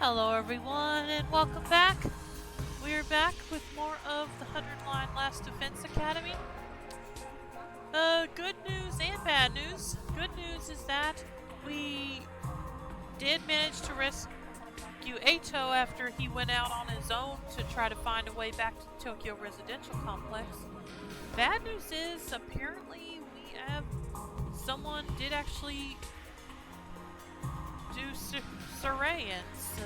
Hello everyone and welcome back. We're back with more of the 100-line Last Defense Academy. Good news and bad news. Good news is that we did manage to rescue Ato after he went out on his own to try to find a way back to the Tokyo Residential Complex. Bad news is apparently we have someone did actually do Sirei, so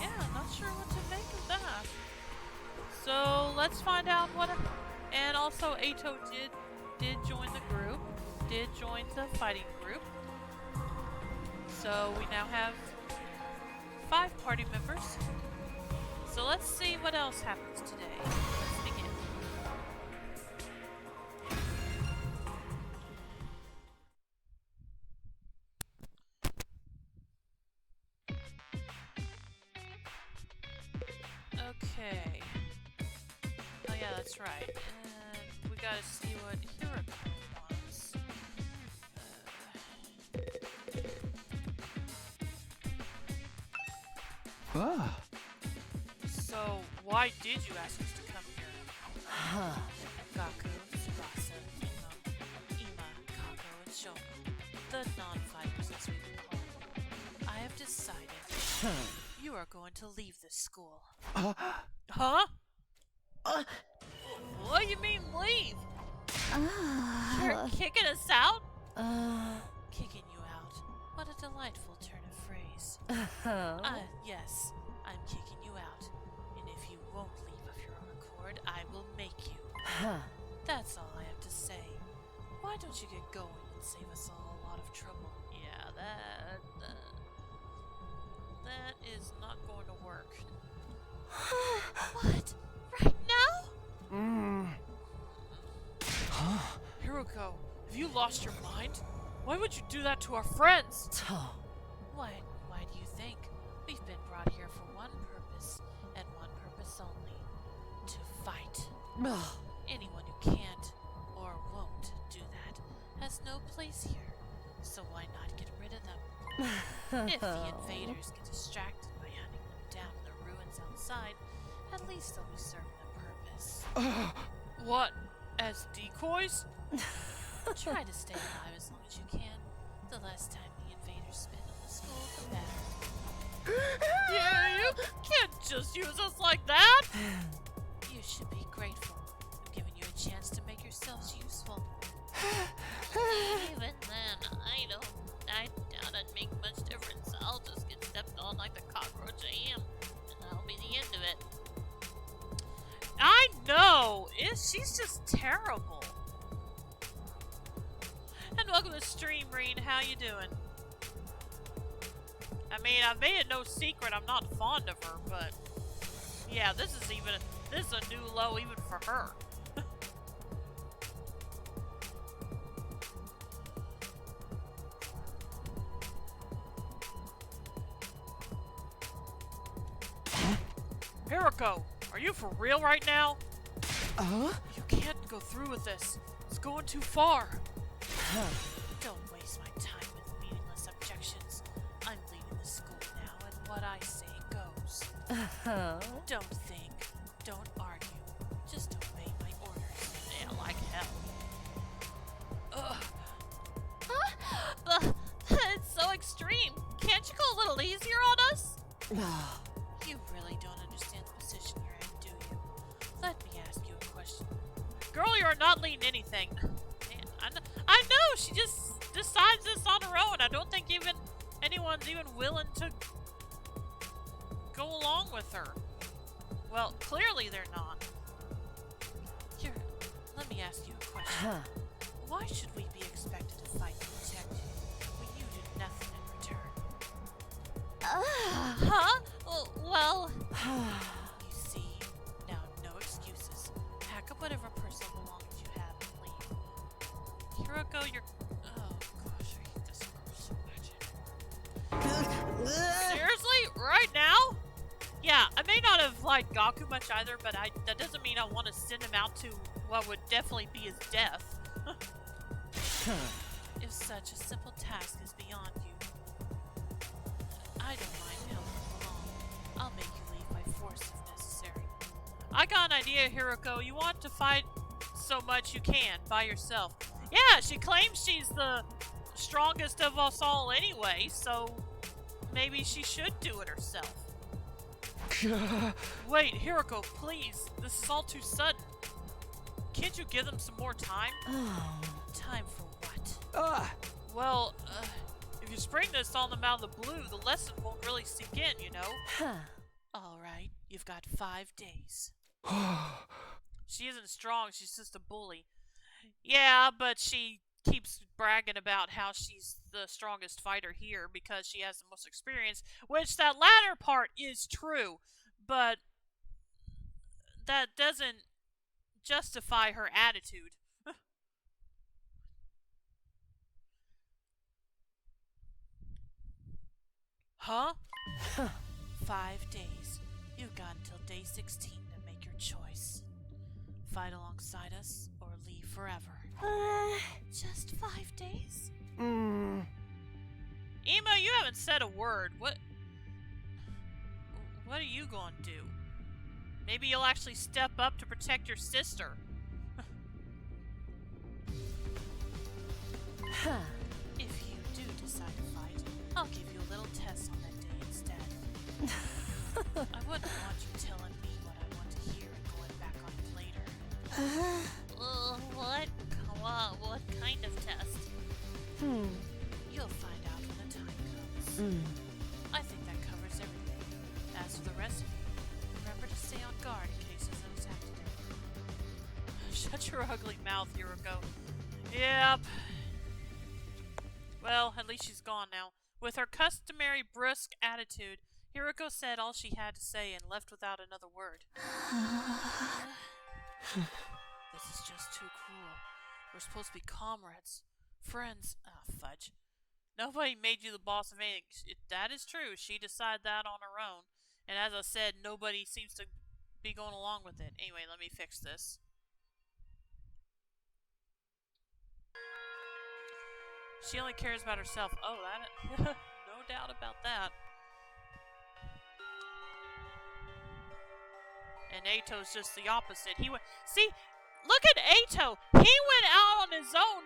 yeah, I'm not sure what to make of that. So let's find out what. And also, Ato did join the group, did join the fighting group. So we now have 5 party members. So let's see what else happens today. Let's begin. That's right. And we gotta see what Hiroko wants. Ah. So, why did you ask us to come here? Gaku, Tsubasa, Ima, Kako, and Shoma, the non-fighters as we call them. I have decided you are going to leave this school. Huh? What do you mean leave? You're kicking us out? Kicking you out. What a delightful turn of phrase. Yes, I'm kicking you out. And if you won't leave of your own accord, I will make you. That's all I have to say. Why don't you get going and save us all a lot of trouble? Yeah, that is not going to work. What? Right now? Hiroko, have you lost your mind? Why would you do that to our friends? Why do you think? We've been brought here for one purpose, and one purpose only. To fight. Anyone who can't, or won't, do that has no place here. So why not get rid of them? If the invaders get distracted by hunting them down in the ruins outside, at least they'll be serving a purpose. What? As decoys? Try to stay alive as long as you can. The less time the invaders spend in the school, the better. Yeah, you can't just use us like that! You should be grateful. I'm giving you a chance to make yourselves useful. Even then, I doubt I'd make much difference. I'll just get stepped on like the cockroach I am, and that'll be the end of it. I know! She's just terrible. And welcome to stream, Reen. How you doing? I mean, I've made it no secret I'm not fond of her, but yeah, this is a new low even for her. Hiroko, are you for real right now? You can't go through with this. It's going too far. Don't waste my time with meaningless objections. I'm leaving the school now, and what I say goes. Don't think. Don't argue. Just obey my orders. Yeah, like hell. It's so extreme. Can't you go a little easier on us? You really don't understand the position you're in, do you? Let me ask you a question. Girl, you're not leading anything. Man, I know, she just decides this on her own. I don't think anyone's even willing to go along with her. Well, clearly they're not. Here, let me ask you a question. Why should we be expected to fight and protect you when you do nothing in return? Huh? Well... You see, now no excuses. Pack up whatever personal belongings you have and leave. Hiroko, you're... Oh gosh, I hate this girl so much. Seriously? Right now? Yeah, I may not have liked Gaku much either, but that doesn't mean I want to send him out to what would definitely be his death. If such a simple task is beyond you, I don't mind helping along. I'll make you leave by force if necessary. I got an idea, Hiroko. You want to fight so much you can by yourself. Yeah, she claims she's the strongest of us all anyway, so maybe she should do it herself. Wait, Hiroko, please. This is all too sudden. Can't you give them some more time? Time for what? Well, if you spring this on them out of the blue, the lesson won't really sink in, you know? Alright, you've got 5 days. She isn't strong, she's just a bully. Yeah, but she keeps bragging about how she's the strongest fighter here because she has the most experience, which that latter part is true, but that doesn't justify her attitude. Huh? 5 days. You've got until day 16 to make your choice. Fight alongside us or leave forever. Just 5 days? Emo, you haven't said a word. What are you going to do? Maybe you'll actually step up to protect your sister. If you do decide to fight, I'll give you a little test on that day instead. I wouldn't want you telling me what I want to hear and going back on it later. What? What kind of test? You'll find out when the time comes. I think that covers everything. As for the rest of you, remember to stay on guard in case there's an attack today. Shut your ugly mouth, Yuriko. Yep. Well, at least she's gone now. With her customary brusque attitude, Yuriko said all she had to say and left without another word. This is just too cruel. We're supposed to be comrades. Friends. Ah, fudge. Nobody made you the boss of anything. That is true. She decided that on her own. And as I said, nobody seems to be going along with it. Anyway, let me fix this. She only cares about herself. Oh, that... no doubt about that. And Ato's just the opposite. He went... See, look at Ato! He went out on his own.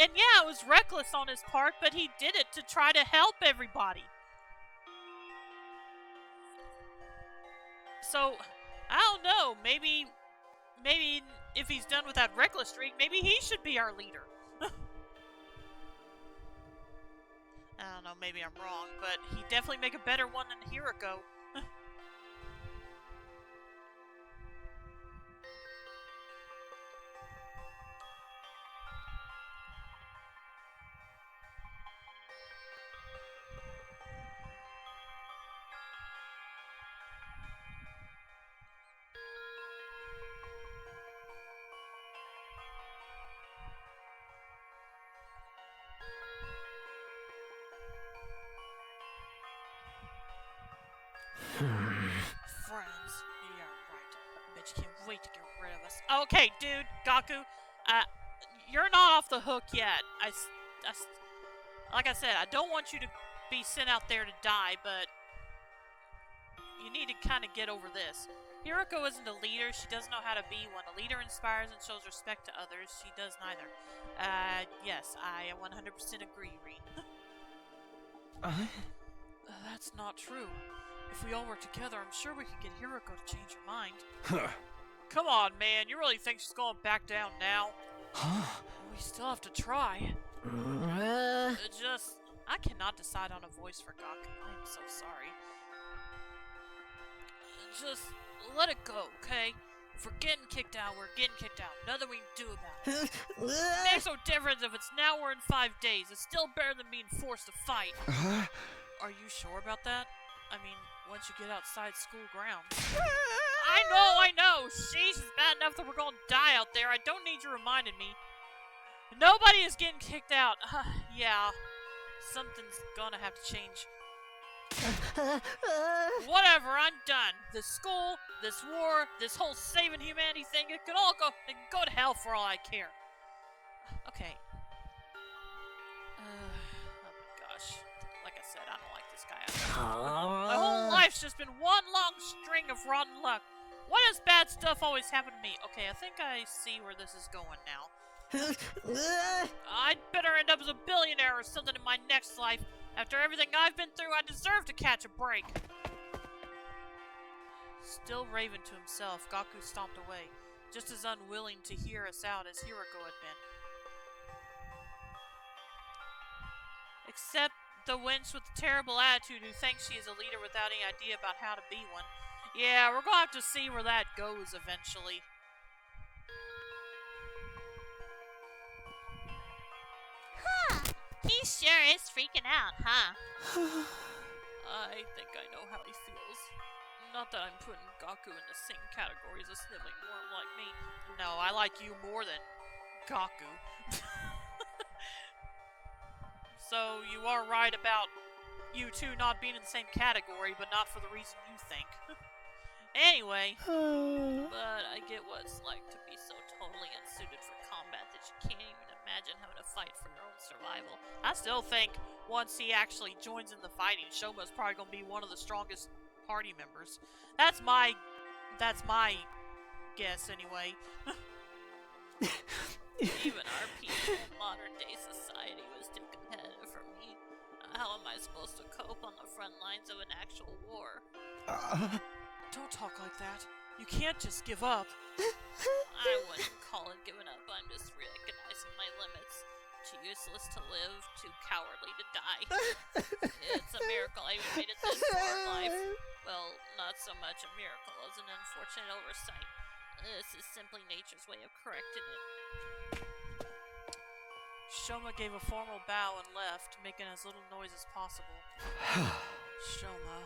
And yeah, it was reckless on his part, but he did it to try to help everybody. So, I don't know. Maybe if he's done with that reckless streak, maybe he should be our leader. I don't know, maybe I'm wrong, but he'd definitely make a better one than Hiroko. Friends. Yeah, right. Bet you can't wait to get rid of us. Okay, dude, Gaku, you're not off the hook yet. Like I said, I don't want you to be sent out there to die, but you need to kind of get over this. Hiroko isn't a leader. She doesn't know how to be one. A leader inspires and shows respect to others. She does neither. Yes, I 100% agree, Rin. That's not true. If we all work together, I'm sure we could get Hiroko to change her mind. Come on, man. You really think she's going back down now? We still have to try. I cannot decide on a voice for Gaku. I am so sorry. Just let it go, okay? If we're getting kicked out, we're getting kicked out. Nothing we can do about it. It makes no difference if it's now or in 5 days. It's still better than being forced to fight. Are you sure about that? I mean, once you get outside school grounds. I know! Sheesh, it's bad enough that we're gonna die out there. I don't need you reminding me. Nobody is getting kicked out. Yeah, something's gonna have to change. Whatever, I'm done. This school, this war, this whole saving humanity thing, it can go to hell for all I care. Okay. Oh my gosh. Like I said, I don't like this guy. My whole life's just been one long string of rotten luck. Why does bad stuff always happen to me? Okay, I think I see where this is going now. I'd better end up as a billionaire or something in my next life. After everything I've been through, I deserve to catch a break. Still raving to himself, Gaku stomped away, just as unwilling to hear us out as Hiroko had been. Except the wench with the terrible attitude who thinks she is a leader without any idea about how to be one. Yeah, we're gonna have to see where that goes eventually. Huh. He sure is freaking out, huh? I think I know how he feels. Not that I'm putting Gaku in the same category as a sniveling worm like me. No, I like you more than Gaku. So, you are right about you two not being in the same category, but not for the reason you think. Anyway, but I get what it's like to be so totally unsuited for combat that you can't even imagine having to fight for your own survival. I still think once he actually joins in the fighting, Shoma's probably going to be one of the strongest party members. That's my guess anyway. Even our peaceful modern day society was too competitive for me. How am I supposed to cope on the front lines of an actual war? Don't talk like that. You can't just give up. I wouldn't call it giving up. I'm just recognizing my limits. Too useless to live, too cowardly to die. It's a miracle I even made it this far in life. Well, not so much a miracle as an unfortunate oversight. This is simply nature's way of correcting it. Shoma gave a formal bow and left, making as little noise as possible. Shoma.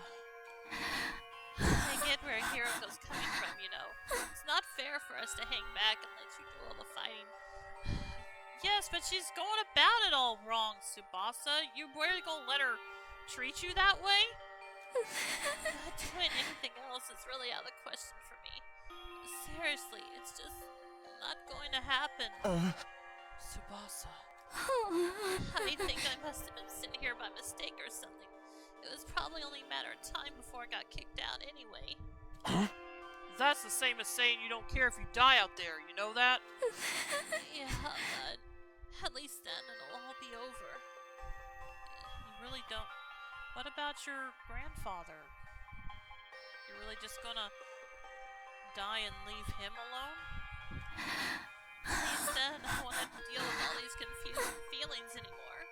I get where Hiroko's coming from, you know. It's not fair for us to hang back and let you do all the fighting. Yes, but she's going about it all wrong, Tsubasa. You really gonna let her treat you that way? Doing anything else is really out of the question for me. Seriously, it's just not going to happen. Tsubasa. I think I must have been sitting here by mistake or something. It was probably only a matter of time before I got kicked out anyway. That's the same as saying you don't care if you die out there, you know that? Yeah, but at least then it'll all be over. You really don't... What about your grandfather? You're really just gonna die and leave him alone? At least then I won't have to deal with all these confusing feelings anymore.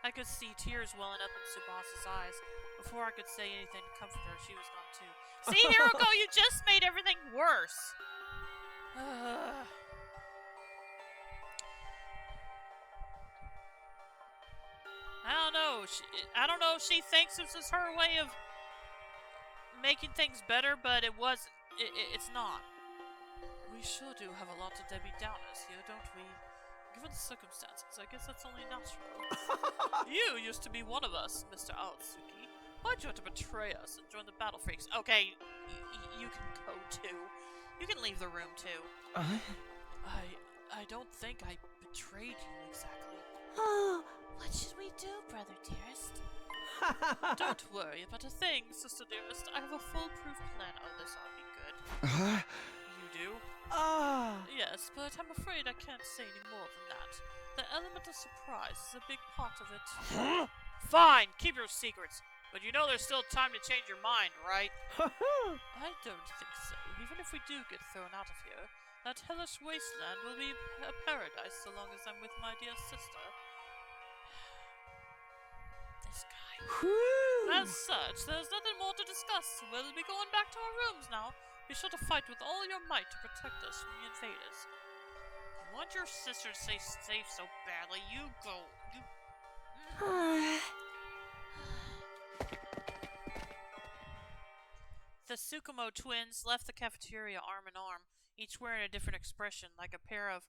I could see tears welling up in Tsubasa's eyes. Before I could say anything to comfort her, she was gone too. See, Hiroko, you just made everything worse! I don't know if she thinks this is her way of making things better, but it wasn't. It's not. We sure do have a lot of Debbie Downers here, don't we? Given the circumstances, I guess that's only natural. You used to be one of us, Mr. Aotsuki. Why'd you have to betray us and join the Battle Freaks? Okay, you can go too. You can leave the room too. I don't think I betrayed you exactly. Oh, what should we do, brother dearest? Don't worry about a thing, sister dearest. I have a foolproof plan. Oh, this ought to be good. You do? Yes, but I'm afraid I can't say any more than that. The element of surprise is a big part of it. Fine, keep your secrets. But you know there's still time to change your mind, right? I don't think so. Even if we do get thrown out of here, that hellish wasteland will be a paradise so long as I'm with my dear sister. This guy. As such, there's nothing more to discuss. We'll be going back to our rooms now. Be sure to fight with all your might to protect us from the invaders. You want your sister to stay safe so badly, you go. The Tsukumo twins left the cafeteria arm in arm, each wearing a different expression, like a pair of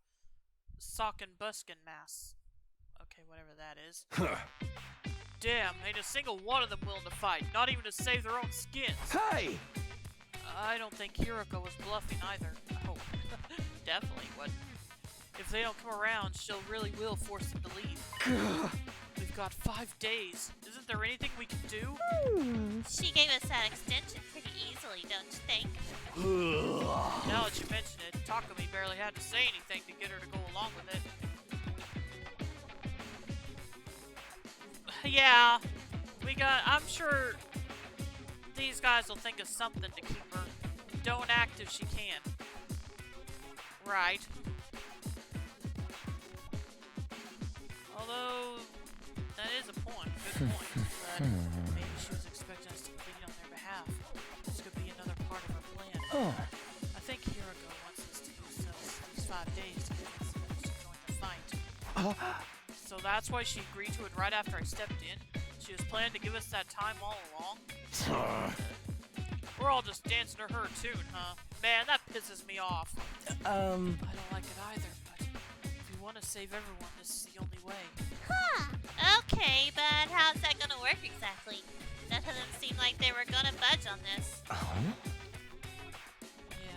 sock and buskin masks. Okay, whatever that is. Damn, ain't a single one of them willing to fight, not even to save their own skins. Hey! I don't think Hiroko was bluffing either. Oh, definitely wouldn't. If they don't come around, she'll really will force them to leave. We've got 5 days. Isn't there anything we can do? She gave us that extension pretty easily, don't you think? Now that you mention it, Takumi barely had to say anything to get her to go along with it. Yeah, I'm sure these guys will think of something to keep her. Don't act if she can. Right. Although, that is a point. Good point. But maybe she was expecting us to plead on their behalf. This could be another part of her plan. I think Hiroko wants us to use these 5 days to get us to join the fight. So that's why she agreed to it right after I stepped in? She was planning to give us that time all along? We're all just dancing to her tune, huh? Man, that pisses me off. I don't like it either, but if you want to save everyone, this is the only way. Huh. Okay, but how's that gonna work exactly? The of them seemed like they were gonna budge on this. Yeah,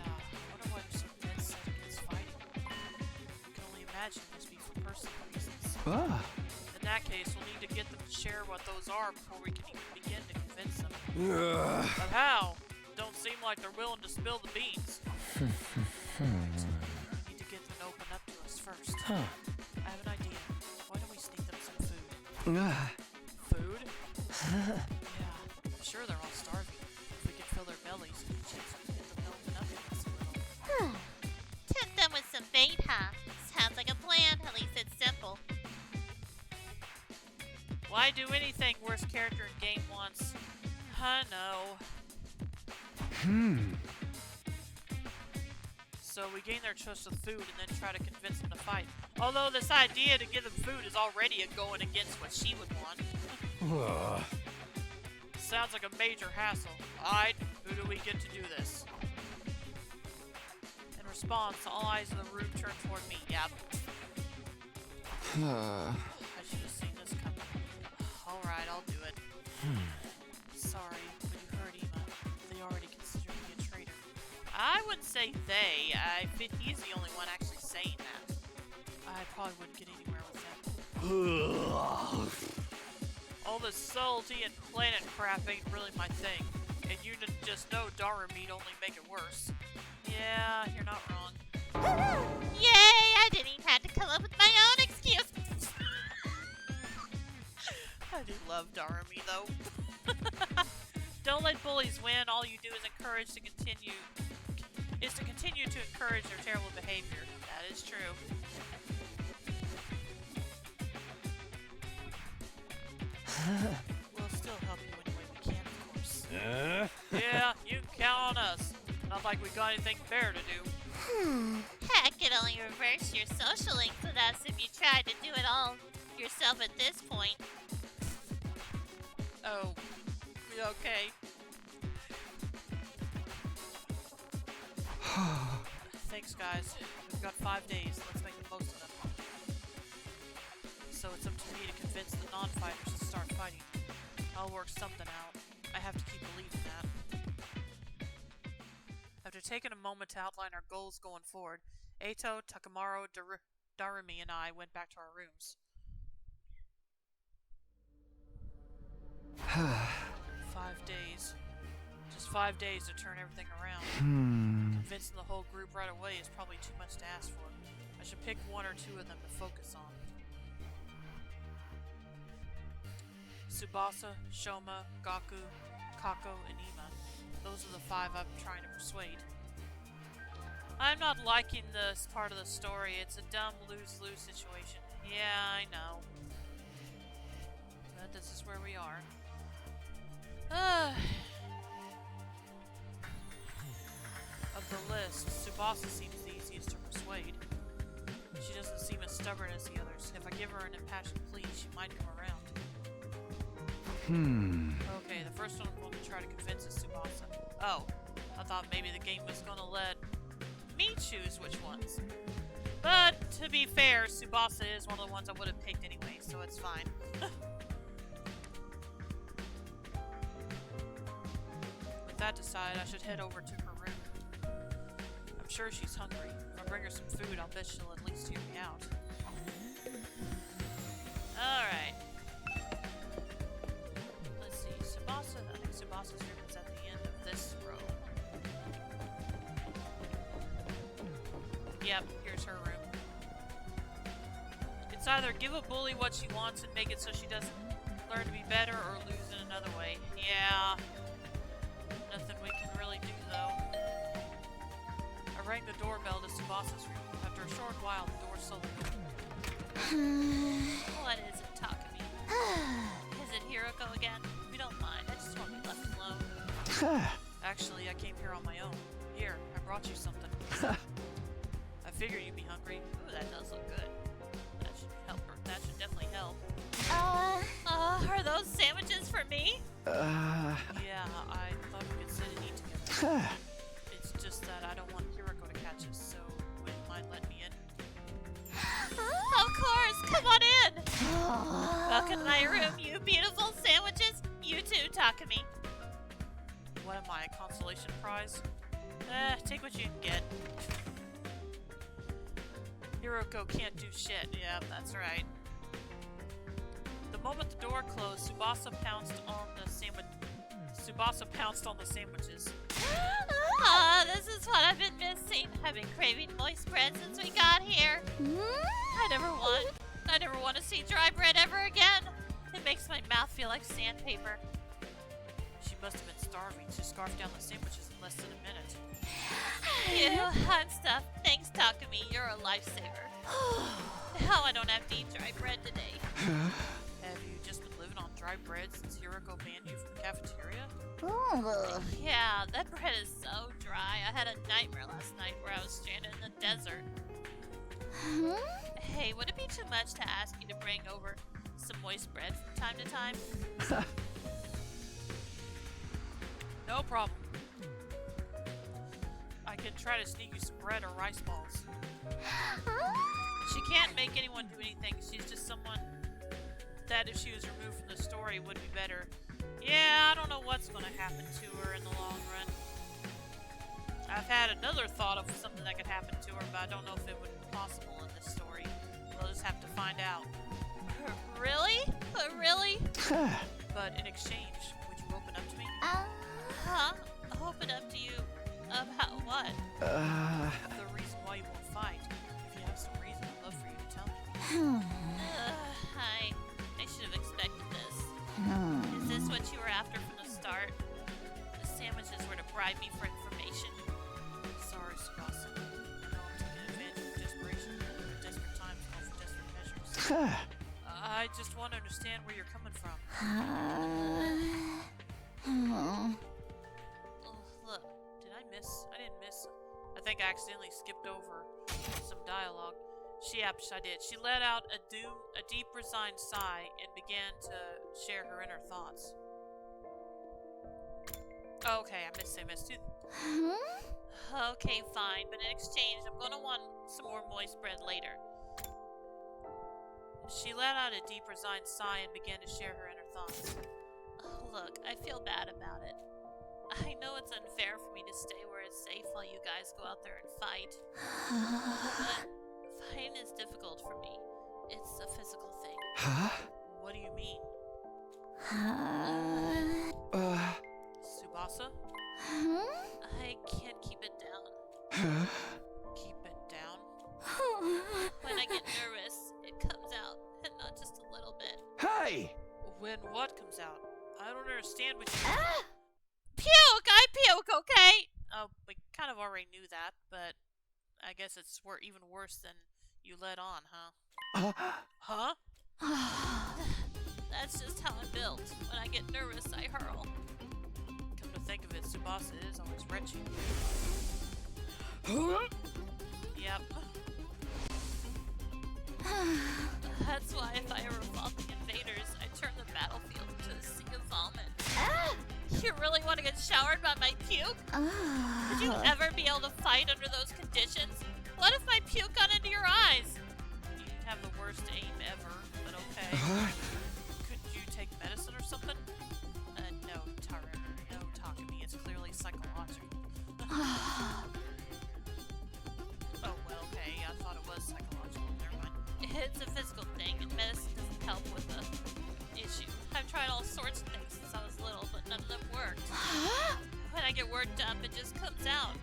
I wonder why they're so dead set against fighting. I can only imagine it must be for personal reasons. In that case, we'll need to get them to share what those are before we can even begin to convince them. But how? Don't seem like they're willing to spill the beans. We need to get them to open up to us first. I have an idea. Why don't we sneak them some food? Food? Yeah, I'm sure they're all starving. If we can fill their bellies, we can get them to open up to us a little. Tempt them with some bait, huh? Sounds like a plan. At least it's simple. Why do anything worst character in game wants? I know. So we gain their trust with food and then try to convince them to fight. Although this idea to give them food is already going against what she would want. Sounds like a major hassle. Alright, who do we get to do this? In response, all eyes in the room turn toward me. Yep. I should have seen this coming. Alright, I'll do it. Sorry, but you heard Ema. They already consider me a traitor. I wouldn't say they. He's the only one actually saying that. I probably wouldn't get anywhere with that. All this subtlety and planet crap ain't really my thing. And you just know Darumi'd only make it worse. Yeah, you're not wrong. Yay! I didn't even have to come up with my own excuse. I do love Darumi though. Don't let bullies win. All you do is continue to encourage their terrible behavior. That is true. We'll still help you any way we can, of course. Yeah, you can count on us. Not like we got anything fair to do. Heck, it only reverse your social links with us if you tried to do it all yourself at this point. Oh, okay. Thanks, guys. We've got 5 days. Let's make the most of them. So it's up to me to convince the non-fighters to start fighting. I'll work something out. I have to keep believing that. After taking a moment to outline our goals going forward, Eito, Takamaru, Darumi, and I went back to our rooms. 5 days. Just 5 days to turn everything around. Convincing the whole group right away is probably too much to ask for. I should pick 1 or 2 of them to focus on. Tsubasa, Shoma, Gaku, Kako, and Ema. Those are the 5 I'm trying to persuade. I'm not liking this part of the story. It's a dumb lose-lose situation. Yeah, I know. But this is where we are. Of the list, Tsubasa seems the easiest to persuade. She doesn't seem as stubborn as the others. If I give her an impassioned plea, she might come around. Okay, the first one I'm going to try to convince is Tsubasa. Oh, I thought maybe the game was going to let me choose which ones. But, to be fair, Tsubasa is one of the ones I would have picked anyway, so it's fine. With that decided, I should head over to her room. I'm sure she's hungry. If I bring her some food, I'll bet she'll at least hear me out. Alright. Let's see, Tsubasa. I think Tsubasa's room is at the end of this row. Yep, here's her room. It's either give a bully what she wants and make it so she doesn't learn to be better, or lose in another way. Yeah. Nothing we can really do, though. I rang the doorbell to Tsubasa's room. After a short while, the door slowly opened. What is it, Takumi? Is it Hiroko again? We don't mind. I just want to be left alone. Actually, I came here on my own. Here, I brought you something. I figured you'd be hungry. Ooh, that does look good. That should help her. That should definitely help. Are those sandwiches for me? Yeah, I thought we could sit and eat together. It's just that I don't want Hiroko to catch us, so would you mind letting me in? Of course, come on in. Welcome to my room, you beautiful sandwiches. You too, Takumi. What am I, a consolation prize? Take what you can get. Hiroko can't do shit. Yeah, that's right. The moment the door closed, Tsubasa pounced on the sandwiches. This is what I've been missing. I've been craving moist bread since we got here. I never want to see dry bread ever again. It makes my mouth feel like sandpaper. She must have been starving. She scarfed down the sandwiches in less than a minute. Ew, hot stuff. Thanks, Takumi. You're a lifesaver. Now I don't have to eat dry bread today. Have you just been living on dry bread since Hiroko banned you from the cafeteria? Yeah, that bread is so dry. I had a nightmare last night where I was stranded in the desert. Hey, would it be too much to ask you to bring over some moist bread from time to time? No problem. I can try to sneak you some bread or rice balls. She can't make anyone do anything. She's just someone that if she was removed from the story would be better. Yeah, I don't know what's going to happen to her in the long run. I've had another thought of something that could happen to her, but I don't know if it would be possible in this story. We'll just have to find out. Really? Really? But in exchange, would you open up to me? Huh? Open up to you. About what? The reason why you won't fight. If you have some reason, I'd love for you to tell me. I should have expected this. Is this what you were after from the start? The sandwiches were to bribe me for information. Sorry, Tsubasa. I know I'm taking advantage of desperation. Desperate times call for desperate measures. I just want to understand where you're coming from. Look. I didn't miss. I think I accidentally skipped over some dialogue. I did. She let out a deep, resigned sigh and began to share her inner thoughts. Okay, I missed too. Okay, fine, but in exchange, I'm gonna want some more moist bread later. She let out a deep, resigned sigh and began to share her inner thoughts. Look, I feel bad about it. I know it's unfair for me to stay where it's safe while you guys go out there and fight. But fighting is difficult for me. It's a physical thing. Huh? What do you mean? Tsubasa? I can't keep it down. Keep it down? When I get nervous, it comes out, and not just a little bit. Hey! When what comes out? I don't understand what you... Puke! I puke, okay? Oh, we kind of already knew that, but I guess it's even worse than you let on, huh? Huh? That's just how I'm built. When I get nervous, I hurl. Come to think of it, Tsubasa is always retching. Yep. That's why if I ever fought the invaders, I turn the battlefield into a sea of vomit. You really want to get showered by my puke? Would you ever be able to fight under those conditions? What if my puke got into your eyes? You have the worst aim ever, but okay. Couldn't you take medicine or something? No, Takumi. It's clearly psychological. Oh, well, okay. I thought it was psychological. Never mind. It's a physical thing, and medicine doesn't help with the issue. I've tried all sorts of things since I was little, but none of them worked. When I get worked up, it just comes out.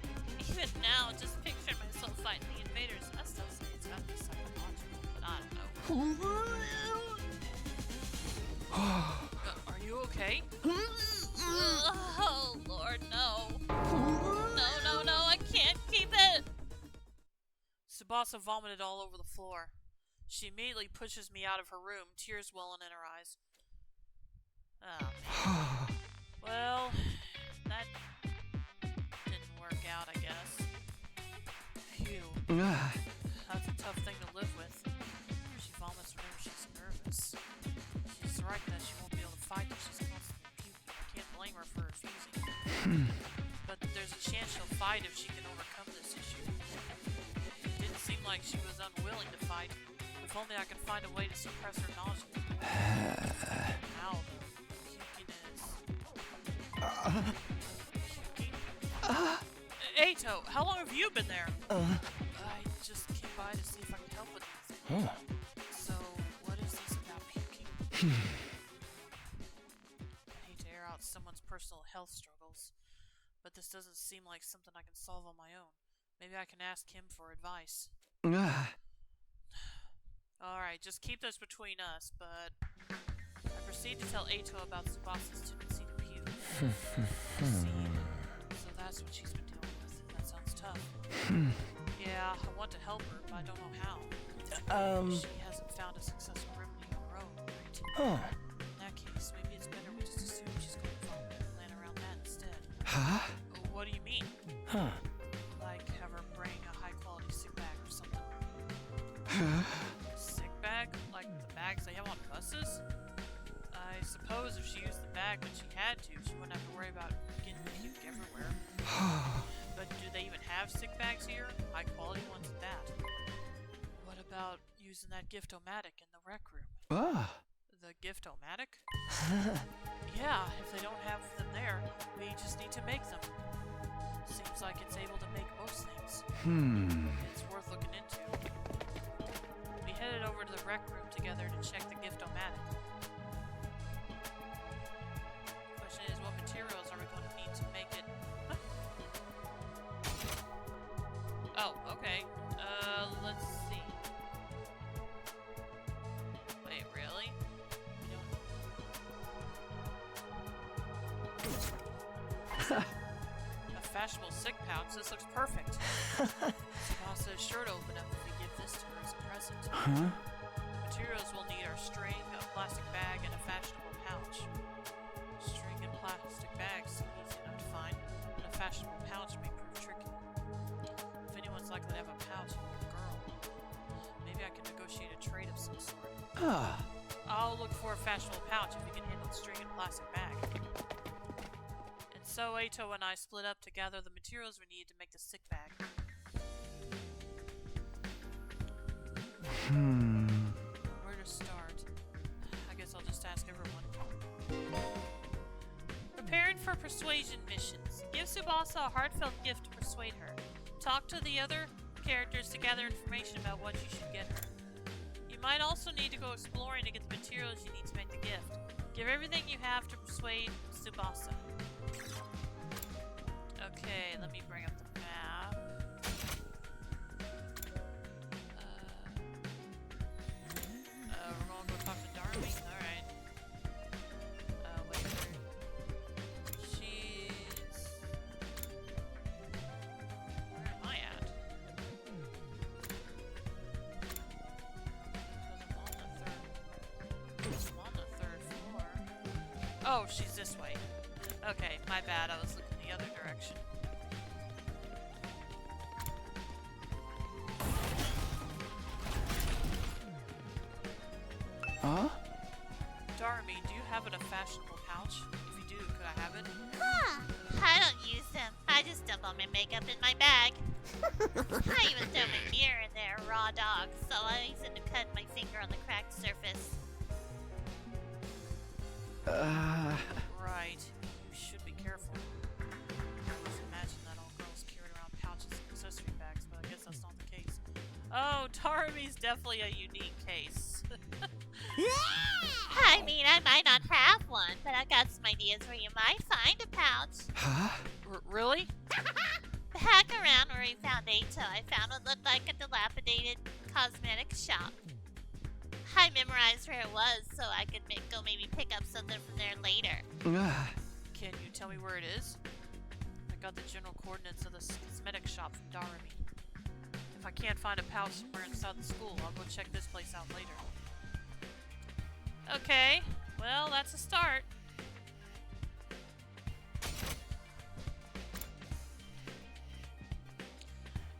Even now, just picturing myself fighting the invaders, I still say it's gotta be psychological, but I don't know. Are you okay? Oh, Lord, no. No, I can't keep it. Tsubasa vomited all over the floor. She immediately pushes me out of her room, tears welling in her eyes. Oh, man. Well, that didn't work out, I guess. Phew. That's a tough thing to live with. She vomits whenever she's nervous. She's right that she won't be able to fight if she's constantly puking. I can't blame her for refusing. But there's a chance she'll fight if she can overcome this issue. It didn't seem like she was unwilling to fight. If only I could find a way to suppress her nausea. Ow, the puking is Ato, how long have you been there? I just came by to see if I could help with anything. So, what is this about puking? I hate to air out someone's personal health struggles, but this doesn't seem like something I can solve on my own. Maybe I can ask him for advice. Alright, just keep this between us, but I proceed to tell Ato about Tsubasa's tendency to puke. I see. So that's what she's been dealing with. That sounds tough. Yeah, I want to help her, but I don't know how. She hasn't found a successful remedy on her own, right? In that case, maybe it's better we just assume she's going to follow and plan around that instead. What do you mean? Like have her bring a high-quality sick bag or something. Sick bag? Like the bags they have on buses? I suppose if she used the bag when she had to, she wouldn't have to worry about getting puke everywhere. But do they even have sick bags here? High quality ones at that. What about using that gift-o-matic in the rec room? The gift-o-matic? Yeah, if they don't have them there, we just need to make them. Seems like it's able to make most things. It's worth looking into. We headed over to the rec room together to check the gift-o-matic. Question is, what materials are we going to need to make it? Oh, okay. Let's see. Wait, really? A fashionable sick pouch. This looks perfect. Tsubasa is sure to open up if we give this to her as a present. Materials we'll need are string, a plastic bag, and a fashionable pouch. String and plastic bags seem easy enough to find, but a fashionable pouch may prove tricky. If anyone's likely to have a pouch, it'll be a girl. Maybe I can negotiate a trade of some sort. I'll look for a fashionable pouch if you can handle the string and plastic bag. And so Ato and I split up to gather the materials we need to make the sick bag. Where to start? I guess I'll just ask everyone. Preparing for persuasion missions. Give Tsubasa a heartfelt gift to persuade her. Talk to the other characters to gather information about what you should get her. You might also need to go exploring to get the materials you need to make the gift. Give everything you have to persuade Tsubasa. Okay, let me bring up the map. We're gonna go talk to Darby? Alright. Wait. She's... Where am I at? Because I'm on the third floor. Oh, she's this way. Okay, my bad. I was looking the other direction. Darby, do you have a fashionable pouch? If you do, could I have it? I don't use them. I just dump all my makeup in my bag. I even throw my mirror in there, raw dog, so I use it to cut my finger on the cracked surface. Right. You should be careful. I always imagine that all girls carried around pouches and accessory bags, but I guess that's not the case. Oh, Darby's definitely a unique case. I mean, I might not have one, but I got some ideas where you might find a pouch. Really? Back around where we found Ato, I found what looked like a dilapidated cosmetic shop. I memorized where it was so I could go maybe pick up something from there later. Can you tell me where it is? I got the general coordinates of the cosmetic shop from Darby. If I can't find a pouch somewhere inside the school, I'll go check this place out later. Okay, well, that's a start.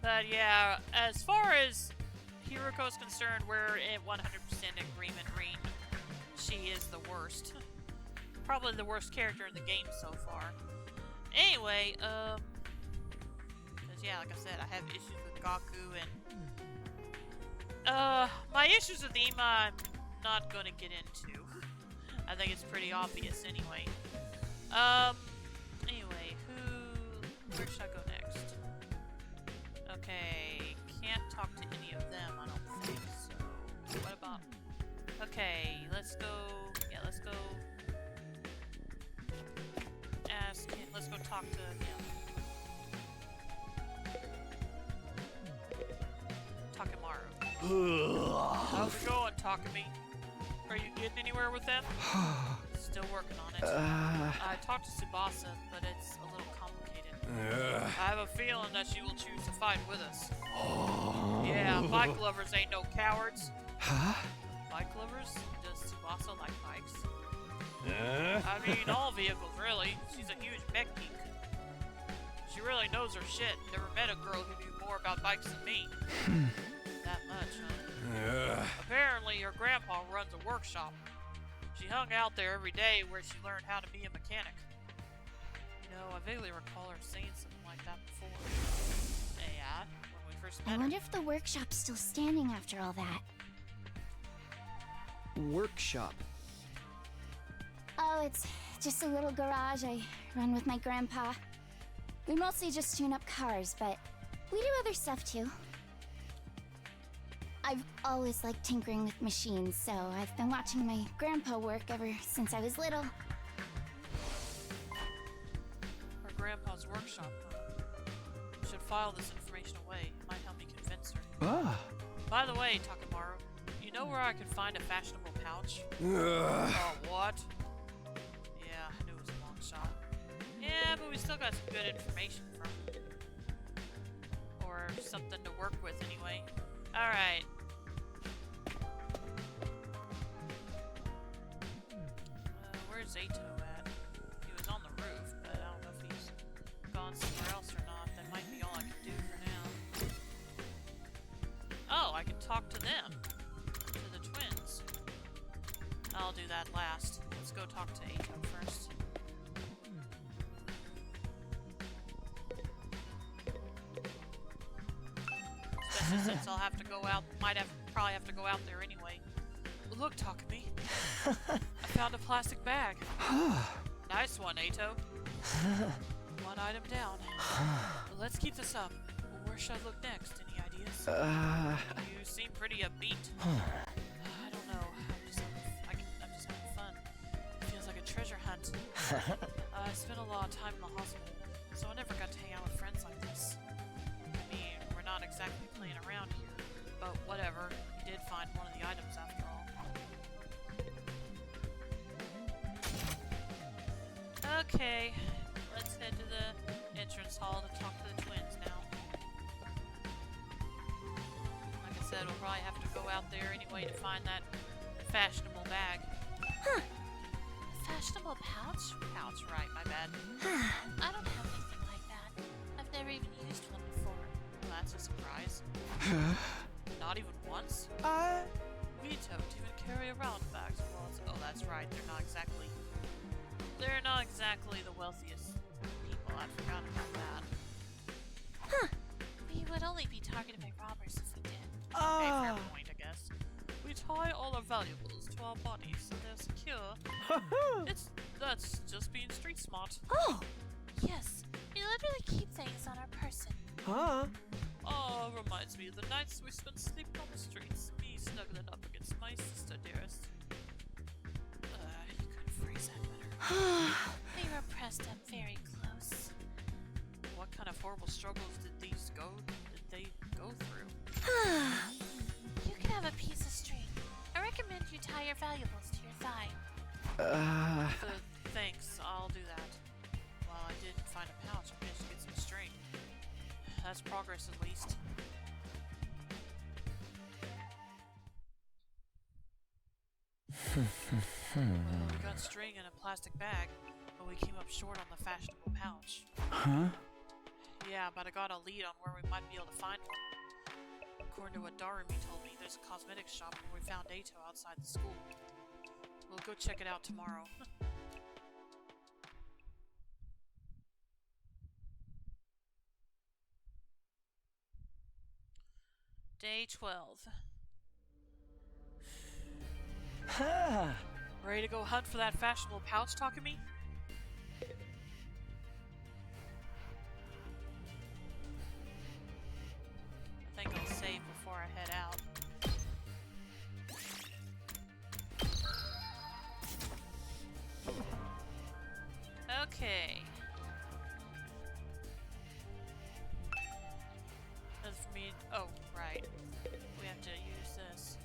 But yeah, as far as Hiruko's concerned, we're in 100% agreement, Reen. She is the worst. Probably the worst character in the game so far. Anyway, because yeah, like I said, I have issues with Gaku and my issues with Ima I'm not gonna get into. I think it's pretty obvious anyway. Where should I go next? Okay, can't talk to any of them, I don't think, so what about... Okay, let's go... Yeah, let's go... let's go talk to him. Takemaru. How's it going, Takemi? Are you getting anywhere with them? Still working on it. I talked to Tsubasa, but it's a little complicated. I have a feeling that she will choose to fight with us. Yeah, bike lovers ain't no cowards. Huh? Bike lovers? Does Tsubasa like bikes? I mean, all vehicles, really. She's a huge mech geek. She really knows her shit. Never met a girl who knew more about bikes than me. That much, huh? Apparently, her grandpa runs a workshop. She hung out there every day where she learned how to be a mechanic. You know, I vaguely recall her saying something like that before. Yeah, when we first met I her. wonder if the workshop's still standing after all that. Workshop. Oh, it's just a little garage I run with my grandpa. We mostly just tune up cars, but we do other stuff too. I've always liked tinkering with machines, so I've been watching my grandpa work ever since I was little. Her grandpa's workshop, huh? Should file this information away. Might help me convince her. Ah. By the way, Takemaru, you know where I could find a fashionable pouch? Oh, what? Yeah, I knew it was a long shot. Yeah, but we still got some good information from it. Or something to work with, anyway. Alright. Where's Zato at? He was on the roof, but I don't know if he's gone somewhere else or not. That might be all I can do for now. Oh, I can talk to them. To the twins. I'll do that last. Let's go talk to Ato first. Especially since I'll have to go out, probably have to go out there anyway. Well, look, Takemi. I found a plastic bag. Nice one, Ato. One item down. Well, let's keep this up. Where should I look next? Any ideas? You seem pretty upbeat. I don't know. I'm just having fun. It feels like a treasure hunt. I spent a lot of time in the hospital, so I never got to hang out with friends like this. I mean, we're not exactly playing around here, but whatever. You did find one of the items after all. Okay, let's head to the entrance hall to talk to the twins now. Like I said, we'll probably have to go out there anyway to find that fashionable bag. Huh. A fashionable pouch? Pouch, right, my bad. I don't have anything like that. I've never even used one before. Well, that's a surprise. Not even once? We don't even carry around bags of clothes. Oh, that's right, they're not exactly the wealthiest people. I forgot about that. Huh. We would only be targeted by robbers if we did. Okay, fair point, I guess. We tie all our valuables to our bodies so they're secure. That's just being street smart. Oh! Yes. We literally keep things on our person. Huh? Oh, reminds me of the nights we spent sleeping on the streets. Me snuggling up against my sister dearest. You couldn't phrase that better. We were pressed up very close. What kind of horrible struggles did they go through? You can have a piece of string. I recommend you tie your valuables to your thigh. Thanks, I'll do that. Well, I did find a pouch. I managed to get some string. That's progress, at least. We got string in a plastic bag, but we came up short on the fashionable pouch. Huh? Yeah, but I got a lead on where we might be able to find one. According to what Darumi told me, there's a cosmetics shop where we found Ato outside the school. We'll go check it out tomorrow. Day 12. Ready to go hunt for that fashionable pouch, Takemi? to use this.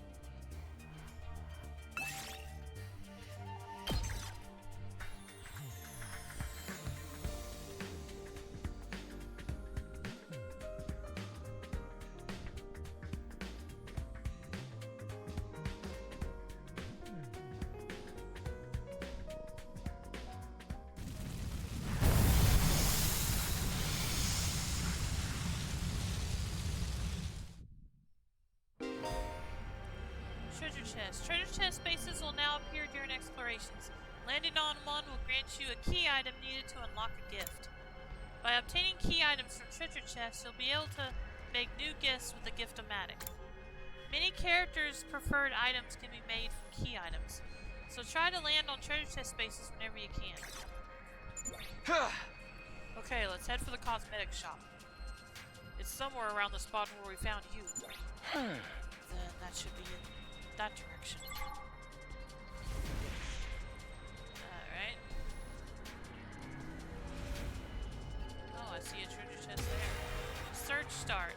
Treasure chest. Treasure chest spaces will now appear during explorations. Landing on one will grant you a key item needed to unlock a gift. By obtaining key items from treasure chests, you'll be able to make new gifts with the Gift-O-Matic. Many characters' preferred items can be made from key items, so try to land on treasure chest spaces whenever you can. Okay, let's head for the cosmetic shop. It's somewhere around the spot where we found you. Then that should be in that direction. Alright. Oh, I see a treasure chest there. Search start.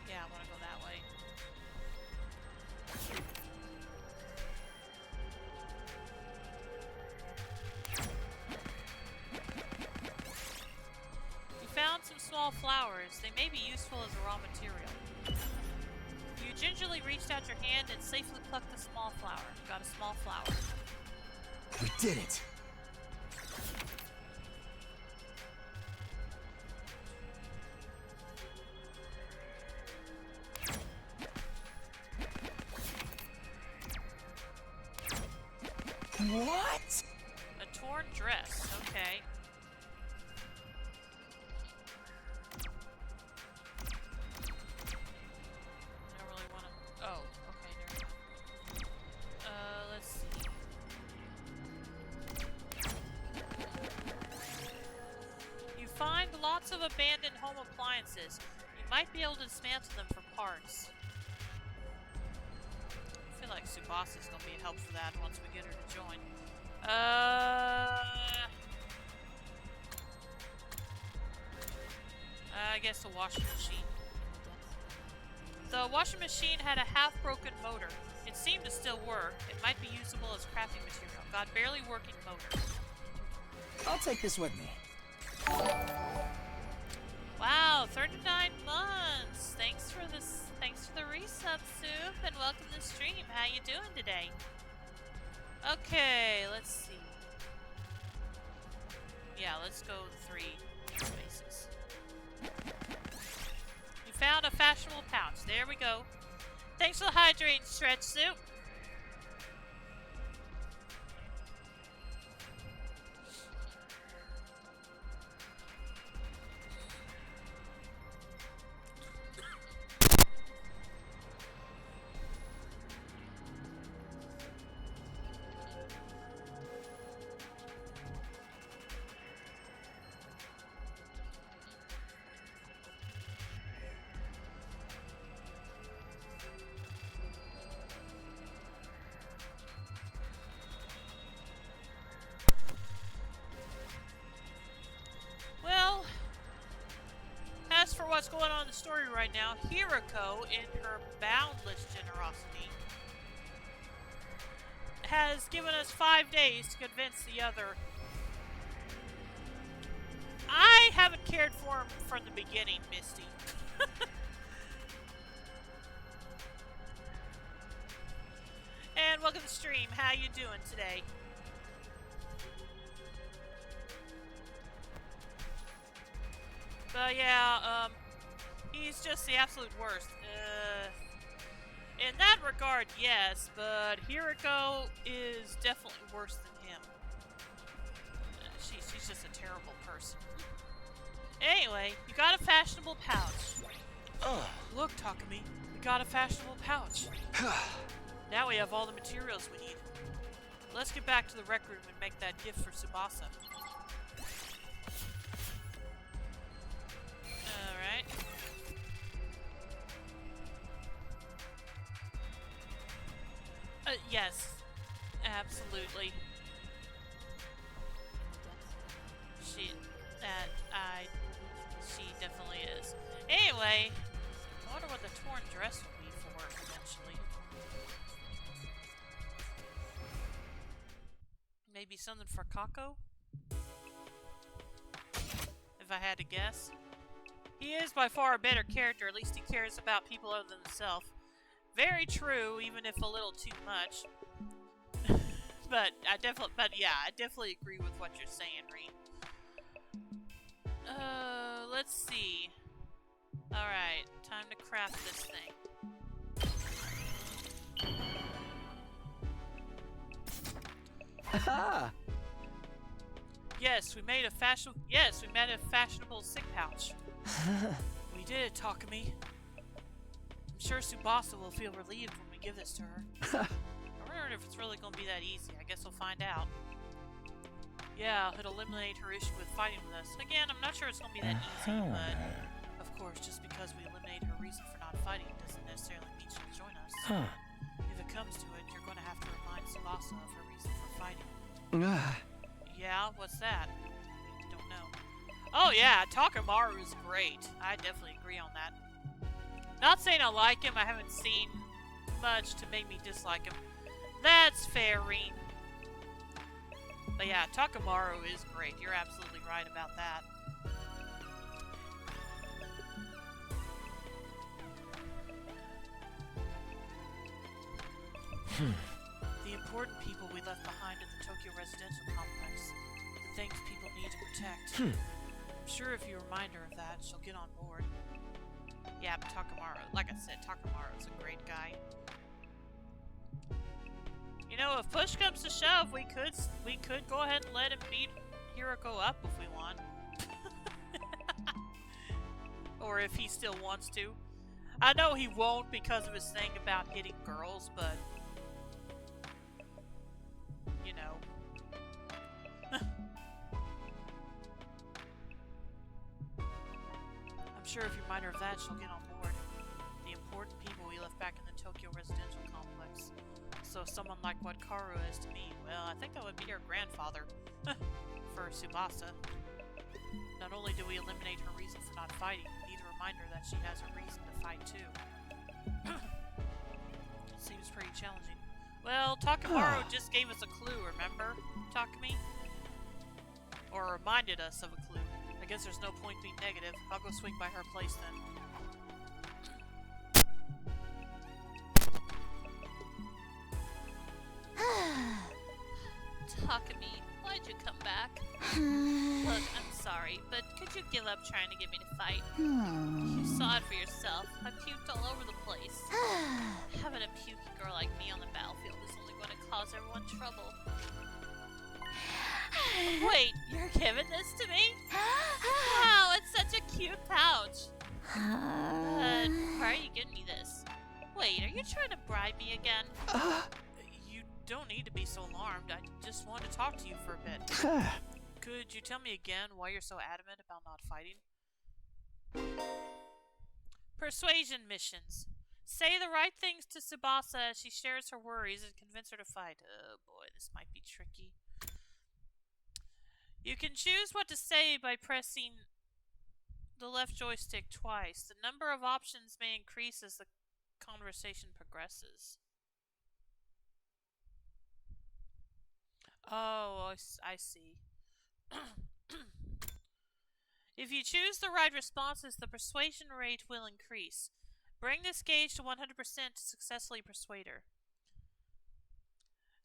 Yeah, I want to go that way. You found some small flowers. They may be useful as a raw material. You gingerly reached out your hand and safely plucked a small flower. Got a small flower. We did it! What? A torn dress. Okay. I don't really want to. Oh, okay. Never mind. Let's see. You find lots of abandoned home appliances. You might be able to dismantle them for parts. I feel like Tsubasa's gonna be a help for that once we get her to join. I guess the washing machine. The washing machine had a half-broken motor. It seemed to still work. It might be usable as crafting material. Got barely working motor. I'll take this with me. Wow, 39 months. Thanks for this. Thanks for the resub, Soup, and welcome to the stream. How you doing today? Okay, let's see. Yeah, let's go 3 spaces. You found a fashionable pouch. There we go. Thanks for the hydrating stretch, Soup. Well, as for what's going on in the story right now, Hiroko, in her boundless generosity, has given us 5 days to convince the other. I haven't cared for him from the beginning, Misty. And welcome to the stream. How you doing today? But yeah, he's just the absolute worst. In that regard, yes, but Hiroko is definitely worse than him. She's just a terrible person. Anyway, you got a fashionable pouch. Look, Takumi, we got a fashionable pouch. Now we have all the materials we need. Let's get back to the rec room and make that gift for Tsubasa. Alright. Yes. Absolutely. She definitely is. Anyway, I wonder what the torn dress will be for eventually. Maybe something for Kako? If I had to guess. He is by far a better character, at least he cares about people other than himself. Very true, even if a little too much. I definitely agree with what you're saying, Reem. Let's see. Alright, time to craft this thing. Haha! Yes, we made a fashionable sick pouch. We did it, Takumi. I'm sure Tsubasa will feel relieved when we give this to her. I wonder if it's really going to be that easy. I guess we'll find out. Yeah, it'll eliminate her issue with fighting with us. Again, I'm not sure it's going to be that easy, but of course, just because we eliminate her reason for not fighting doesn't necessarily mean she'll join us. If it comes to it, you're going to have to remind Tsubasa of her reason for fighting. Yeah, what's that? Don't know. Oh yeah, Takamaru is great. I definitely agree on that. Not saying I like him, I haven't seen much to make me dislike him. That's fair, Reem. But yeah, Takamaru is great. You're absolutely right about that. The important people we left behind in the Tokyo residential complex. The things people need to protect. I'm sure if you remind her of that, she'll get on board. Yeah, but Takamaru, like I said, Takamaru's a great guy. You know, if push comes to shove, we could go ahead and let him beat Hiroko up if we want. Or if he still wants to. I know he won't because of his thing about hitting girls, but you know. I'm sure if you remind her of that, she'll get on board. The important people we left back in the Tokyo residential complex. So someone like what Karu is to me, well, I think that would be her grandfather. For Tsubasa. Not only do we eliminate her reason for not fighting, we need to remind her that she has a reason to fight too. Seems pretty challenging. Well, Takamaru just gave us a clue, remember, Takumi? Or reminded us of a clue. I guess there's no point being negative. I'll go swing by her place then. Takumi, why'd you come back? Look, I'm sorry, but could you give up trying to get me to fight? You saw it for yourself. I puked all over the place. Having a pukey girl like me on the battlefield is only going to cause everyone trouble. Wait, you're giving this to me? Wow, it's such a cute pouch. But why are you giving me this? Wait, are you trying to bribe me again? You don't need to be so alarmed. I just wanted to talk to you for a bit. Could you tell me again why you're so adamant about not fighting? Persuasion missions. Say the right things to Tsubasa as she shares her worries and convince her to fight. Oh boy, this might be tricky. You can choose what to say by pressing the left joystick twice. The number of options may increase as the conversation progresses. Oh, I see. If you choose the right responses, the persuasion rate will increase. Bring this gauge to 100% to successfully persuade her.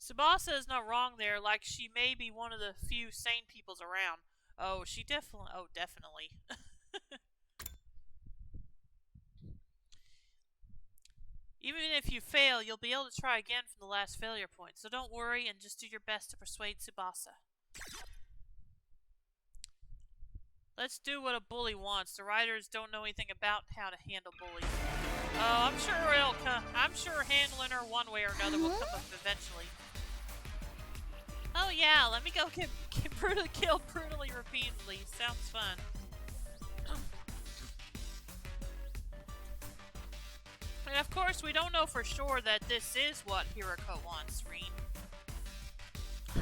Tsubasa is not wrong there, like she may be one of the few sane peoples around. Oh, definitely. Even if you fail, you'll be able to try again from the last failure point, so don't worry and just do your best to persuade Tsubasa. Let's do what a bully wants. The writers don't know anything about how to handle bullies. Oh, I'm sure it'll come. I'm sure handling her one way or another will come up eventually. Oh yeah, let me go get killed brutally repeatedly. Sounds fun. And of course, we don't know for sure that this is what Hiroko wants, Reen.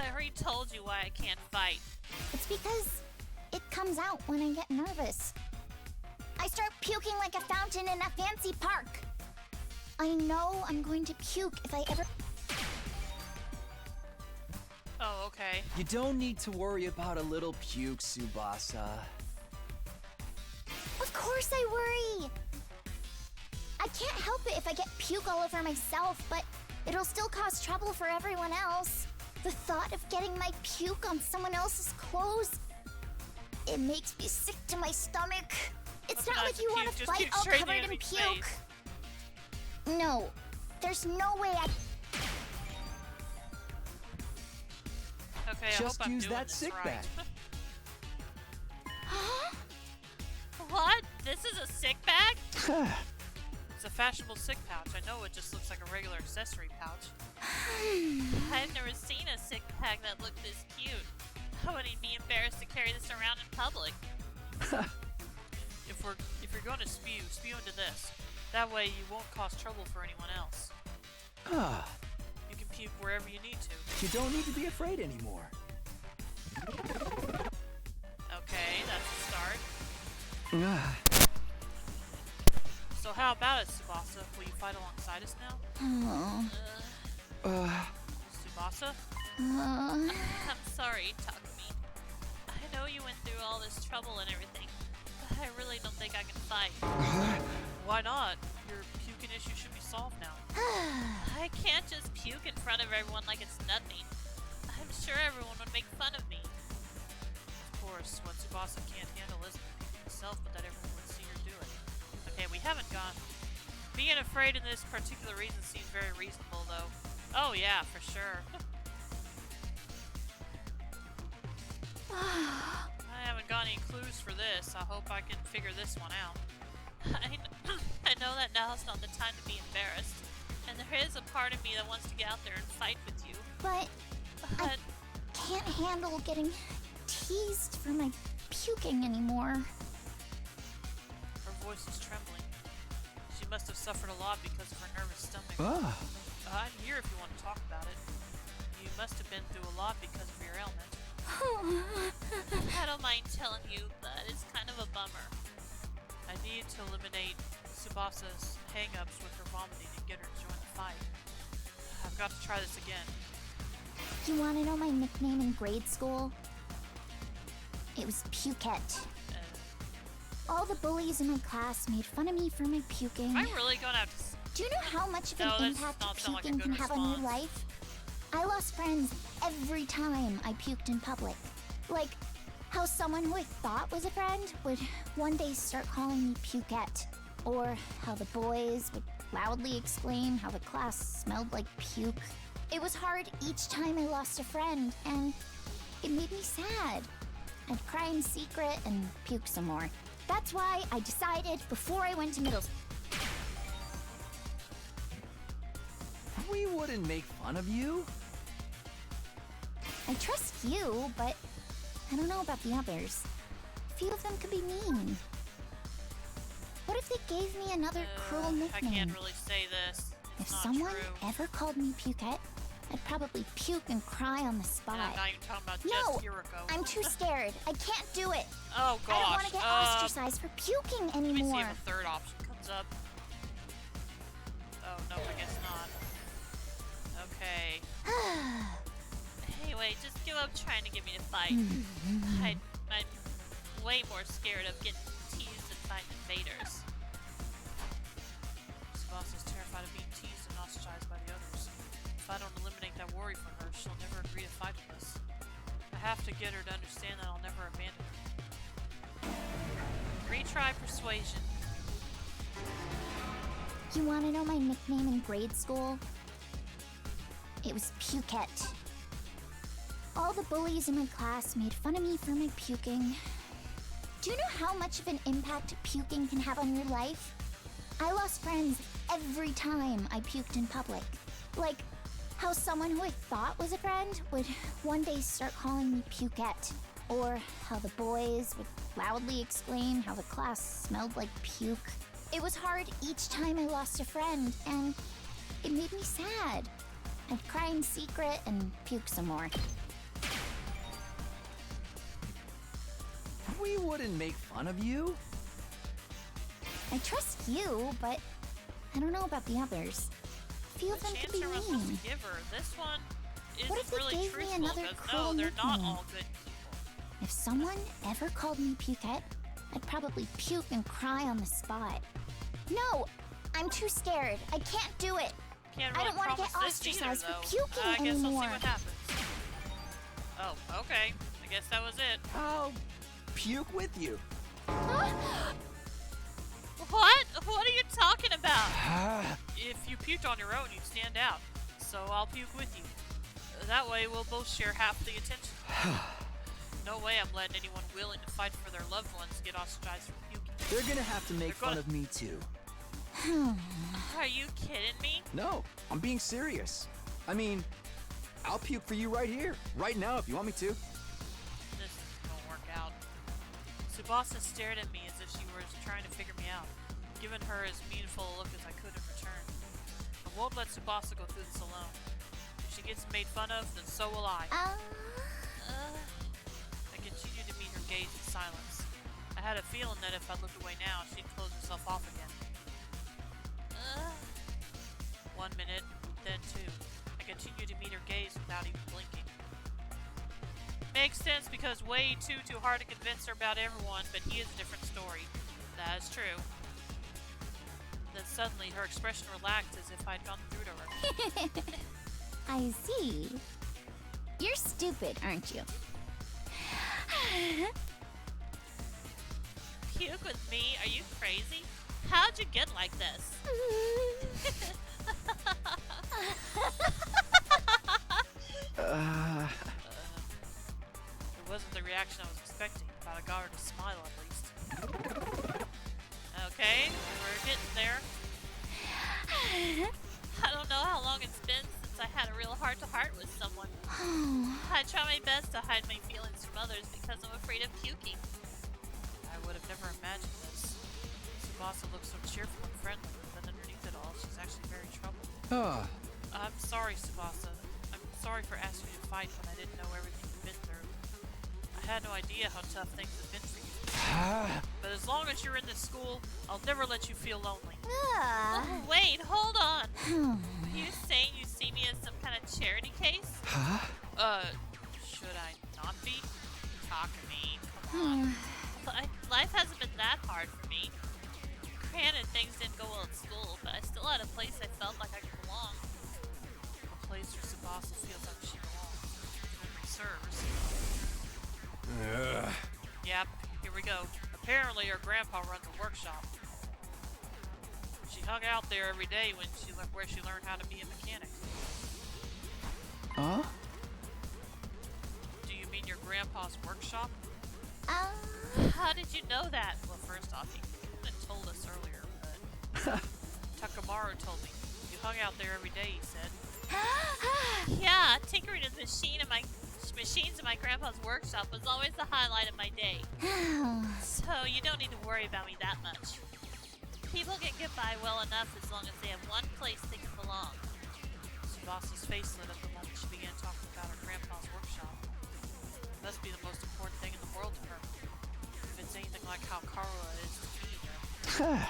I already told you why I can't fight. It's because it comes out when I get nervous. I start puking like a fountain in a fancy park. I know I'm going to puke if I ever... Oh, okay. You don't need to worry about a little puke, Tsubasa. Of course I worry! I can't help it if I get puke all over myself, but it'll still cause trouble for everyone else. The thought of getting my puke on someone else's clothes, it makes me sick to my stomach. It's not like you want to fight all covered in puke. No, there's no way I... Okay, I Just hope I'm use doing that this sick right. bag. Huh? What? This is a sick bag? It's a fashionable sick pouch. I know it just looks like a regular accessory pouch. I've never seen a sick bag that looked this cute. I wouldn't be embarrassed to carry this around in public. If you're going to spew into this. That way you won't cause trouble for anyone else. Ah, You can puke wherever you need to. you don't need to be afraid anymore. Okay, that's a start. Ah, So how about it, Tsubasa? Will you fight alongside us now? Oh. Tsubasa? I'm sorry, Takumi. I know you went through all this trouble and everything, but I really don't think I can fight. Why not? Your puking issue should be solved now. I can't just puke in front of everyone like it's nothing. I'm sure everyone would make fun of me. Of course, what Tsubasa can't handle isn't puking himself, but that everyone would see her do it. Okay, we haven't gone. Being afraid in this particular reason seems very reasonable, though. Oh yeah, for sure. I haven't got any clues for this. I hope I can figure this one out. I know that now's not the time to be embarrassed, and there is a part of me that wants to get out there and fight with you. But I But can't handle getting teased for my puking anymore. Her voice is trembling. She must have suffered a lot because of her nervous stomach. ah. I'm here if you want to talk about it. You must have been through a lot because of your ailment. I don't mind telling you that it's kind of a bummer. I need to eliminate Tsubasa's hang-ups with her vomiting and get her to join the fight. I've got to try this again. You want to know my nickname in grade school? It was Pukette. All the bullies in my class made fun of me for my puking. Am I really going to have to... Do you know how much of an No, that does impact not sound like a puking good can have on your response. life? I lost friends every time I puked in public. Like, how someone who I thought was a friend would one day start calling me Pukette. Or how the boys would loudly exclaim how the class smelled like puke. It was hard each time I lost a friend, and it made me sad. I'd cry in secret and puke some more. That's why I decided before I went to middle school. We wouldn't make fun of you. I trust you, but I don't know about the others. A few of them could be mean. What if they gave me another cruel I nickname? can't really say this. If It's not someone true. ever called me Pukette, I'd probably puke and cry on the spot. And I'm not even talking about No, just Hiroko. I'm too scared. I can't do it. Oh gosh. I don't want to get ostracized for puking Let me see anymore. if a third option comes up. Oh, no, I guess not. Okay. Anyway, just give up trying to get me to fight. I'm way more scared of getting teased and fighting invaders. Tsubasa's terrified of being teased and ostracized by the others. If I don't eliminate that worry from her, she'll never agree to fight with us. I have to get her to understand that I'll never abandon her. Retry persuasion. You want to know my nickname in grade school? It was Pukette. All the bullies in my class made fun of me for my puking. Do you know how much of an impact puking can have on your life? I lost friends every time I puked in public. Like, how someone who I thought was a friend would one day start calling me Pukette. Or how the boys would loudly exclaim how the class smelled like puke. It was hard each time I lost a friend, and it made me sad. I'd cry in secret and puke some more. We wouldn't make fun of you. I trust you, but I don't know about the others. A few of them could be Chancer was supposed mean. to give her. This one What if isn't they really gave me truthful another because cruel no, they're not nickname? all good people. If someone ever called me Pukette, I'd probably puke and cry on the spot. No! I'm too scared. I can't do it. Can't I really don't want to get promise this either, ostracized for though. puking I guess anymore. we'll see what happens. Oh, okay. I guess that was it. I'll puke with you. What? What are you talking about? If you puked on your own, you'd stand out. So I'll puke with you. That way, we'll both share half the attention. No way I'm letting anyone willing to fight for their loved ones get ostracized for puking. They're gonna have to make They're fun gonna- of me too. Are you kidding me? No, I'm being serious. I mean, I'll puke for you right here, right now if you want me to. This isn't gonna work out. Tsubasa stared at me as if she was trying to figure me out, giving her as meaningful a look as I could in return. I won't let Tsubasa go through this alone. If she gets made fun of, then so will I. I continued to meet her gaze in silence. I had a feeling that if I looked away now, she'd close herself off again. 1 minute, then 2. I continued to meet her gaze without even blinking. Makes sense because way too hard to convince her about everyone, but he is a different story. That is true. Then suddenly her expression relaxed as if I'd gone through to her. I see. You're stupid, aren't you? Puke with me? Are you crazy? How'd you get like this? It wasn't the reaction I was expecting, but I got her to smile at least. Okay, we're getting there. I don't know how long it's been since I had a real heart-to-heart with someone. I try my best to hide my feelings from others because I'm afraid of puking. I would have never imagined this. Tsubasa looks so cheerful and friendly, but underneath it all, she's actually very troubled. I'm sorry, Tsubasa. I'm sorry for asking you to fight when I didn't know everything you've been through. I had no idea how tough things have been for you. But as long as you're in this school, I'll never let you feel lonely. Ah. Oh, wait, hold on. Are you saying you see me as some kind of charity case? Should I not be? Talk to me. Come on. Life hasn't been that hard for me. Granted, things didn't go well at school, but I still had a place I felt like I could belong. A place where Tsubasa feels like she belongs. Memory serves. Yep, here we go. Apparently her grandpa runs a workshop. She hung out there every day where she learned how to be a mechanic. Huh? Do you mean your grandpa's workshop? How did you know that? Well, first off, he could have told us earlier, but Takamaru told me. You hung out there every day, he said. Yeah, tinkering with machines in my grandpa's workshop was always the highlight of my day. So you don't need to worry about me that much. People can get by well enough as long as they have one place they can belong. Tsubasa's face lit up the moment she began talking about her grandpa's workshop. It must be the most important thing in the world to her. If it's anything like how Karua is to me, then.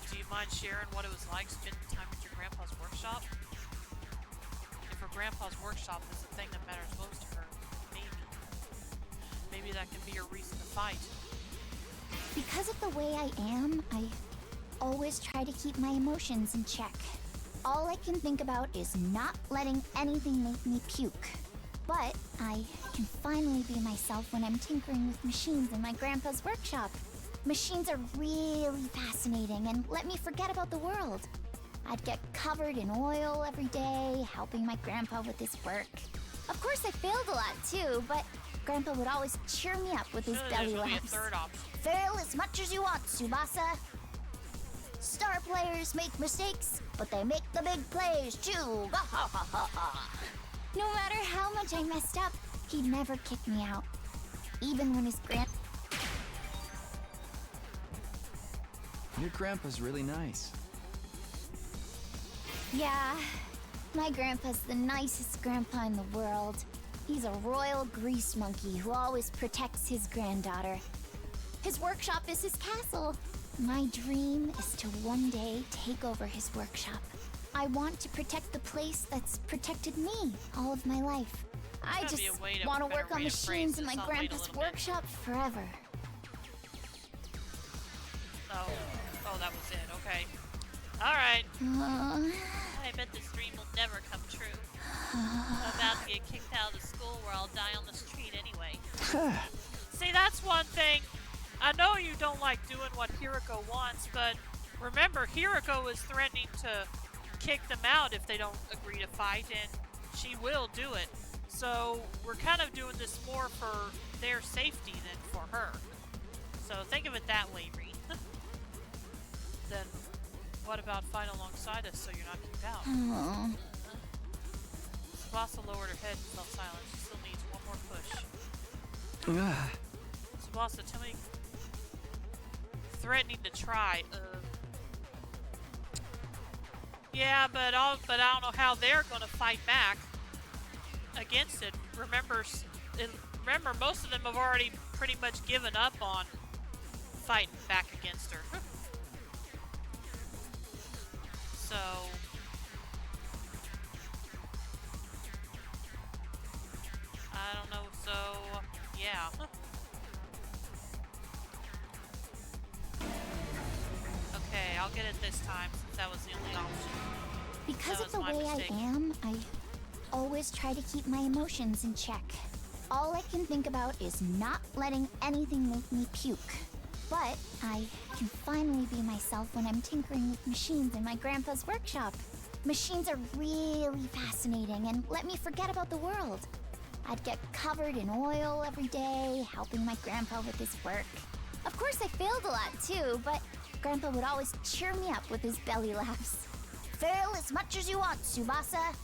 Do you mind sharing what it was like spending time at your grandpa's workshop? If her grandpa's workshop is the thing that matters most to her, maybe that can be your reason to fight. Because of the way I am, I always try to keep my emotions in check. All I can think about is not letting anything make me puke. But I can finally be myself when I'm tinkering with machines in my grandpa's workshop. Machines are really fascinating and let me forget about the world. I'd get covered in oil every day, helping my grandpa with his work. Of course, I failed a lot too, but Grandpa would always cheer me up with his Surely belly there's gonna be a laughs. third option. Fail as much as you want, Tsubasa. Star players make mistakes, but they make the big plays too. No matter how much I messed up, he'd never kick me out. Even when his Your grandpa's really nice. Yeah, my grandpa's the nicest grandpa in the world. He's a royal grease monkey who always protects his granddaughter. His workshop is his castle. My dream is to one day take over his workshop. I want to protect the place that's protected me all of my life. I gotta just be a way to want to better work on rephrase machines in this. my I'll wait a grandpa's little bit. workshop forever. Oh, that was it. Okay. All right. I bet this dream will never come true. I'm about to get kicked out of the school where I'll die on the street anyway. See, that's one thing. I know you don't like doing what Hiroko wants, but remember, Hiroko is threatening to kick them out if they don't agree to fight, and she will do it. So we're kind of doing this more for their safety than for her. So think of it that way, Ree. Then what about fight alongside us so you're not kicked out? Tsubasa lowered her head and fell silent. She still needs one more push. Tsubasa, tell me. Threatening to try. Yeah, but I don't know how they're gonna fight back against it. Remember, most of them have already pretty much given up on fighting back against her. So I don't know. So yeah. Okay, I'll get it this time since that was the only option. Because That of the was my way mistake. I am, I always try to keep my emotions in check. All I can think about is not letting anything make me puke. But I can finally be myself when I'm tinkering with machines in my grandpa's workshop. Machines are really fascinating and let me forget about the world. I'd get covered in oil every day, helping my grandpa with his work. Of course, I failed a lot too, but Grandpa would always cheer me up with his belly laughs. Fail as much as you want, Tsubasa.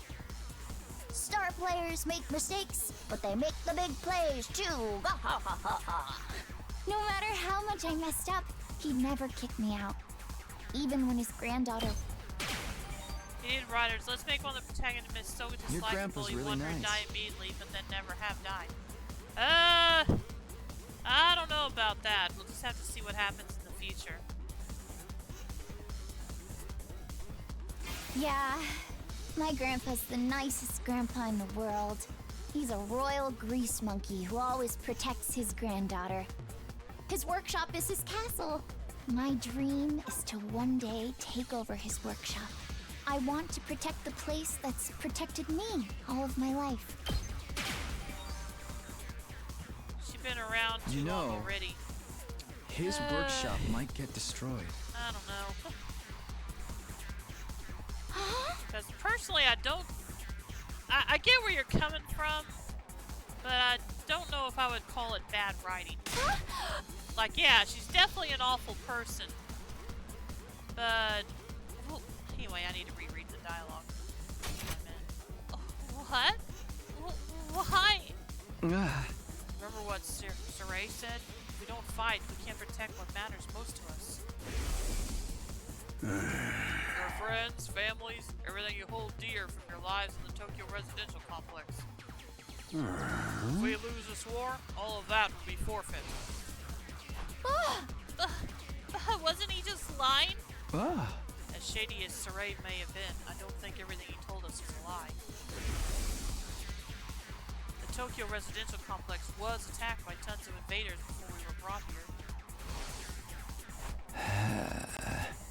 Star players make mistakes, but they make the big plays too. No matter how much I messed up, he'd never kick me out. Even when his granddaughter... You need writers. Let's make one of the protagonists so Your dislikable grandpa's you really want her to nice. die immediately, but then never have died. I don't know about that. We'll just have to see what happens in the future. Yeah, my grandpa's the nicest grandpa in the world. He's a royal grease monkey who always protects his granddaughter. His workshop is his castle. My dream is to one day take over his workshop. I want to protect the place that's protected me all of my life. She's been around You too long know, already. His workshop might get destroyed. I don't know. Because personally, I don't... I get where you're coming from, but I don't know if I would call it bad writing. Like, yeah, she's definitely an awful person. But... Well, anyway, I need to reread the dialogue. What? Why? Remember what Sirei said? If we don't fight, we can't protect what matters most to us. Your friends, families, everything you hold dear from your lives in the Tokyo residential complex. If we lose this war, all of that will be forfeit. Wasn't he just lying? As shady as Sirei may have been, I don't think everything he told us was a lie. The Tokyo residential complex was attacked by tons of invaders before we were brought here.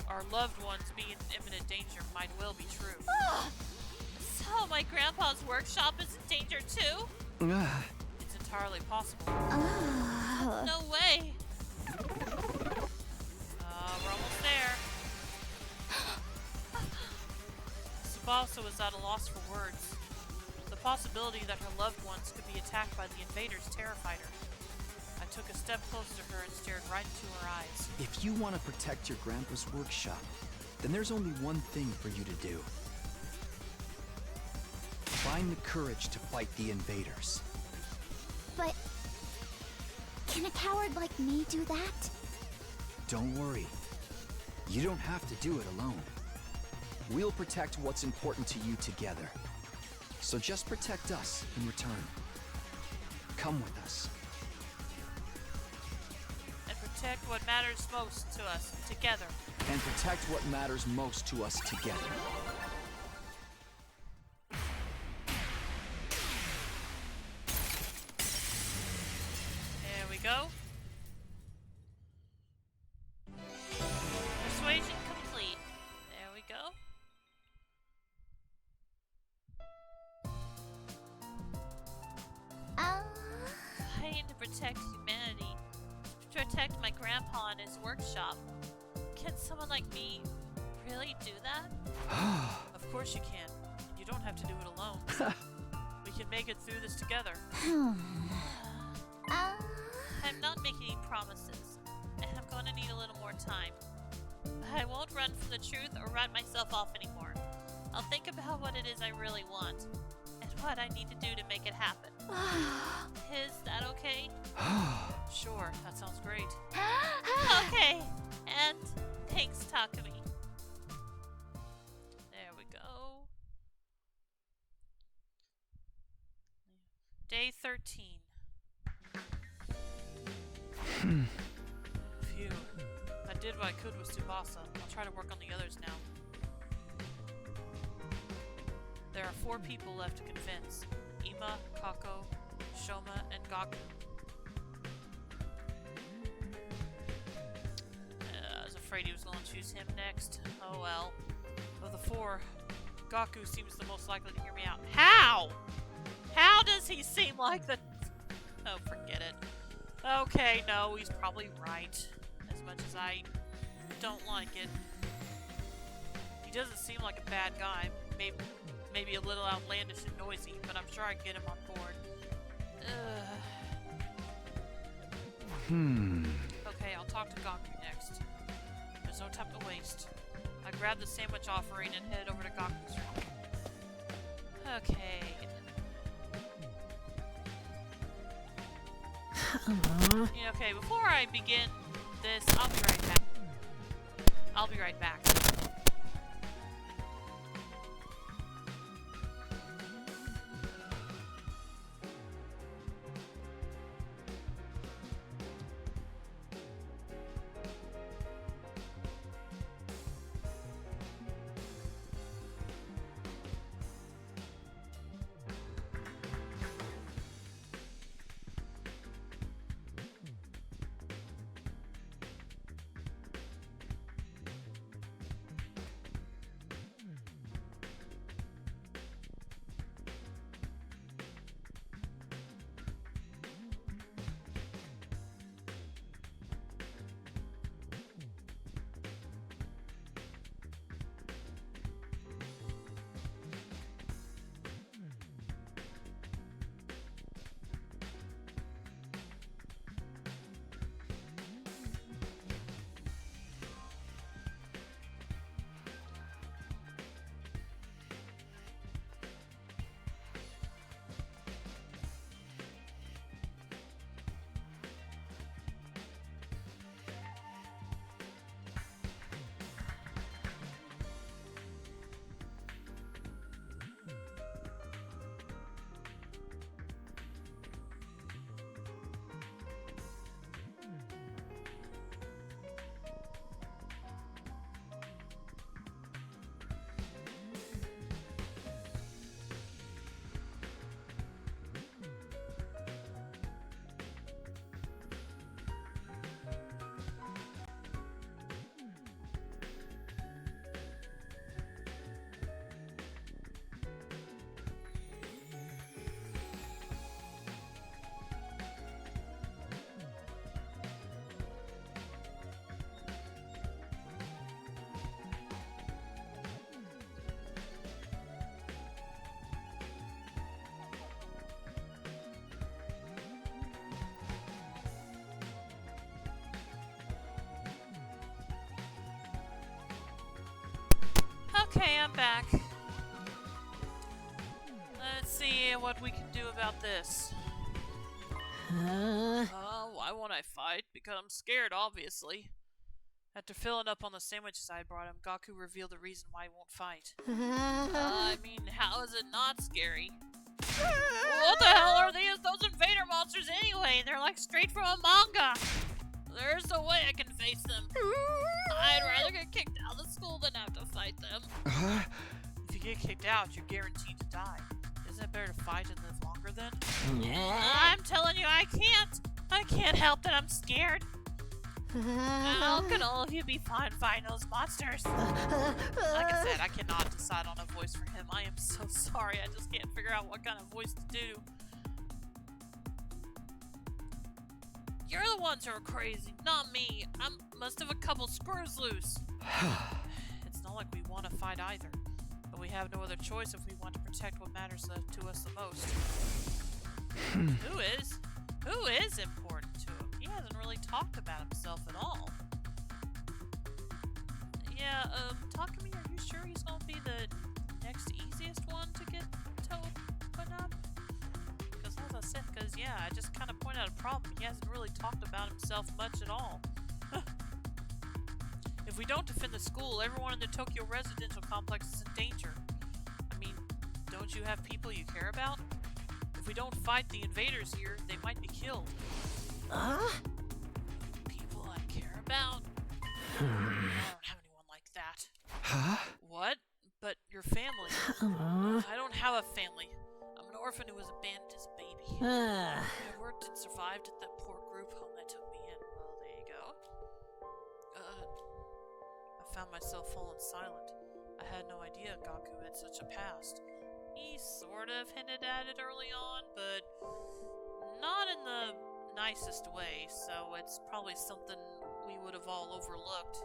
Our loved ones being in imminent danger might well be true. So my grandpa's workshop is in danger too? It's entirely possible. No way. We're almost there. Tsubasa was at a loss for words. The possibility that her loved ones could be attacked by the invaders terrified her. I took a step closer to her and stared right into her eyes. If you want to protect your grandpa's workshop, then there's only one thing for you to do. Find the courage to fight the invaders. But... can a coward like me do that? Don't worry. You don't have to do it alone. We'll protect what's important to you together. So just protect us in return. Come with us. And protect what matters most to us together. And protect what matters most to us together. There we go. Persuasion complete. There we go. Fighting to protect humanity. To protect my grandpa and his workshop. Can someone like me really do that? Of course you can. You don't have to do it alone. We can make it through this together. I'm not making any promises, and I'm going to need a little more time. But I won't run from the truth or write myself off anymore. I'll think about what it is I really want, and what I need to do to make it happen. Is that okay? Sure, that sounds great. Okay, and thanks, Takumi. There we go. Day 13. Phew. I did what I could with Tsubasa. I'll try to work on the others now. There are 4 people left to convince. Ima, Kako, Shoma, and Gaku. I was afraid he was going to choose him next. Oh well. Of the 4, Gaku seems the most likely to hear me out. How? How does he seem like the... Oh, forget it. Okay, no, he's probably right. As much as I don't like it. He doesn't seem like a bad guy. Maybe a little outlandish and noisy, but I'm sure I can get him on board. Okay, I'll talk to Gaku next. There's no time to waste. I grab the sandwich offering and head over to Gaku's room. Okay. Okay, before I begin this, I'll be right back. I'll be right back. Okay, I'm back. Let's see what we can do about this. Why won't I fight? Because I'm scared, obviously. After filling up on the sandwiches I had brought him, Gaku revealed the reason why he won't fight. I mean, how is it not scary? What the hell are those invader monsters anyway? They're like straight from a manga. There's no way I can face them. I'd rather get kicked out of school than have to fight them. If you get kicked out, you're guaranteed to die. Isn't it better to fight and live longer then? I'm telling you, I can't. I can't help that I'm scared. How can all of you be fine fighting those monsters? Like I said, I cannot decide on a voice for him. I am so sorry. I just can't figure out what kind of voice to do. You're the ones who are crazy, not me. I must have a couple screws loose. It's not like we want to fight either, but we have no other choice if we want to protect what matters to us the most. Who is? Who is important to him? He hasn't really talked about himself at all. Yeah, Takumi, are you sure he's gonna be the next easiest one to get to open up? Because as I said, yeah, I just kind of pointed out a problem. He hasn't really talked about himself much at all. If we don't defend the school, everyone in the Tokyo residential complex is in danger. I mean, don't you have people you care about? If we don't fight the invaders here, they might be killed. People I care about? I don't have anyone like that. What? But your family. I don't have a family. I'm an orphan who was abandoned as a baby. I worked and survived at that poor group home that took me in. Well, there you go. I found myself falling silent. I had no idea Gaku had such a past. He sort of hinted at it early on, but not in the nicest way, so it's probably something we would have all overlooked.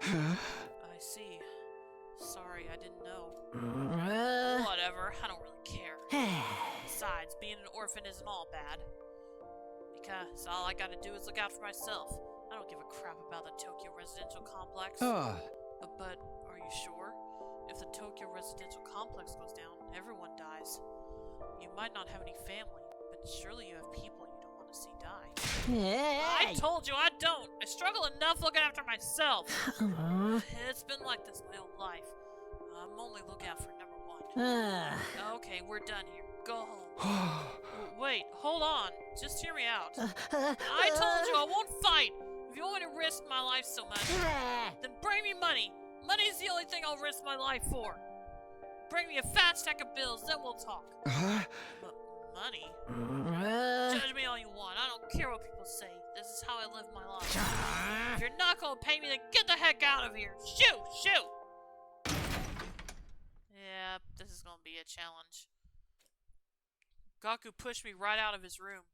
I see. Sorry, I didn't know. Whatever, I don't really care. Besides, being an orphan isn't all bad. Because all I gotta do is look out for myself. I don't give a crap about the Tokyo residential complex. But are you sure? If the Tokyo residential complex goes down, everyone dies. You might not have any family, but surely you have people you don't want to see die. I told you I don't! I struggle enough looking after myself! It's been like this my whole life. I'm only looking out for number one. Okay, we're done here. Go home. Wait, hold on. Just hear me out. I told you I won't fight! If you want me to risk my life so much, then bring me money! Money's the only thing I'll risk my life for. Bring me a fat stack of bills, then we'll talk. Money? Judge me all you want. I don't care what people say. This is how I live my life. If you're not gonna pay me, then get the heck out of here. Shoot! Shoot! Yeah, this is gonna be a challenge. Gaku pushed me right out of his room.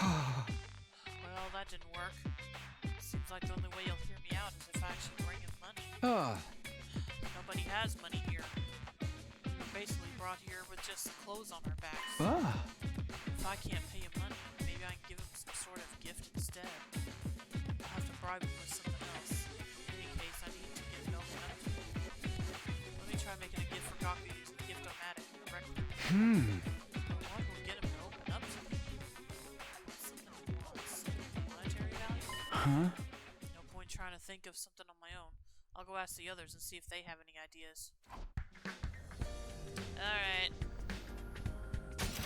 Well, that didn't work. Seems like the only way you'll hear me out is if I actually bring him money. Nobody has money here. We're basically brought here with just clothes on our backs. If I can't pay him money, maybe I can give him some sort of gift instead. I'll have to bribe him with something else. In any case, I need to get it open up to him. Let me try making a gift for Gaku using the gift-o-matic correctly. What will get him to open up to me? Something he wants. Monetary value? No point trying to think of something on my own. I'll go ask the others and see if they have any ideas. Alright.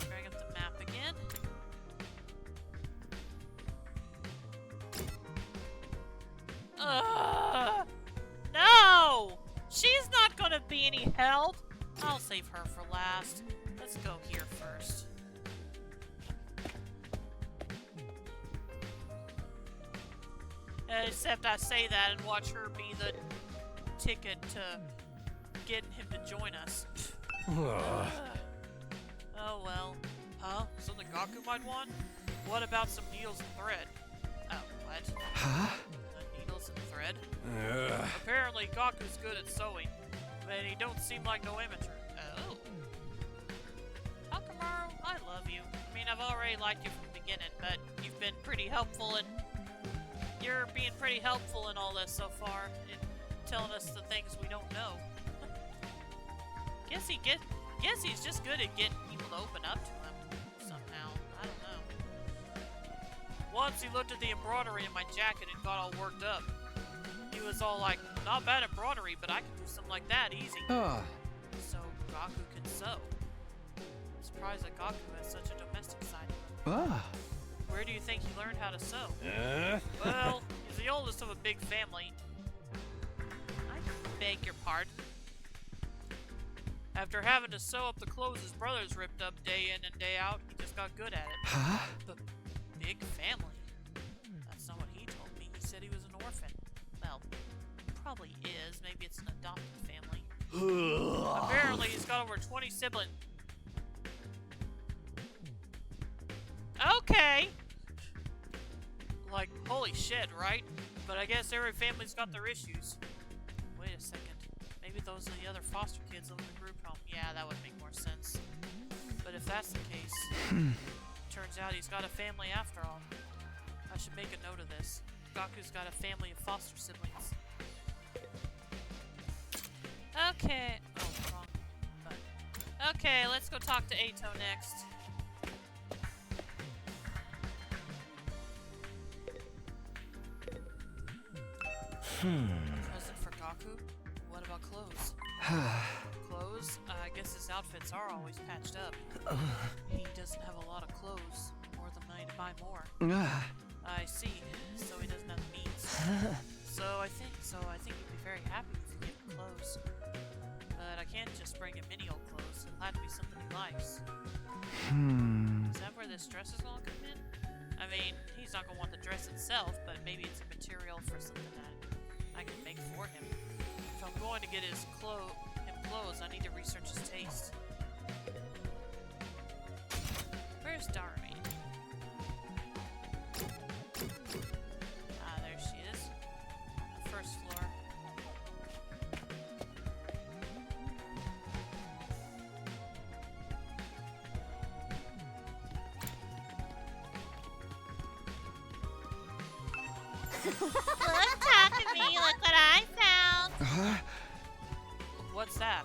Bring up the map again. No! She's not gonna be any help! I'll save her for last. Let's go here first. Except I say that and watch her be the ticket to getting him to join us. Oh well. Huh? Something Gaku might want? What about some needles and thread? Oh, what? The needles and thread? Apparently Gaku's good at sewing, but he don't seem like no amateur. Oh. Hakamaru, I love you. I mean, I've already liked you from the beginning, but you've been pretty helpful and you're being pretty helpful in all this so far, in telling us the things we don't know. Guess he's just good at getting people to open up to him somehow. I don't know. Once he looked at the embroidery in my jacket and got all worked up. He was all like, not bad embroidery, but I can do something like that easy. So Gaku can sew. I'm surprised that Gaku has such a domestic side. Where do you think he learned how to sew? Well, he's the oldest of a big family. I beg your pardon. After having to sew up the clothes his brothers ripped up day in and day out, he just got good at it. But big family? That's not what he told me. He said he was an orphan. Well, probably is. Maybe it's an adopted family. Apparently, he's got over 20 siblings. Okay! Like, holy shit, right? But I guess every family's got their issues. Wait a second. Maybe those are the other foster kids living in a group home. Yeah, that would make more sense. But if that's the case, turns out he's got a family after all. I should make a note of this. Gaku's got a family of foster siblings. Okay. Oh, wrong button. Okay, let's go talk to Ato next. Present for Gaku? What about clothes? Clothes? I guess his outfits are always patched up. He doesn't have a lot of clothes, or the money to buy more. I see. So he doesn't have the means. So I think he'd be very happy if you give him clothes. But I can't just bring him any old clothes. It'll have to be something he likes. Is that where this dress is gonna come in? I mean, he's not gonna want the dress itself, but maybe it's a material for something that I can make for him. If I'm going to get him clothes, I need to research his taste. Where's Darumi? Ah, there she is. On the first floor. Look, talk to me. Look what I found. What's that?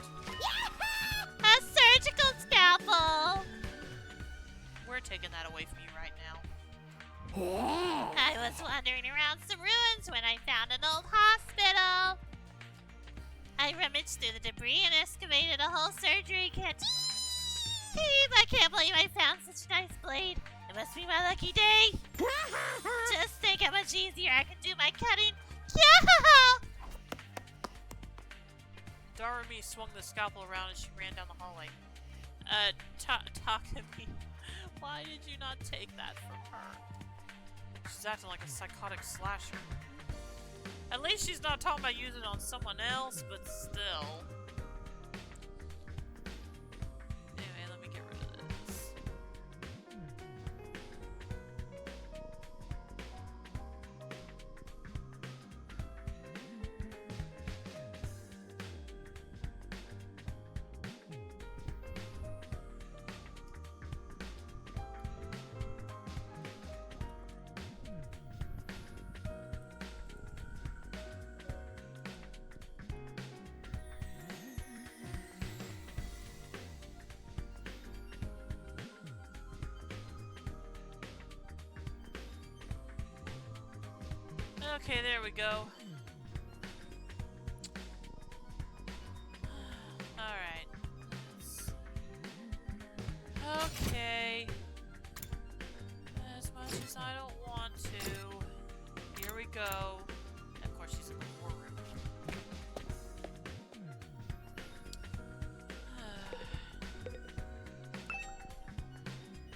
A surgical scalpel. We're taking that away from you right now. I was wandering around some ruins when I found an old hospital. I rummaged through the debris and excavated a whole surgery kit. I can't believe I found such a nice blade. It must be my lucky day. Just think how much easier I can do my cutting. Yeah! Darumi swung the scalpel around as she ran down the hallway. Takumi, why did you not take that from her? She's acting like a psychotic slasher. At least she's not talking about using it on someone else, but still. Anyway, let me get rid of this. Okay, there we go. Alright. Okay. As much as I don't want to. Here we go. And of course, she's in the war room.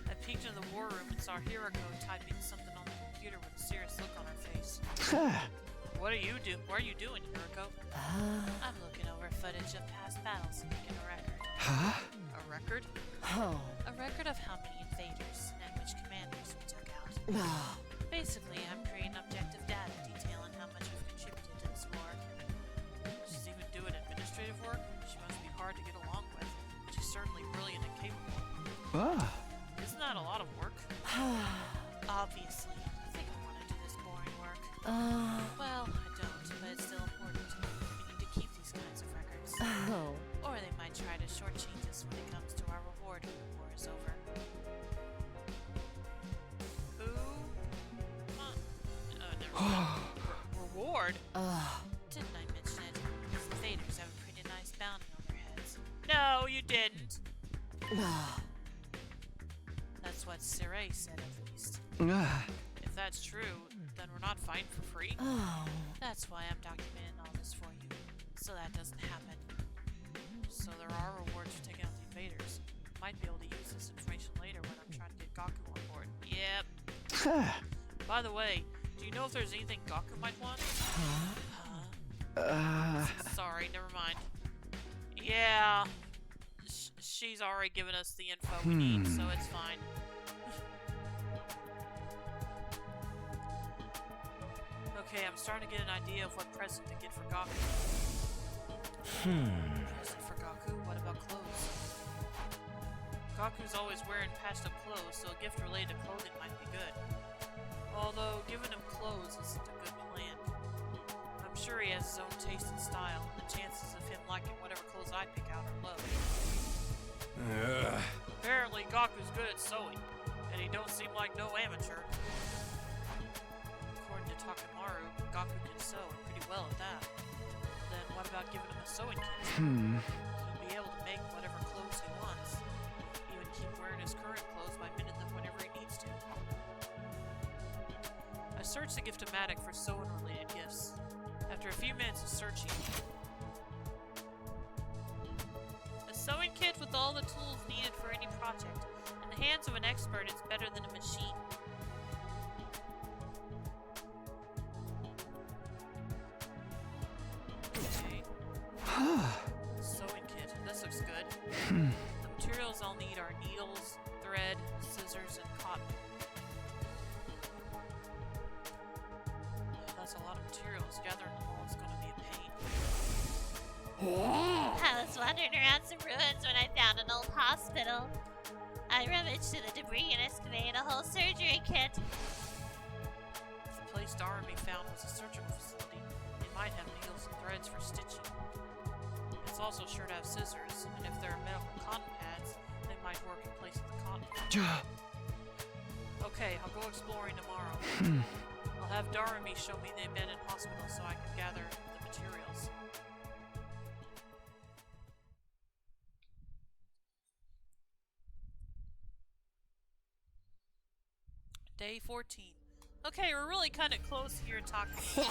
I peeked in the war room and saw Hiroko typing something on the computer with a serious look on her face. What are you doing, Hiroko? I'm looking over footage of past battles and making a record. A record? A record of how many invaders and which commanders we took out. Basically, I'm creating objective data detailing how much we've contributed to this war. She's even doing administrative work. She must be hard to get along with. She's certainly brilliant and capable. Isn't that a lot of work? Obviously. I think I want to do this boring work. Well, I don't, but it's still important. We need to keep these kinds of records. Or they might try to shortchange us when it comes to our reward when the war is over. Who Reward? Didn't I mention it? These invaders have a pretty nice bounty on their heads. No, you didn't. That's what Sirei said, at least. If that's true, then we're not fighting for free. That's why I'm documenting all this for you, so that doesn't happen. So there are rewards for taking out the invaders. Might be able to use this information later when I'm trying to get Gaku on board. Yep. By the way, do you know if there's anything Gaku might want? Sorry, never mind. Yeah, she's already given us the info we need, so it's fine. Okay, I'm starting to get an idea of what present to get for Gaku. Present for Gaku? What about clothes? Gaku's always wearing patched up clothes, so a gift related to clothing might be good. Although, giving him clothes isn't a good plan. I'm sure he has his own taste and style, and the chances of him liking whatever clothes I pick out are low. Apparently, Gaku's good at sewing, and he don't seem like no amateur. According to Takemaru, Gaku can sew, and pretty well at that. Then what about giving him a sewing kit? He'll be able to make whatever clothes he wants. Even keep wearing his current clothes by mending them whenever he needs to. I searched the Giftomatic for sewing-related gifts. After a few minutes of searching, a sewing kit with all the tools needed for any project. In the hands of an expert, it's better than a machine. Okay. Sewing kit. This looks good. The materials I'll need are needles, thread, scissors, and cotton. That's a lot of materials. Gathering them all is going to be a pain. I was wandering around some ruins when I found an old hospital. I rummaged through the debris and excavated a whole surgery kit. The place Darby found was a surgical facility. It might have needles and threads for stitching. It's also sure to have scissors, and if there are medical cotton pads, they might work in place of the cotton. Okay, I'll go exploring tomorrow. I'll have Darby show me the abandoned hospital so I can gather the materials. Day 14. Okay, we're really kind of close here, Takumi.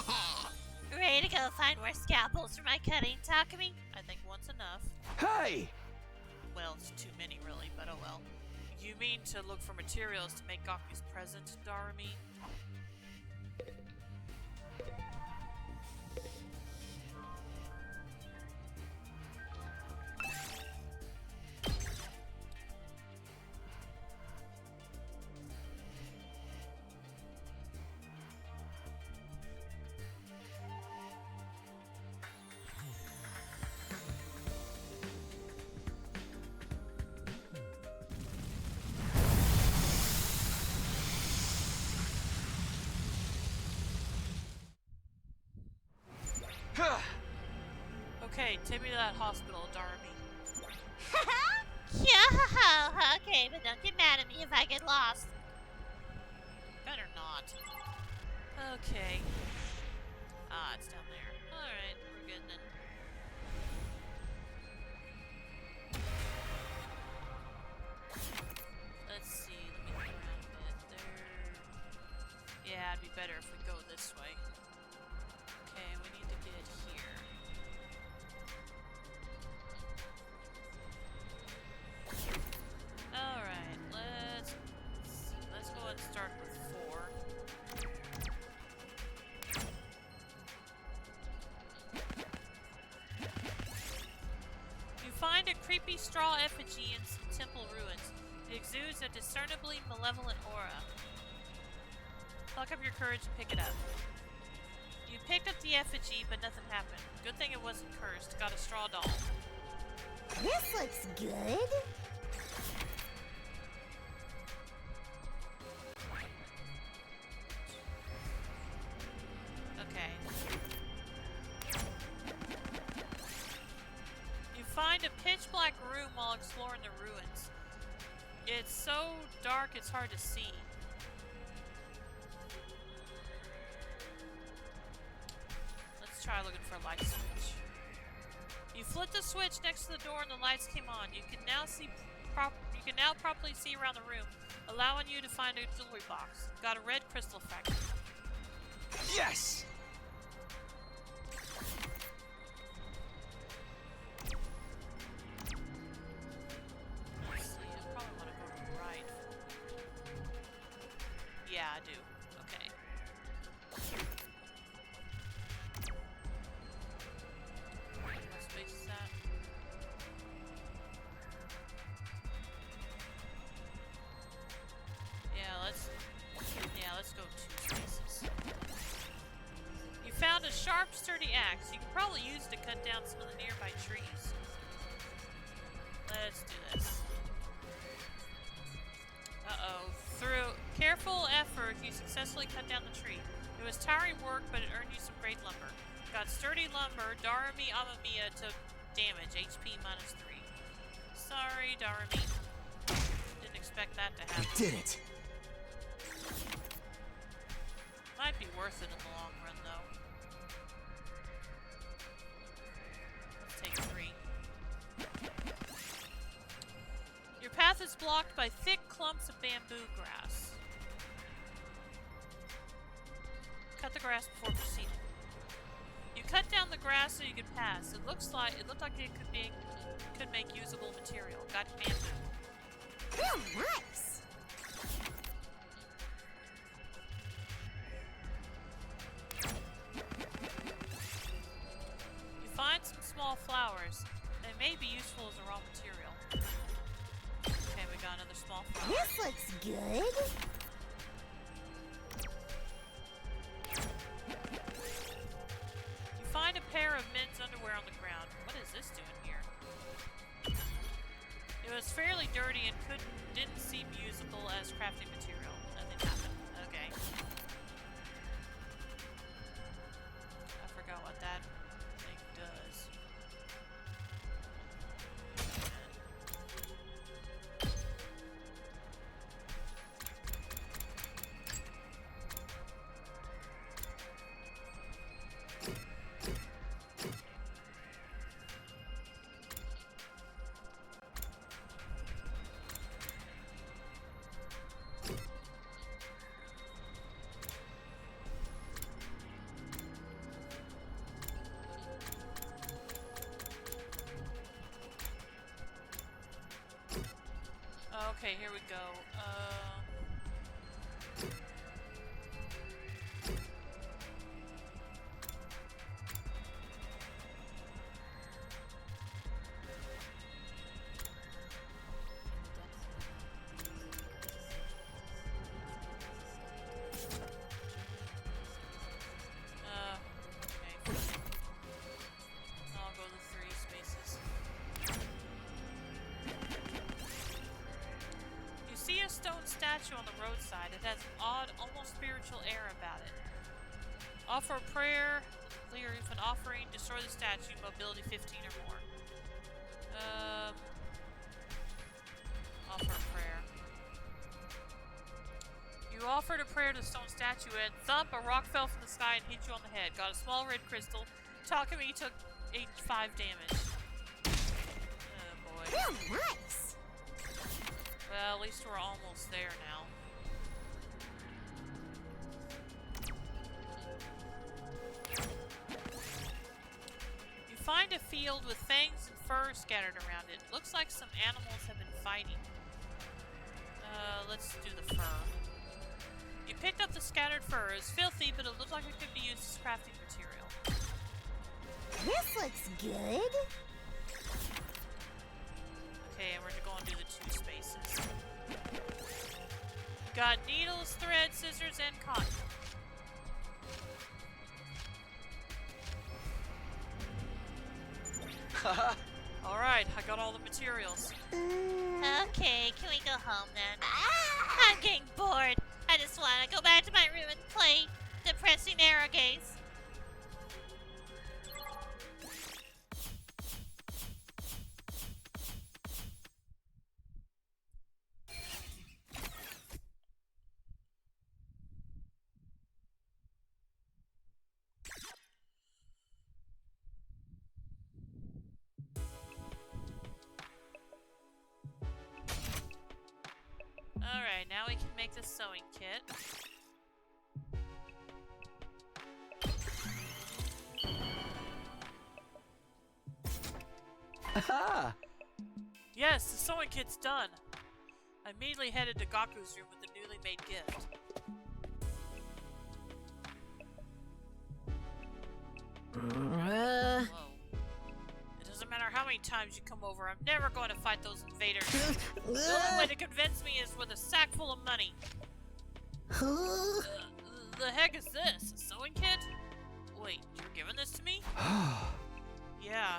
Ready to go find more scalpels for my cutting, Takumi? I think one's enough. Hey! Well, it's too many really, but oh well. You mean to look for materials to make Gaku's present, Darumi? Okay, take me to that hospital, Darby. Yeah, okay, but don't get mad at me if I get lost. Better not. Okay. Ah, it's down there. Alright, we're good then. Let's see, let me look around a bit. There. Yeah, it'd be better if we go this way. Okay, we need to get here. Alright, let's see. Let's go and start with 4. You find a creepy straw effigy in some temple ruins. It exudes a discernibly malevolent aura. Pluck up your courage and pick it up. You picked up the effigy, but nothing happened. Good thing it wasn't cursed. Got a straw doll. This looks good. Okay. You find a pitch black room while exploring the ruins. It's so dark it's hard to see. try looking for a light switch. You flipped the switch next to the door and the lights came on. You can now properly see around the room, allowing you to find a jewelry box. Got a red crystal fragment. Yes! Let's see, I probably want to go to the right. Yeah, I do. Okay. What space is that? Let's go 2 spaces. You found a sharp, sturdy axe. You can probably use it to cut down some of the nearby trees. Let's do this. Uh-oh. Through careful effort, you successfully cut down the tree. It was tiring work, but it earned you some great lumber. Got sturdy lumber. Darumi Amamiya took damage. HP -3. Sorry, Darumi. Didn't expect that to happen. I did it! Might be worth it in the long run, though. Let's take 3. Your path is blocked by thick clumps of bamboo grass. Cut the grass before proceeding. You cut down the grass so you could pass. It looked like it could make usable material. Got bamboo. Oh, nice! You find some small flowers. They may be useful as a raw material. Okay, we got another small flower. This looks good. You find a pair of men's underwear on the ground. What is this doing here? It was fairly dirty and didn't seem usable as crafting material. Nothing happened. Okay. I forgot what that thing does. Okay, here we go. Okay. I'll go the 3 spaces. You see a stone statue on the roadside. It has an odd, almost spiritual air about it. Offer a prayer, leave an offering, destroy the statue, mobility 15 or more. Offer a prayer. You offered a prayer to the stone statue and thump, a rock fell from the sky and hit you on the head. Got a small red crystal. Takumi took 5 damage. Oh boy. Oh, nice! Well, at least we're almost there now. You find a field with fangs and fur scattered around it. Looks like some animals have been fighting. Let's do the fur. You picked up the scattered fur. It's filthy, but it looks like it could be used as crafting material. This looks good. Okay, and we're going to do the 2 spaces. Got needles, thread, scissors, and cotton. Alright, I got all the materials. Okay, can we go home then? I'm getting bored. I just want to go back to my room and play depressing arrow games. now we can make the sewing kit. Aha! Yes, the sewing kit's done. I immediately headed to Gaku's room with the newly made gift. Whoa. It doesn't matter how many times you come over, I'm never going to fight those invaders. The only way to convince me is with a sack full of money. The heck is this? A sewing kit? Wait, you're giving this to me? Yeah.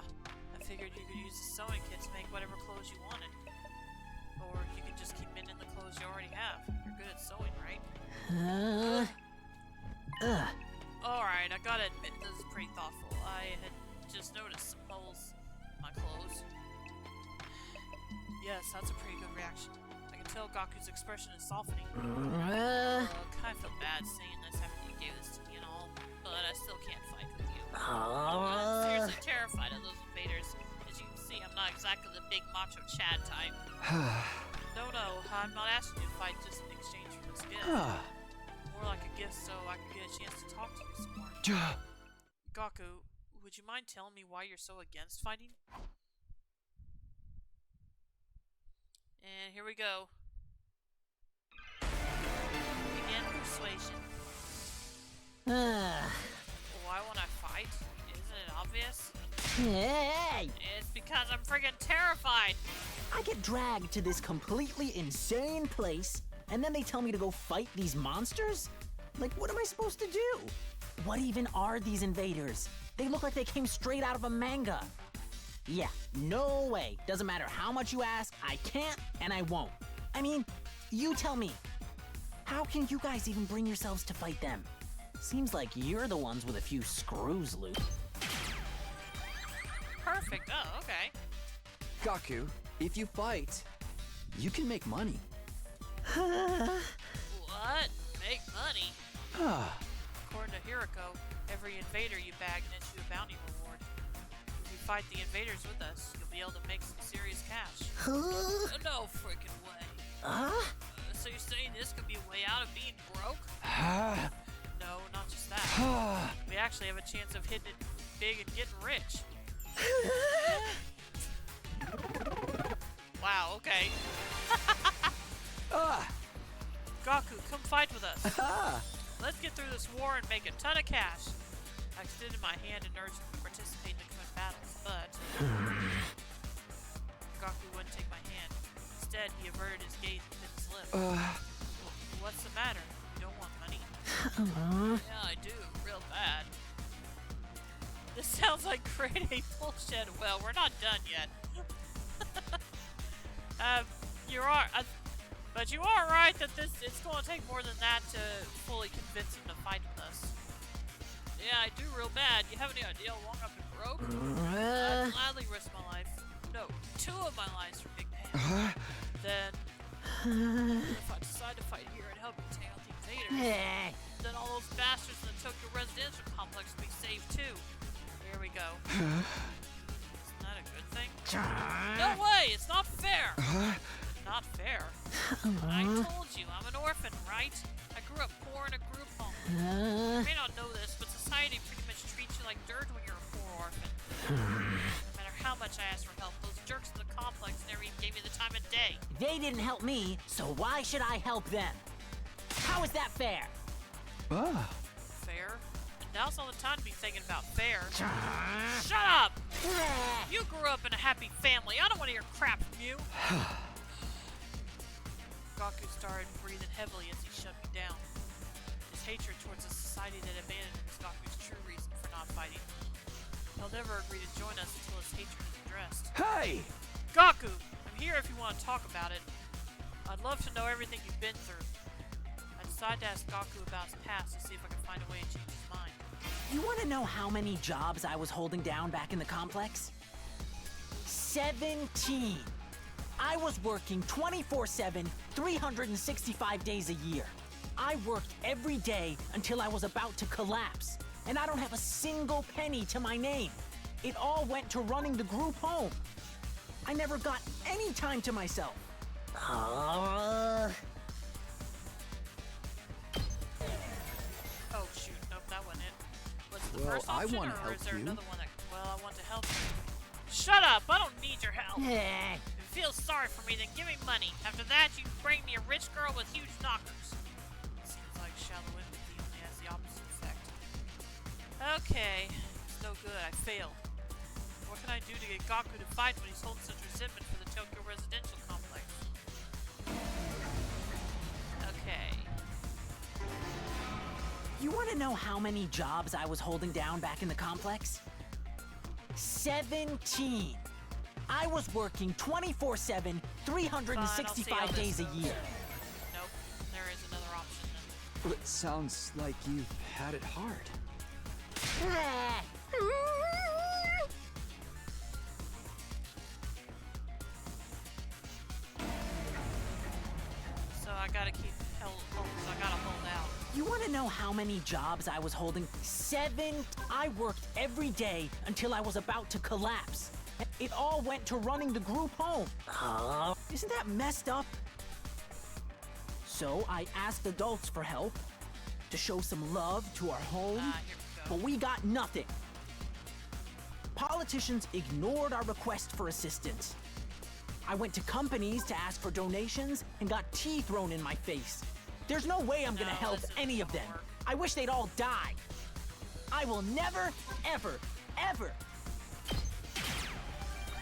I figured you could use the sewing kit to make whatever clothes you wanted. Or you could just keep mending the clothes you already have. You're good at sewing, right? Alright, I gotta admit, this is pretty thoughtful. I had just noticed some holes in my clothes. Yes, that's a pretty good reaction. I can tell Gaku's expression is softening. Kind of feel bad saying this after you gave this to me and all, but I still can't fight with you. I'm seriously terrified of those invaders. As you can see, I'm not exactly the big macho Chad type. No, I'm not asking you to fight just in exchange for this gift. More like a gift so I can get a chance to talk to you some more. Gaku, would you mind telling me why you're so against fighting? And here we go. Begin persuasion. Why won't I fight? Isn't it obvious? Hey! It's because I'm friggin' terrified! I get dragged to this completely insane place, and then they tell me to go fight these monsters? Like, what am I supposed to do? What even are these invaders? They look like they came straight out of a manga. Yeah, no way. Doesn't matter how much you ask, I can't and I won't. I mean, you tell me. How can you guys even bring yourselves to fight them? Seems like you're the ones with a few screws loose. Perfect, oh, okay. Gaku, if you fight, you can make money. What? Make money? According to Hiroko, every invader you bag nets you a bounty reward. If you fight the invaders with us, you'll be able to make some serious cash. No freaking way. So you're saying this could be a way out of being broke? No, not just that. We actually have a chance of hitting it big and getting rich. Wow, okay. Gaku, come fight with us. Let's get through this war and make a ton of cash. I extended my hand and urged him to participate in the coming battles, but Gaku wouldn't take my hand. Instead, he averted his gaze and bit his lip. What's the matter? You don't want money? Yeah, I do, real bad. This sounds like grade A bullshit. Well, we're not done yet. But you are right that it's going to take more than that to fully convince him to fight with us. Yeah, I do real bad. You have any idea how long I've been broke? I'd gladly risk my life. No, 2 of my lives for big pay. Then, if I decide to fight here and help you take out the invaders, then all those bastards in the Tokyo residential complex will be saved too. Here we go. Isn't that a good thing? No way! It's not fair! Not fair. I told you, I'm an orphan, right? I grew up poor in a group home. You may not know this, but society pretty much treats you like dirt when you're a poor orphan. No matter how much I asked for help, those jerks in the complex never even gave me the time of day. They didn't help me, so why should I help them? How is that fair? Fair? Now's not the time to be thinking about fair. Shut up! You grew up in a happy family. I don't want to hear crap from you. Gaku started breathing heavily as he shut me down. His hatred towards a society that abandoned him is Gaku's true reason for not fighting. He'll never agree to join us until his hatred is addressed. Hey! Gaku! I'm here if you want to talk about it. I'd love to know everything you've been through. I decided to ask Gaku about his past to see if I can find a way to change his mind. You want to know how many jobs I was holding down back in the complex? 17! I was working 24/7, 365 days a year. I worked every day until I was about to collapse, and I don't have a single penny to my name. It all went to running the group home. I never got any time to myself. the Well, first I option, wanna or help is there you. another one that? Well, I want to help you. Shut up! I don't need your help. Eh. If you feel sorry for me, then give me money. After that, you can bring me a rich girl with huge knockers. Seems like shallow empathy only has the opposite effect. Okay, it's no good. I failed. What can I do to get Gaku to fight when he's holding such resentment for the Tokyo residential complex? Okay. You want to know how many jobs I was holding down back in the complex? 17. I was working 24/7, 365 days a year. Nope. There is another option then. It sounds like you've had it hard. So I gotta keep so I gotta hold out. You want to know how many jobs I was holding? 7. I worked every day until I was about to collapse. It all went to running the group home. Isn't that messed up? So I asked adults for help, to show some love to our home, Here we go. but we got nothing. Politicians ignored our request for assistance. I went to companies to ask for donations and got tea thrown in my face. There's no way I'm gonna No, help this isn't any of gonna them. work. I wish they'd all die. I will never, ever, ever.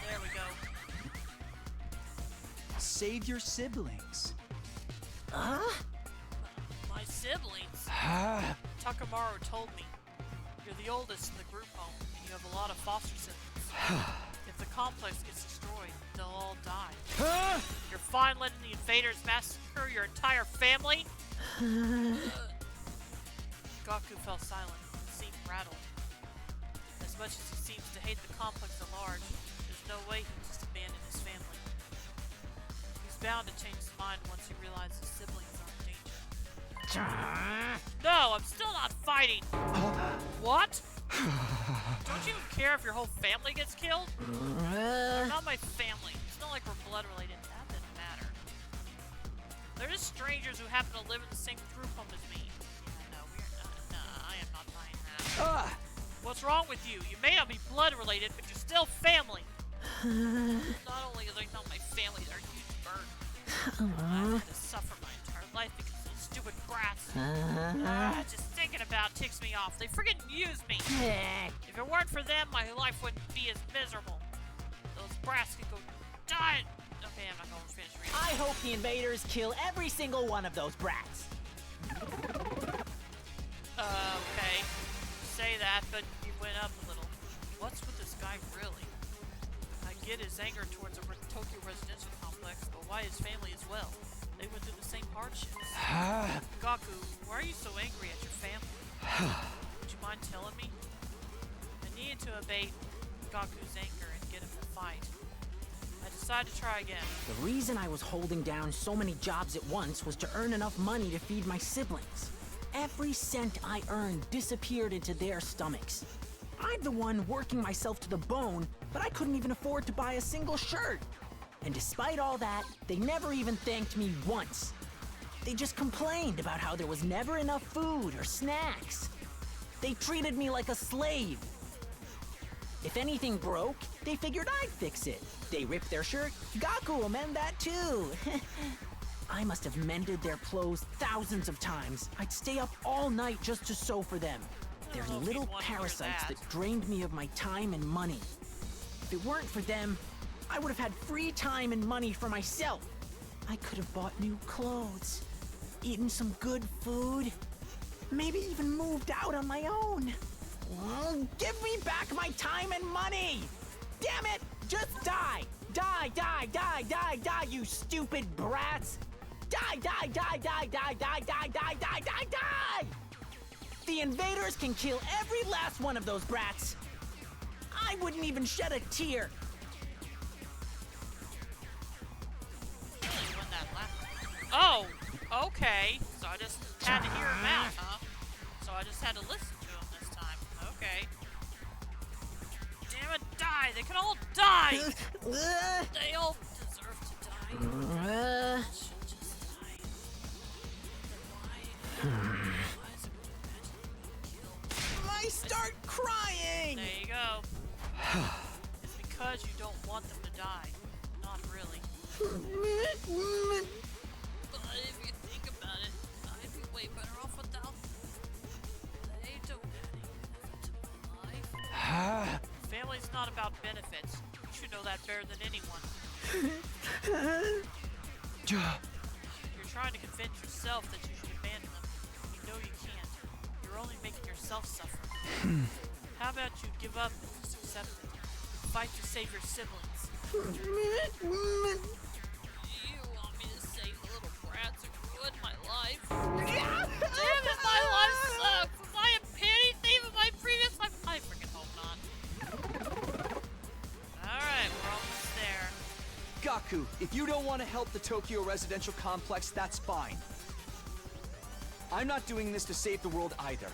There we go. Save your siblings. My siblings. Takamaru told me. You're the oldest in the group home, and you have a lot of foster siblings. If the complex gets destroyed, they'll all die. You're fine letting the invaders massacre your entire family? Gaku fell silent and seemed rattled. As much as he seems to hate the complex at large, there's no way he can just abandon his family. He's bound to change his mind once he realizes his siblings are in danger. No, I'm still not fighting! What? Don't you even care if your whole family gets killed? They're not my family. It's not like we're blood related. That doesn't matter. They're just strangers who happen to live in the same group home as me. Yeah, no, I am not buying that. What's wrong with you? You may not be blood related, but you're still family. Not only are they not my family, they're a huge burden. I've had to suffer my entire life because of those stupid brats. Just thinking about it ticks me off. They friggin' use me. If it weren't for them, my life wouldn't be as miserable. Those brats could go die. Okay, I'm not going to finish reading. I hope the invaders kill every single one of those brats. Okay. Say that, but you went up a little. What's with this guy, really? I get his anger towards the Tokyo residential complex, but why his family as well? They went through the same hardships. Gaku, why are you so angry at your family? Would you mind telling me? I needed to abate Gaku's anger and get him to fight. I decided to try again. The reason I was holding down so many jobs at once was to earn enough money to feed my siblings. Every cent I earned disappeared into their stomachs. I'm the one working myself to the bone, but I couldn't even afford to buy a single shirt. And despite all that, they never even thanked me once. They just complained about how there was never enough food or snacks. They treated me like a slave. If anything broke, they figured I'd fix it. They ripped their shirt, Gaku will mend that too. I must have mended their clothes thousands of times. I'd stay up all night just to sew for them. They're know if you'd little want to hear parasites that. that drained me of my time and money. If it weren't for them, I would have had free time and money for myself. I could have bought new clothes, eaten some good food, maybe even moved out on my own. Well, give me back my time and money! Damn it! Just die! Die, die, die, die, die, you stupid brats! Die, die, die, die, die, die, die, die, die, die, die! The invaders can kill every last one of those brats! I wouldn't even shed a tear! Really won that last. Oh, okay. So I just had to hear him out, huh? So I just had to listen to him this time. Okay. Damn it, die! They can all die! They all deserve to die. Should just die. Then why is it magically kill? My I start crying! There you go. It's because you don't want them to die. Not really. But if you think about it, I'd be way better off without them. They don't add anything to my life. Family's not about benefits. You should know that better than anyone. You're trying to convince yourself that you should abandon them. You know you can't. You're only making yourself suffer. How about you give up and just accept it? Fight to save your siblings. You want me to say the little brats who ruined my life? Damn it, my life sucks! Was I a panty thief in my previous life? I freaking hope not. Alright, we're almost there. Gaku, if you don't want to help the Tokyo residential complex, that's fine. I'm not doing this to save the world either.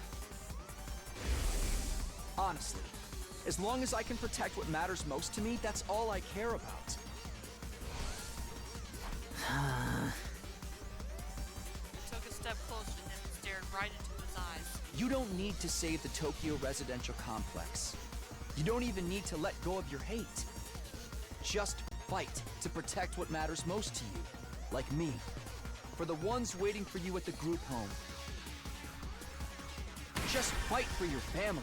Honestly, as long as I can protect what matters most to me, that's all I care about. I took a step closer to him and stared right into his eyes. You don't need to save the Tokyo residential complex. You don't even need to let go of your hate. Just fight to protect what matters most to you, like me. For the ones waiting for you at the group home. Just fight for your family.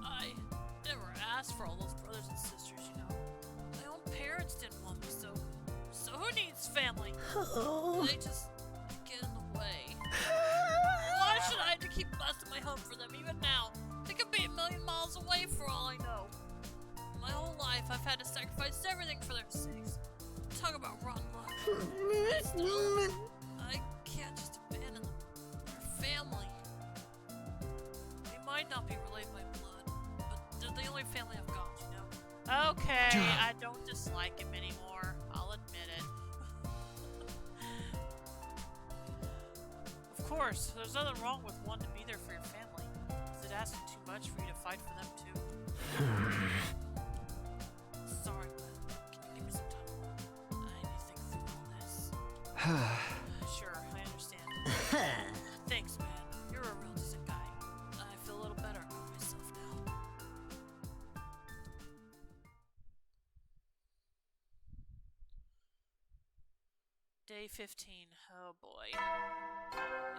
I never asked for all those brothers and sisters, you know. My own parents didn't want me, so who needs family? They just get in the way. Why should I have to keep busting my home for them even now? They could be a million miles away for all I know. My whole life, I've had to sacrifice everything for their sakes. Talk about rotten luck. But still, I can't just abandon them. They're family. They might not be related by blood, but they're the only family I've got, you know? Okay, I don't dislike him anymore. I'll admit it. Of course, there's nothing wrong with wanting to be there for your family. Is it asking too much for you to fight for them too? Sorry, but can you give me some time? I need to think through all this. Sure, I understand. Thanks, man. You're a real decent guy. I feel a little better about myself now. Day 15. Oh boy.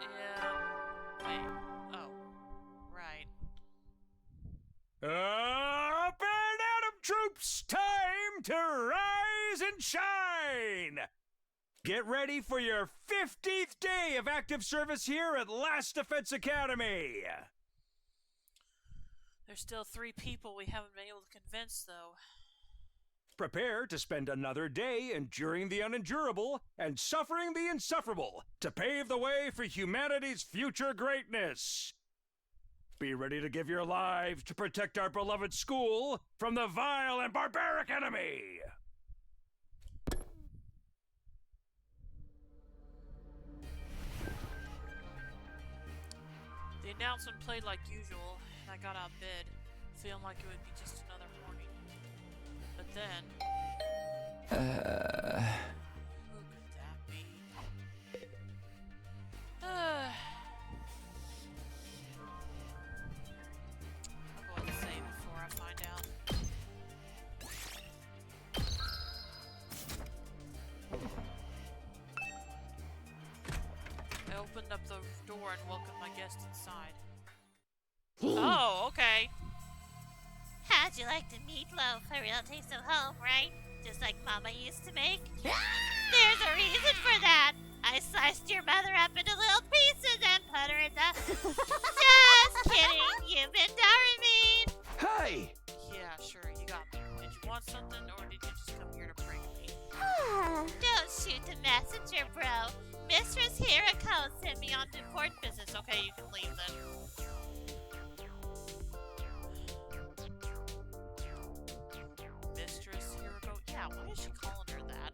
Yeah. Wait. Oh. Right. Up and Atom troops, time to rise and shine! Get ready for your 50th day of active service here at Last Defense Academy! There's still 3 people we haven't been able to convince, though. Prepare to spend another day enduring the unendurable and suffering the insufferable to pave the way for humanity's future greatness. Be ready to give your lives to protect our beloved school from the vile and barbaric enemy! The announcement played like usual, and I got out of bed, feeling like it would be just another morning. But then... Who could that be? I'll go ahead and save before I find out. I opened up the door and welcomed my guest inside. Oh, okay. How'd you like the meatloaf? A real taste of home, right? Just like Mama used to make? There's a reason for that. I sliced your mother up into little pieces and put her in the... Just kidding. You've been Darwin. Hey! Yeah, sure, you got me. Did you want something, or did you just come here to prank me? Don't shoot the messenger, bro. Mistress Hirako sent me on important business. Okay, you can leave then. Mistress Hirako? Yeah, why is she calling her that?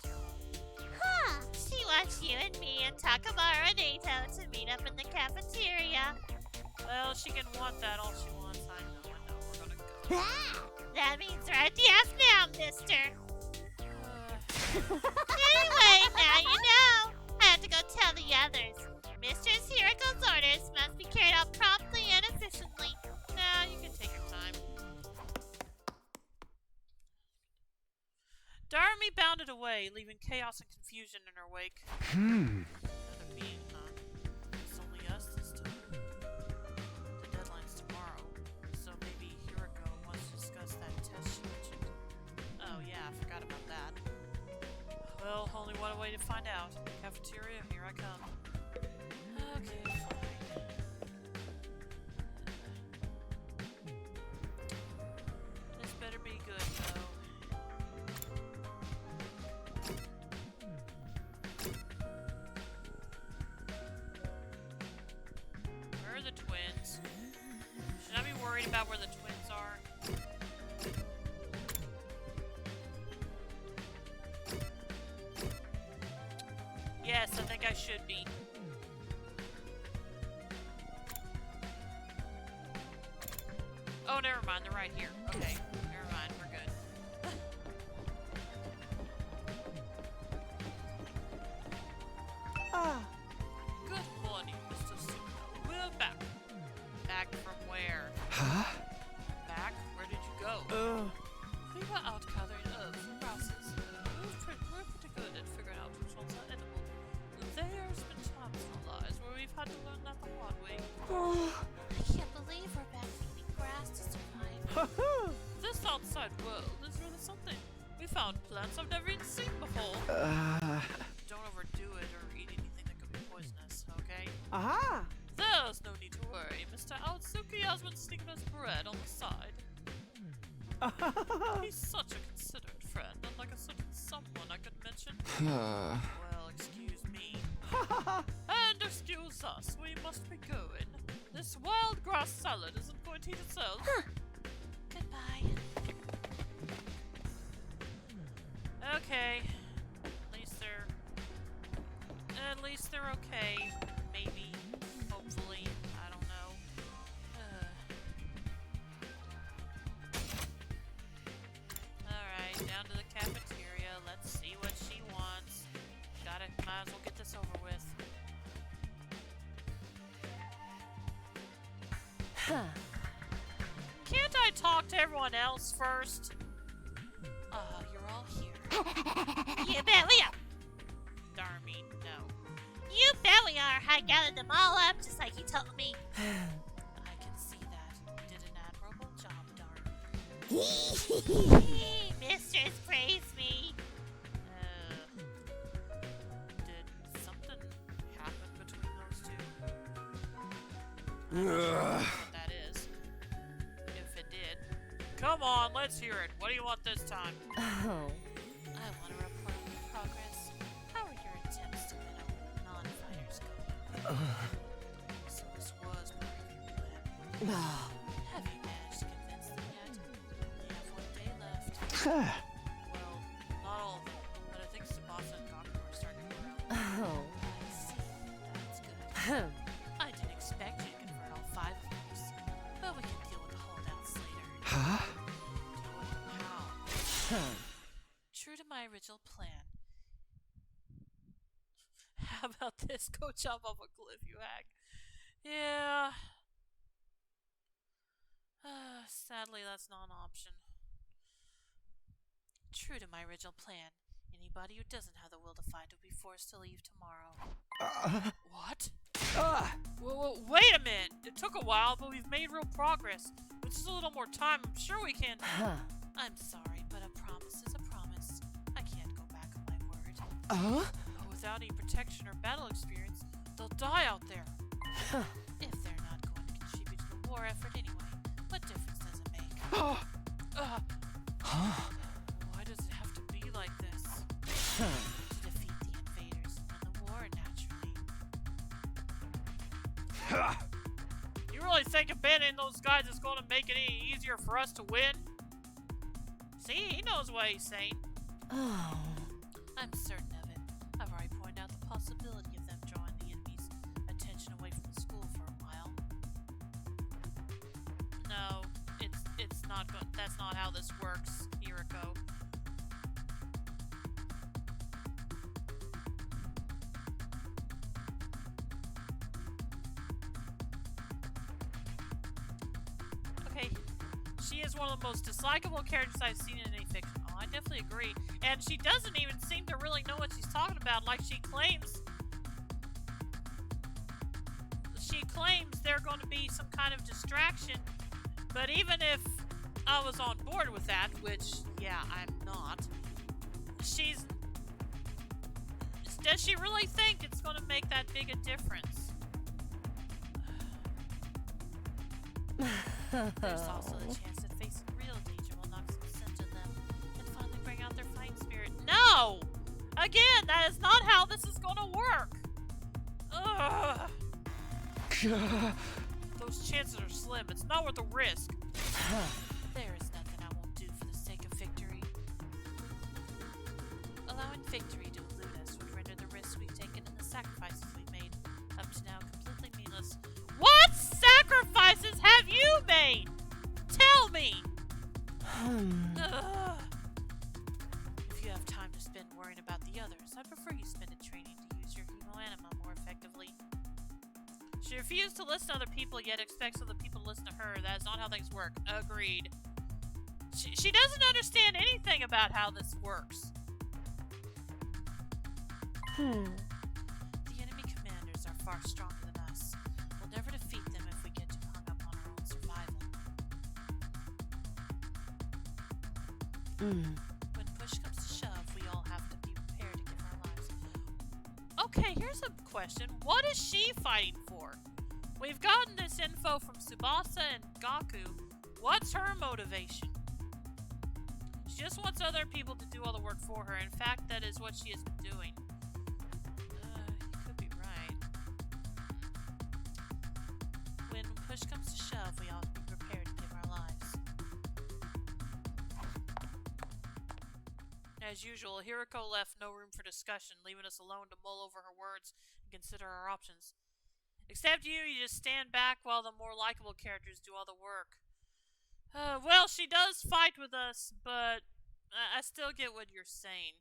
cafeteria. Well, she can want that all she wants. I know. We're gonna go. That means we're at the F now, mister. Anyway, now you know. I have to go tell the others. Mistress Hiriko's orders must be carried out promptly and efficiently. Nah, you can take your time. Darmy bounded away, leaving chaos and confusion in her wake. Another meeting, huh? It's only us this time. The deadline's tomorrow, so maybe Hiriko wants to discuss that test she mentioned. Oh yeah, I forgot about that. Well, only one way to find out. Cafeteria, here I come. Okay, fine. This better be good, though. Where are the twins? Should I be worried about where the twins are? Yes, I think I should be. Oh, never mind. They're right here. Okay, never mind. We're good. Good morning, Mr. Suno. We're back. Back from where? Huh? Back? Where did you go? We were out gathering herbs and grasses. We're pretty good at figuring out which ones are edible. There's been times in our lives where we've had to learn that the hard way. I can't believe we're back to eating grass to survive. This outside world is really something. We found plants I've never even seen before. Don't overdo it or eat anything that could be poisonous, okay? Aha! There's no need to worry. Mr. Aotsuki has been sneaking us bread on the side. He's such a considerate friend, unlike a certain someone I could mention. Well, excuse me. And excuse us, we must be going. This wild grass salad isn't going to eat itself. Goodbye. Okay. At least they're okay. Maybe. Hopefully. I don't know. Alright, down to the cafeteria. Let's see what she wants. Might as well get this over with. Can't I talk to everyone else first? You're all here. You bet we are. Darmy, no. You bet we are. I gathered them all up just like you told me. I can see that. You did an admirable job, Darmy. Mistress, praise me. Did something happen between those two? I'm not sure what that is. If it did. Come on, let's hear it. What do you want this time? Oh. I want to report on your progress. How are your attempts to win over non-fighters going? So this was part of your plan. Have you managed to convince them yet? We have 1 day left. Well, not all of them, but I think Tsubasa and Gakuro are starting to grow. Oh. I see. That's good. I didn't expect you to convert all 5 of those, but we can deal with the holdouts later. Huh? Deal with them how? True to my original plan. How about this? Go jump off a cliff, you hag. Yeah. Sadly, that's not an option. True to my original plan. Anybody who doesn't have the will to fight will be forced to leave tomorrow. What? Whoa, wait a minute! It took a while, but we've made real progress. With just a little more time, I'm sure we can. I'm sorry, but a promise is a promise. I can't go back on my word. But without any protection or battle experience, they'll die out there. If they're not going to contribute to the war effort anyway, what difference does it make? Why does it have to be like this? To defeat the invaders and win the war, naturally. You really think abandoning those guys is going to make it any easier for us to win? See, he knows what he's saying. Oh. I'm certain of it. I've already pointed out the possibility of them drawing the enemy's attention away from the school That's not how this works, Hiriko. Okay, she is one of the most dislikable characters I've seen in any fiction. Oh, I definitely agree. And she doesn't even seem to really know what she's talking about, like she claims they're going to be some kind of distraction. But even if I was on board with that, which, yeah, I'm not, does she really think it's going to make that big a difference? There's also the chance that facing real danger will knock some sense in them and finally bring out their fighting spirit. No! Again, that is not how this is going to work. Ugh. Those chances are slim. It's not worth the risk. There is nothing I won't do for the sake of victory. Allowing victory to elude us would render the risks we've taken and the sacrifices we've made up to now completely meaningless. What sacrifices have you made? Tell me! Ugh. If you have time to spend worrying about the others, I'd prefer you spend it training to use your hemo anima more effectively. She refused to listen to other people, yet expects other people to listen to her. That is not how things work. Agreed. She doesn't understand anything about how this works. The enemy commanders are far stronger than us. We'll never defeat them if we get too hung up on our own survival. When push comes to shove, we all have to be prepared to give our lives. Okay, here's a question. What is she fighting for? We've gotten this info from Tsubasa and Gaku. What's her motivation? She just wants other people to do all the work for her. In fact, that is what she has been doing. You could be right. When push comes to shove, we all have to be prepared to give our lives. As usual, Hiriko left no room for discussion, leaving us alone to mull over her words and consider our options. Except you just stand back while the more likable characters do all the work. Well, she does fight with us, but I still get what you're saying.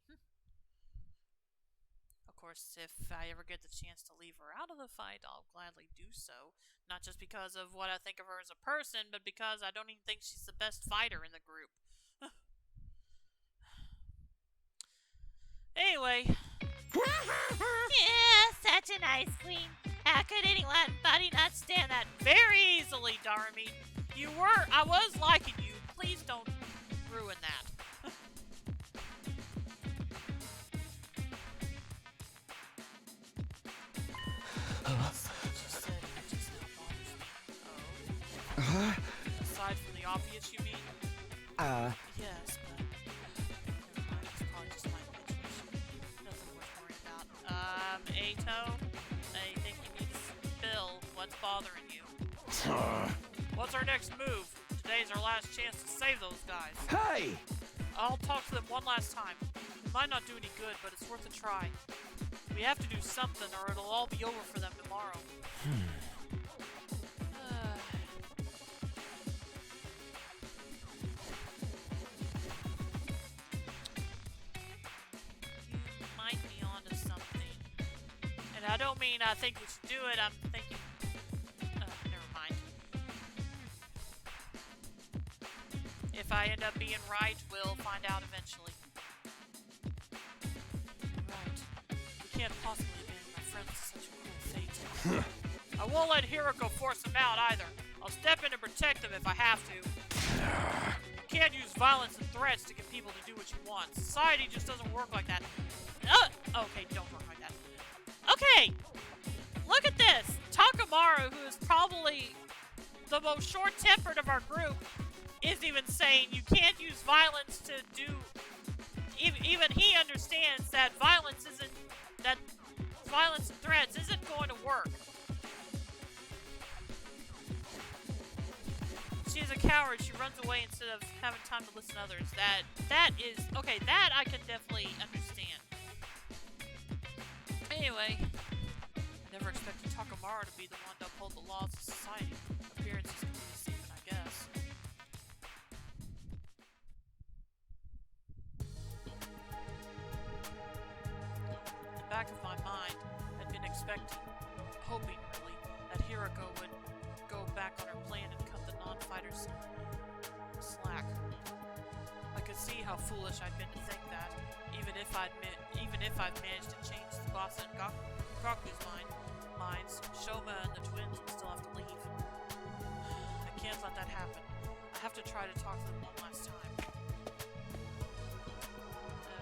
Of course, if I ever get the chance to leave her out of the fight, I'll gladly do so. Not just because of what I think of her as a person, but because I don't even think she's the best fighter in the group. Anyway. Yeah, such a nice queen. How could any Latin body not stand that? Very easily, Darmy. I was liking you. Please don't ruin that. Aside from the obvious, you mean? Yes, but never mind. It's probably just my imagination. Nothing worth worrying about. Ato, I think you need to spill what's bothering you. What's our next move? Today's our last chance to save those guys. Hey! I'll talk to them one last time. It might not do any good, but it's worth a try. We have to do something or it'll all be over for them tomorrow. You might be onto something. And I don't mean I think we should do it, I'm thinking... never mind. If I end up being right, we'll find out eventually. Right. We can't possibly abandon my friends to such a cruel fate. I won't let Hiriko force them out either. I'll step in and protect them if I have to. You can't use violence and threats to get people to do what you want. Society just doesn't work like that. Okay, don't work like that. Okay! Look at this! Takamaru, who is probably the most short-tempered of our group, is even saying you can't use violence to do... Even he understands that violence and threats isn't going to work. She's a coward. She runs away instead of having time to listen to others. That is... Okay, that I can definitely understand. Anyway, I never expected Takamaru to be the one to uphold the laws of society. Appearances can be deceiving, I guess. back of my mind, I'd been expecting, hoping really, that Hiroko would go back on her plan and cut the non-fighters slack. I could see how foolish I'd been to think that, even if I'd managed to change Tsubasa and Kaku's minds, Shoma and the twins would still have to leave. I can't let that happen. I have to try to talk to them one last time.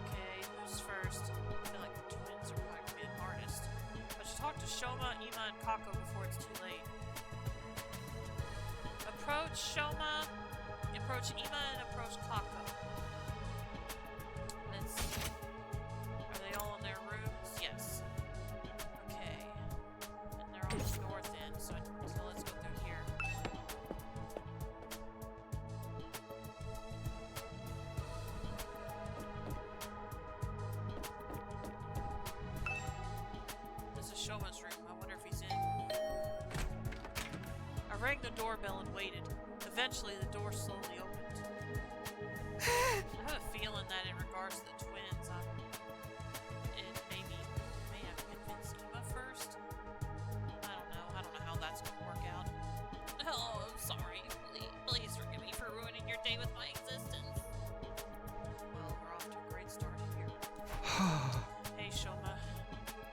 Okay, who's first? I feel like the twins are probably going to be the hardest. I should talk to Shoma, Ima, and Kako before it's too late. Approach Shoma, approach Ima, and approach Kako. Let's see. Are they all in their rooms? Yes. Okay. And they're on the north end, so let's go through here. This is Shoma's room. I wonder if he's in. I rang the doorbell and waited. Eventually, the door slowly opened. I have a feeling that in regards to the twins, it may have convinced Ima first. I don't know how that's gonna work out. Oh, I'm sorry. Please forgive me for ruining your day with my existence. Well, we're off to a great start here. Hey, Shoma.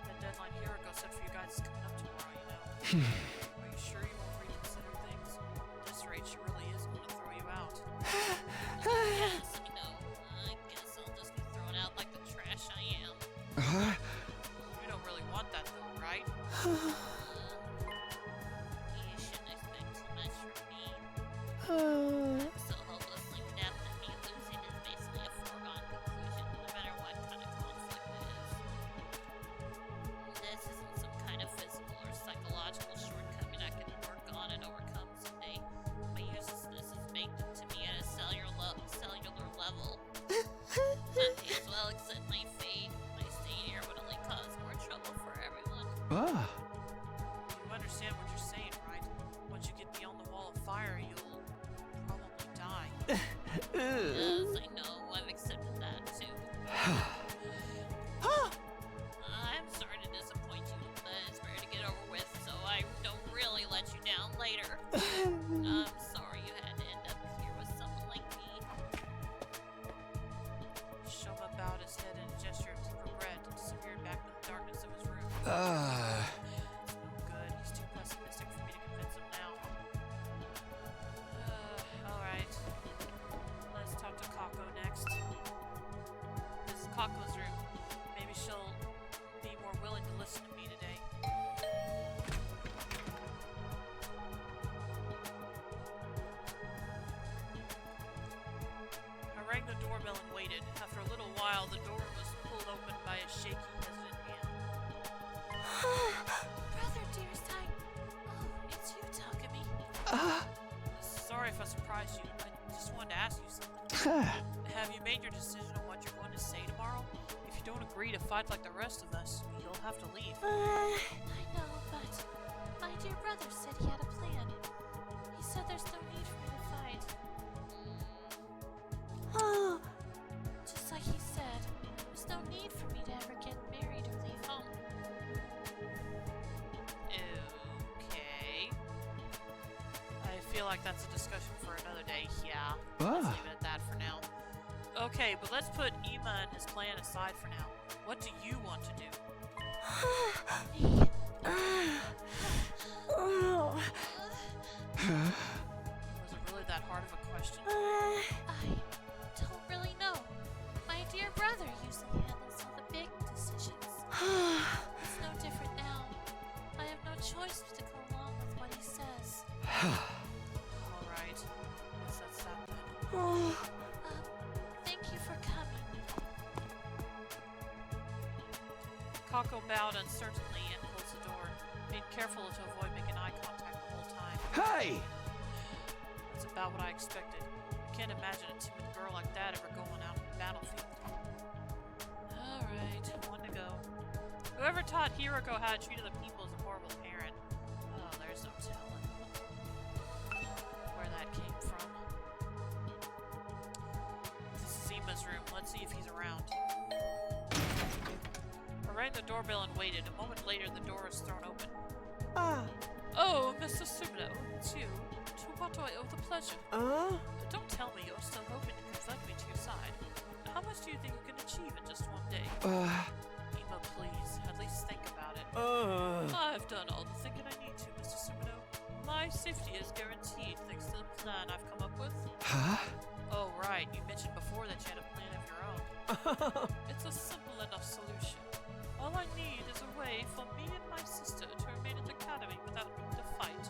The deadline Hiroko set for you guys is coming up tomorrow, you know. Are you sure you won't reconsider things? At this rate, she really is going to throw you out. Yes, I know. I guess I'll just be thrown out like the trash I am. You don't really want that, though, right? You shouldn't expect too much from me. I'm so hopelessly deaf that me losing is basically a foregone conclusion, no matter what kind of conflict it is. This isn't some kind of physical or psychological shortcoming I can work on and overcome someday. My uselessness is baked into me at a cellular level. I may as well accept my fate. My stay here would only cause more trouble for everyone. You understand what you're saying, right? Once you get beyond the wall of fire, you'll probably die. Yes, I know. I've accepted that too. I'm sorry to disappoint you, but it's better to get over with so I don't really let you down later. I'm sorry you had to end up here with someone like me. Shoma bowed his head in a gesture of deep regret and disappeared back into the darkness of his room. It's no good. He's too pessimistic for me to convince him now. Alright. Let's talk to Kako next. This is Kako's room. Maybe she'll be more willing to listen to me today. I rang the doorbell and waited. After a little while, the door was pulled open by a shaky, hesitant hand. Brother, dearest, it's you, Takumi. Sorry if I surprised you. I just wanted to ask you something. Have you made your decision on what you're going to say tomorrow? If you don't agree to fight like the rest of us, you'll have to leave. I know, but my dear brother said he had a plan. He said there's no need for me to fight. Just like he said, there's no need for me to ever get married or leave home. Okay. I feel like that's a discussion for another day. Yeah. Let's leave it at that for now. Okay, but let's put Ima and his plan aside for now. What do you want to do? Was it really that hard of a question? I don't really know. My dear brother usually handles all the big decisions. It's no different now. I have no choice but to go along with what he says. Alright. Guess that's that then. Thank you for coming. Kako bowed uncertainly and closed the door, being careful to avoid making eye contact the whole time. Hey! That's about what I expected. I can't imagine a timid girl like that ever going out on the battlefield. Alright, one to go. Whoever taught Hiroko how to treat other people is a horrible parent. Oh, there's no telling where that came from. This is Ima's room. Let's see if he's around. I rang rang the doorbell and waited. A moment later, the door was thrown open. Ah. Oh, Mr. Sumino, it's you. To what do I owe the pleasure? Don't tell me you're still hoping to convert me to your side. How much do you think you can achieve in just one day? Ema, please, at least think about it. I've done all the thinking I need to, Mr. Sumino. My safety is guaranteed thanks to the plan I've come up with. Huh? Oh, right, you mentioned before that you had a plan of your own. It's a simple enough solution. All I need is a way for me and my sister to remain at the academy without having to fight.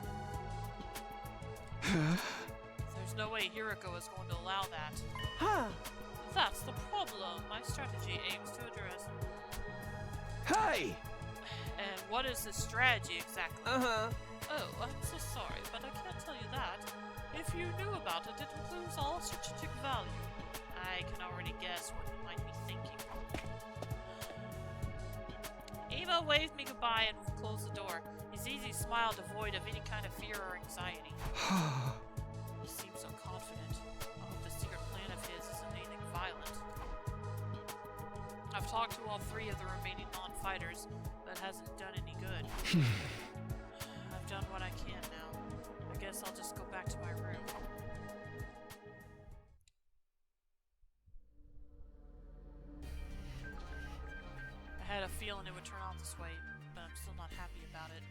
There's no way Hiroko is going to allow that. Huh? That's the problem my strategy aims to address. Hey! And what is this strategy exactly? Uh-huh. Oh, I'm so sorry, but I can't tell you that. If you knew about it, it would lose all strategic value. I can already guess what you might be thinking. Eva waved me goodbye and closed the door, his easy smile devoid of any kind of fear or anxiety. He seems so confident. I hope the secret plan of his isn't anything violent. I've talked to all 3 of the remaining non-fighters, but it hasn't done any good. I've done what I can now. I guess I'll just go back to my room. I had a feeling it would turn out this way, but I'm still not happy about it.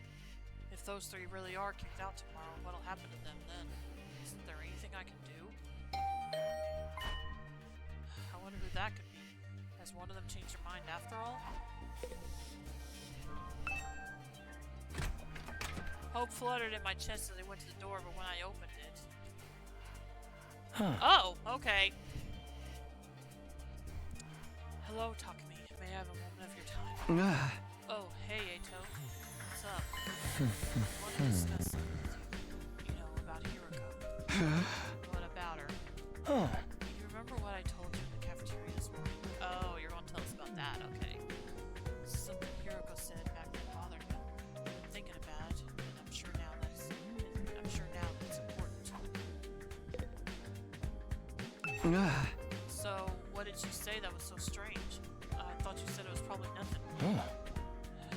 If those 3 really are kicked out tomorrow, what'll happen to them then? Isn't there anything I can do? I wonder who that could be. Has one of them changed their mind after all? Hope fluttered in my chest as I went to the door, but when I opened it... Oh, okay. Hello, Takumi. May I have a moment of your time? Oh, hey, Eito. What's up? I want to discuss something with you. You know, about Hiroko. What about her? You remember what I told you in the cafeteria this morning? Oh, you're going to tell us about that, okay. Something Hiroko said back then bothered me. I'm thinking about it, and I'm sure now that it's important. So, what did she say that was so strange? I thought you said it was probably nothing.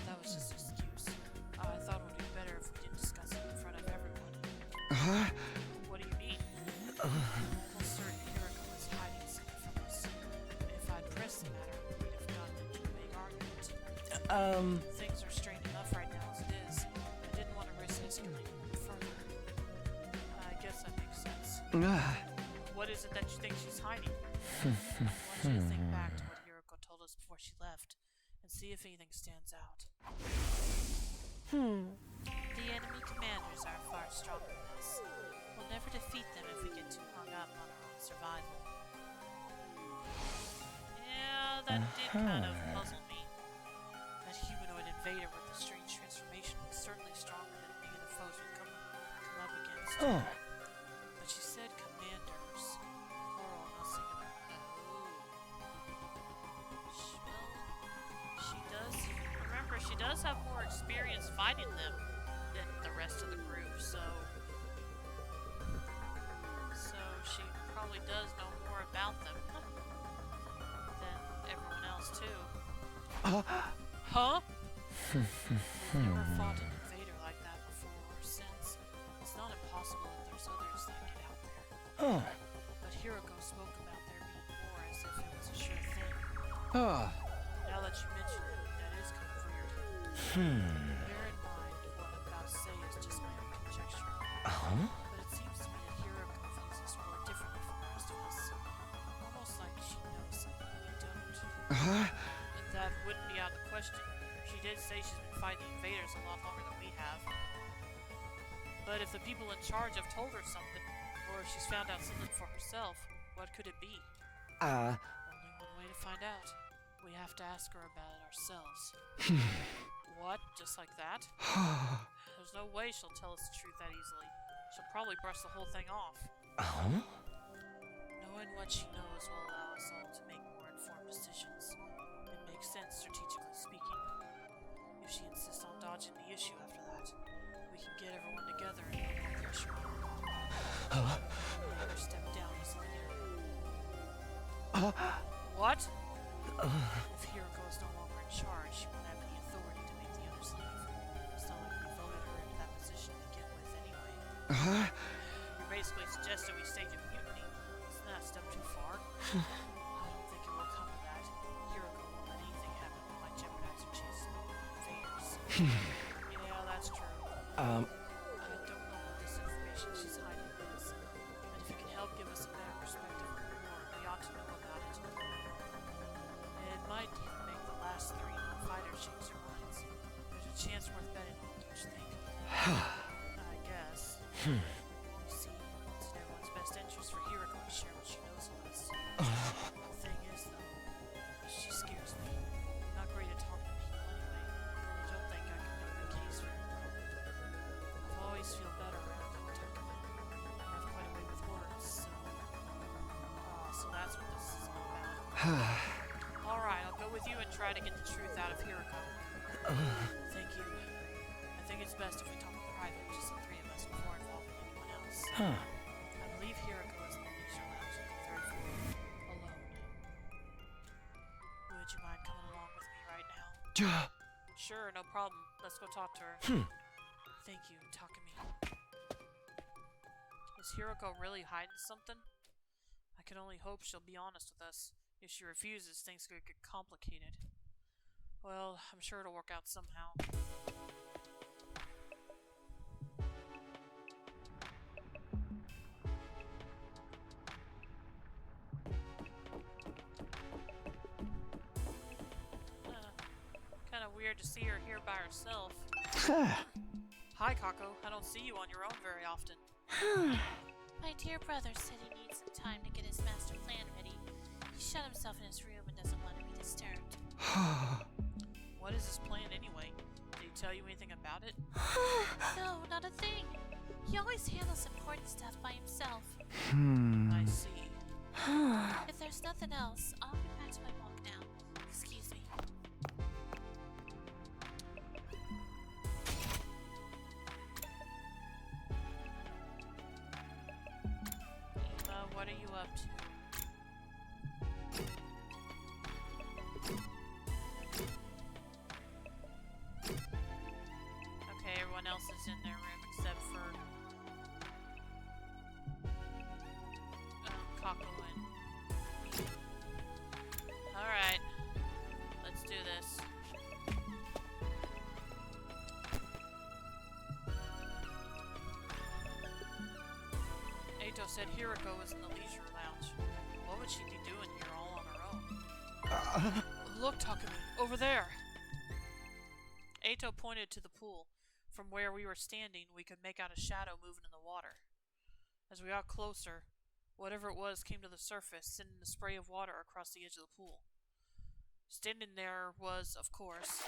That was just an excuse. I thought it would be better if we didn't discuss it in front of everyone. What do you mean? I'm almost certain Hiroko was hiding something from us. If I'd pressed the matter, we'd have gotten into a big argument. Things are strained enough right now as it is. I didn't want to risk escalating further. I guess that makes sense. What is it that you think she's hiding? I want you to think back to what Hiroko told us before she left, and see if anything stands out. The enemy commanders are far stronger than us. We'll never defeat them if we get too hung up on our own survival. Yeah, that did kind of puzzle me. That humanoid invader with the strange transformation was certainly stronger than any of the foes we'd come up against. But she said commanders. Plural, not singular. She does. Remember, she does have more experience fighting them than the rest of the group, so she probably does know more about them than everyone else too. Huh? We've never fought an invader like that before or since. It's not impossible that there's others that get out there. But Hiroko spoke about there being more as if it was a sure thing. Now that you mention it, that is kind of weird. Bear in mind, what I'm about to say is just my own conjecture. But it seems to me that Hiroko views this war differently from the rest of us. Almost like she knows something we don't. But that wouldn't be out of the question. She did say she's been fighting invaders a lot longer than we have. But if the people in charge have told her something, or if she's found out something for herself, what could it be? Only one way to find out. We have to ask her about it ourselves. What? Just like that? There's no way she'll tell us the truth that easily. She'll probably brush the whole thing off. Knowing what she knows will allow us all to make more informed decisions. It makes sense strategically speaking. If she insists on dodging the issue after that, we can get everyone together and put more pressure on her. Let her step down as leader. What? If Hiroko is no longer in charge, she won't suggested we stage a mutiny. Isn't that a step too far? I don't think it will come to that. Hiroko won't let anything happen that might jeopardize her chase invaders. Yeah, that's true. I don't know what this information she's hiding is, but if it can help give us a better perspective on the war, we ought to know about it. It might even make the last 3 non-fighters change their minds. There's a chance worth betting on, don't you think? I guess. You see, it's in everyone's best interest for Hiroko to share what she knows with us. The thing is, though, she scares me. I'm not great at talking to people anyway, and I don't think I can make a good case for her. I've always feel better around Takumi. I have quite a way with words, so... so that's what this is all about. Alright, I'll go with you and try to get the truth out of Hiroko. Thank you. I think it's best if we talk in private, just the 3 of us, before involving anyone else. I believe Hiroko is in the leisure lounge on the 3rd floor, alone. Would you mind coming along with me right now? Sure, no problem. Let's go talk to her. Thank you, Takumi. Is Hiroko really hiding something? I can only hope she'll be honest with us. If she refuses, things could get complicated. Well, I'm sure it'll work out somehow. Kinda weird to see her here by herself. Hi, Kako. I don't see you on your own very often. My dear brother said he needs some time to get his master plan ready. He shut himself in his room and doesn't want to be disturbed. What is his plan anyway? Did he tell you anything about it? No, not a thing. He always handles important stuff by himself. I see. If there's nothing else, I'll get back to my walk now. Excuse me. What are you up to? Okay, everyone else is in their room except for Kako and me. Alright, let's do this. Eito said Hiroko was in the leisure lounge. What would she be doing here all on her own? Look, Takumi, over there! Eito pointed to the pool. From where we were standing, we could make out a shadow moving in the water. As we got closer, whatever it was came to the surface, sending a spray of water across the edge of the pool. Standing there was, of course...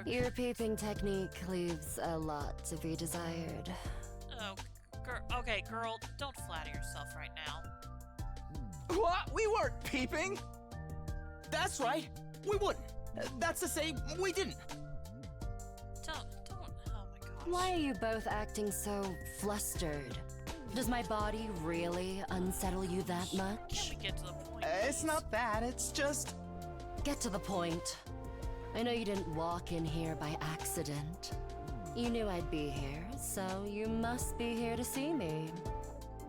Your peeping technique leaves a lot to be desired. Oh, okay, girl, don't flatter yourself right now. What? We weren't peeping! That's right! We wouldn't! That's to say, we didn't! Don't, oh my gosh. Why are you both acting so flustered? Does my body really unsettle you that much? Can we get to the point? It's not that, it's just... Get to the point. I know you didn't walk in here by accident. You knew I'd be here, so you must be here to see me.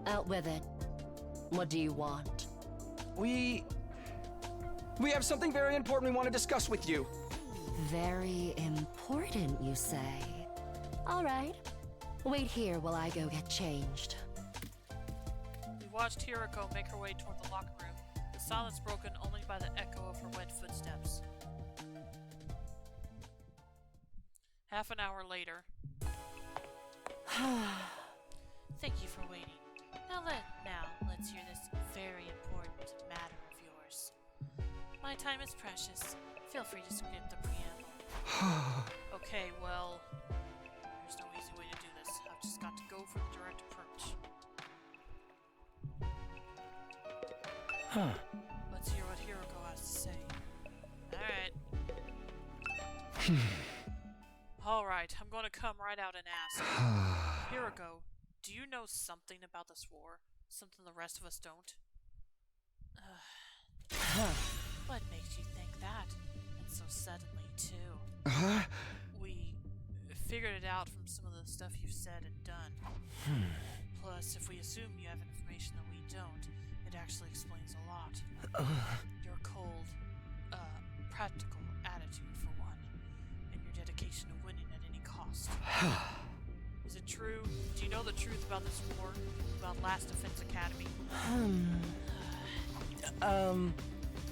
Out with it. What do you want? We have something very important we want to discuss with you. Very important, you say? All right. Wait here while I go get changed. We watched Hiroko make her way toward the locker room, the silence broken only by the echo of her wet footsteps. Half an hour later. Thank you for waiting. Now let's hear this very important matter of yours. My time is precious. Feel free to skip the preamble. Okay, well, there's no easy way to do this. I've just got to go for the direct approach. Let's hear what Hiroko has to say. Alright. Alright, I'm going to come right out and ask. Hiroko, do you know something about this war? Something the rest of us don't? What makes you think that? And so suddenly, too? We figured it out from some of the stuff you've said and done. Plus, if we assume you have information that we don't, it actually explains a lot. Your cold, practical attitude, for one, and your dedication to winning at any cost. Is it true? Do you know the truth about this war? About Last Defense Academy?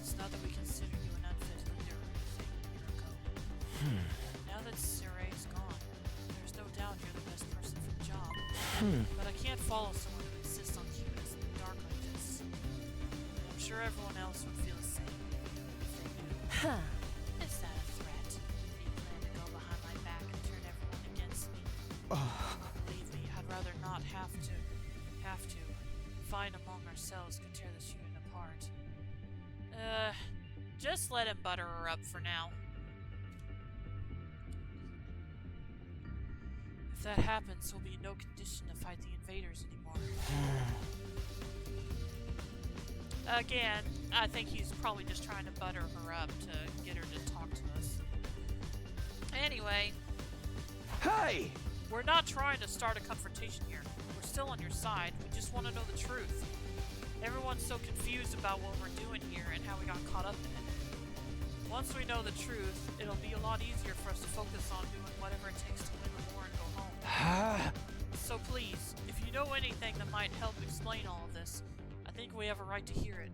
It's not that we consider you an unfit leader or anything a year ago. Now that Sirei's gone, there's no doubt you're the best person for the job. But I can't follow someone who insists on keeping us in the dark like this. And I'm sure everyone else would feel the same if they knew. Is that a threat? Do you plan to go behind my back and turn everyone against me? Believe me, I'd rather not have to. Fight among ourselves could tear this unit apart. Just let him butter her up for now. If that happens, we'll be in no condition to fight the invaders anymore. Again, I think he's probably just trying to butter her up to get her to talk to us. Anyway. Hey! We're not trying to start a confrontation here. We're still on your side. We just want to know the truth. Everyone's so confused about what we're doing here and how we got caught up in it. Once we know the truth, it'll be a lot easier for us to focus on doing whatever it takes to win the war and go home. So please, if you know anything that might help explain all of this, I think we have a right to hear it.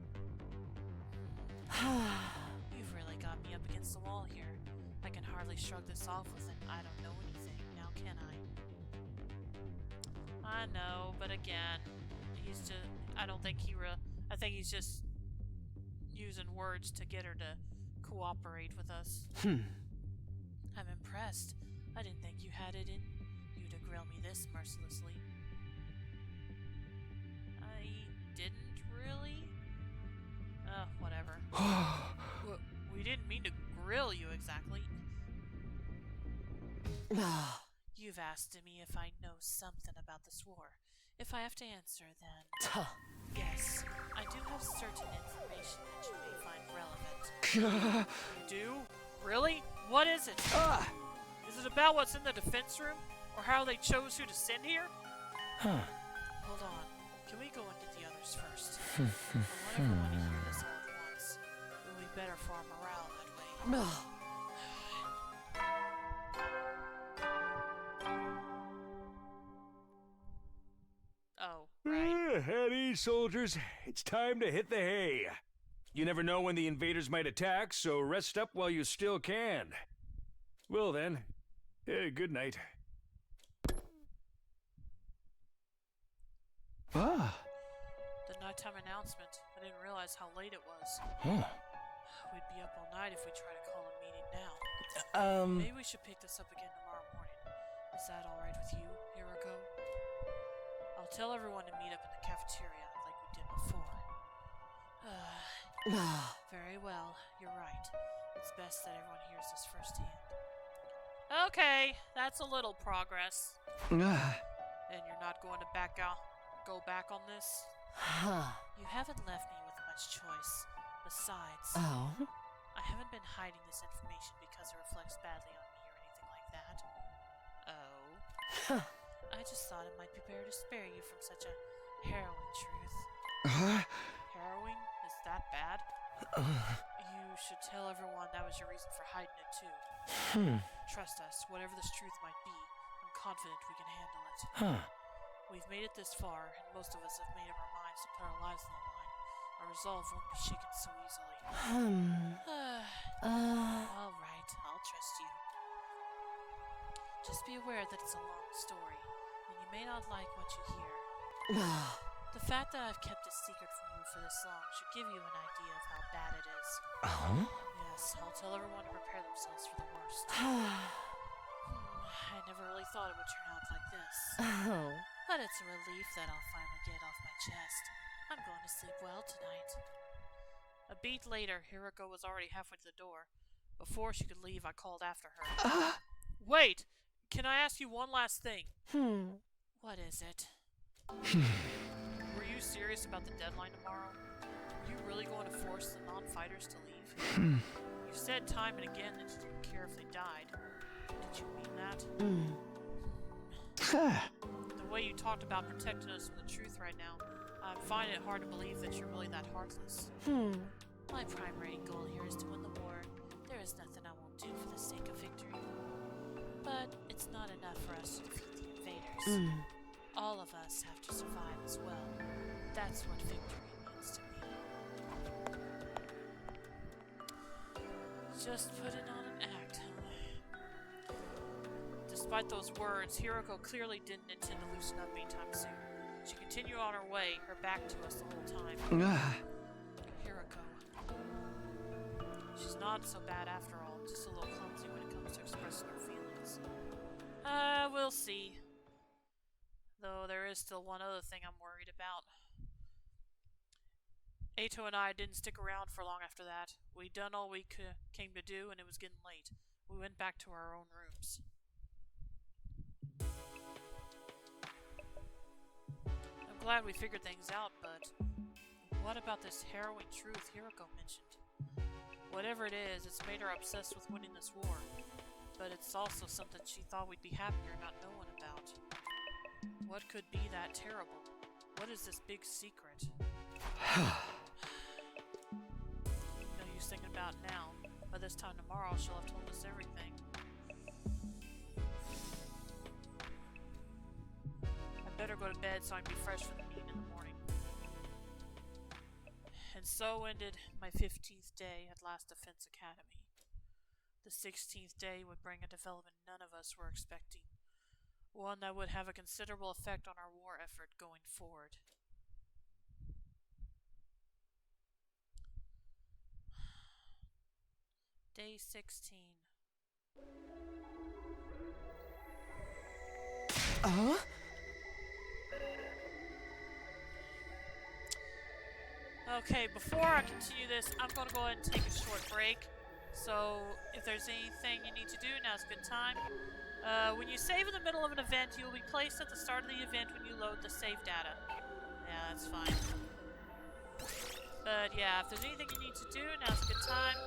You've really got me up against the wall here. I can hardly shrug this off with an I don't know anything, now can I? I know, but again, he's just, I think he's just using words to get her to cooperate with us. I'm impressed. I didn't think you had it in you to grill me this mercilessly. I didn't really? Whatever. We didn't mean to grill you exactly. You've asked me if I know something about this war. If I have to answer, then... Yes, I do have certain information that you may find relevant. You do? Really? What is it? Is it about what's in the defense room? Or how they chose who to send here? Hold on. Can we go and get the others first? I want everyone to hear this all at once. It will be better for our morale that way. Oh, right. At ease, soldiers. It's time to hit the hay. You never know when the invaders might attack, so rest up while you still can. Well then, good night. The nighttime announcement. I didn't realize how late it was. We'd be up all night if we try to call a meeting now. Maybe we should pick this up again tomorrow morning. Is that alright with you, Hiroko? I'll tell everyone to meet up in the cafeteria like we did before. Very well, you're right. It's best that everyone hears this firsthand. Okay, that's a little progress. And you're not going to go back on this? You haven't left me with much choice. Besides, I haven't been hiding this information because it reflects badly on me or anything like that. I just thought it might be better to spare you from such a harrowing truth. Harrowing? Is that bad? You should tell everyone that was your reason for hiding it too. Trust us, whatever this truth might be, I'm confident we can handle it. We've made it this far, and most of us have made up our minds to put our lives on the line. Our resolve won't be shaken so easily. Alright, I'll trust you. Just be aware that it's a long story, and you may not like what you hear. The fact that I've kept it secret from you for this long should give you an idea of how bad it is. Yes, I'll tell everyone to prepare themselves for the worst. I never really thought it would turn out like this. But it's a relief that I'll finally get it off my chest. I'm going to sleep well tonight. A beat later, Hiroko was already halfway to the door. Before she could leave, I called after her. Wait! Can I ask you one last thing? What is it? Were you serious about the deadline tomorrow? Were you really going to force the non-fighters to leave? You said time and again that you didn't care if they died. Did you mean that? that. The way you talked about protecting us from the truth right now, I find it hard to believe that you're really that heartless. My primary goal here is to win the war. There is nothing I won't do for the sake of victory. But it's not enough for us to defeat the invaders. All of us have to survive as well. That's what victory means to me. Just putting on an act, huh? Despite those words, Hiroko clearly didn't intend to loosen up anytime soon. She continued on her way, her back to us the whole time. Hiroko. She's not so bad after all, just a little clumsy when it comes to expressing her feelings. We'll see. Though there is still one other thing I'm worried about. Ato and I didn't stick around for long after that. We done all we came to do, and it was getting late. We went back to our own rooms. I'm glad we figured things out, but what about this harrowing truth Hiroko mentioned? Whatever it is, it's made her obsessed with winning this war. But it's also something she thought we'd be happier not knowing about. What could be that terrible? What is this big secret? No use thinking about it now. By this time tomorrow, she'll have told us everything. I better go to bed so I can be fresh for the meeting in the morning. And so ended my 15th day at Last Defense Academy. The 16th day would bring a development none of us were expecting. One that would have a considerable effect on our war effort going forward. Day 16. Okay, before I continue this, I'm going to go ahead and take a short break. So, if there's anything you need to do, now's a good time. When you save in the middle of an event, you'll be placed at the start of the event when you load the save data. Yeah, that's fine. But yeah, if there's anything you need to do, now's a good time.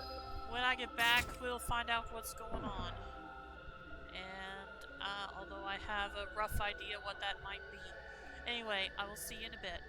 When I get back, we'll find out what's going on. And, although I have a rough idea what that might be. Anyway, I will see you in a bit.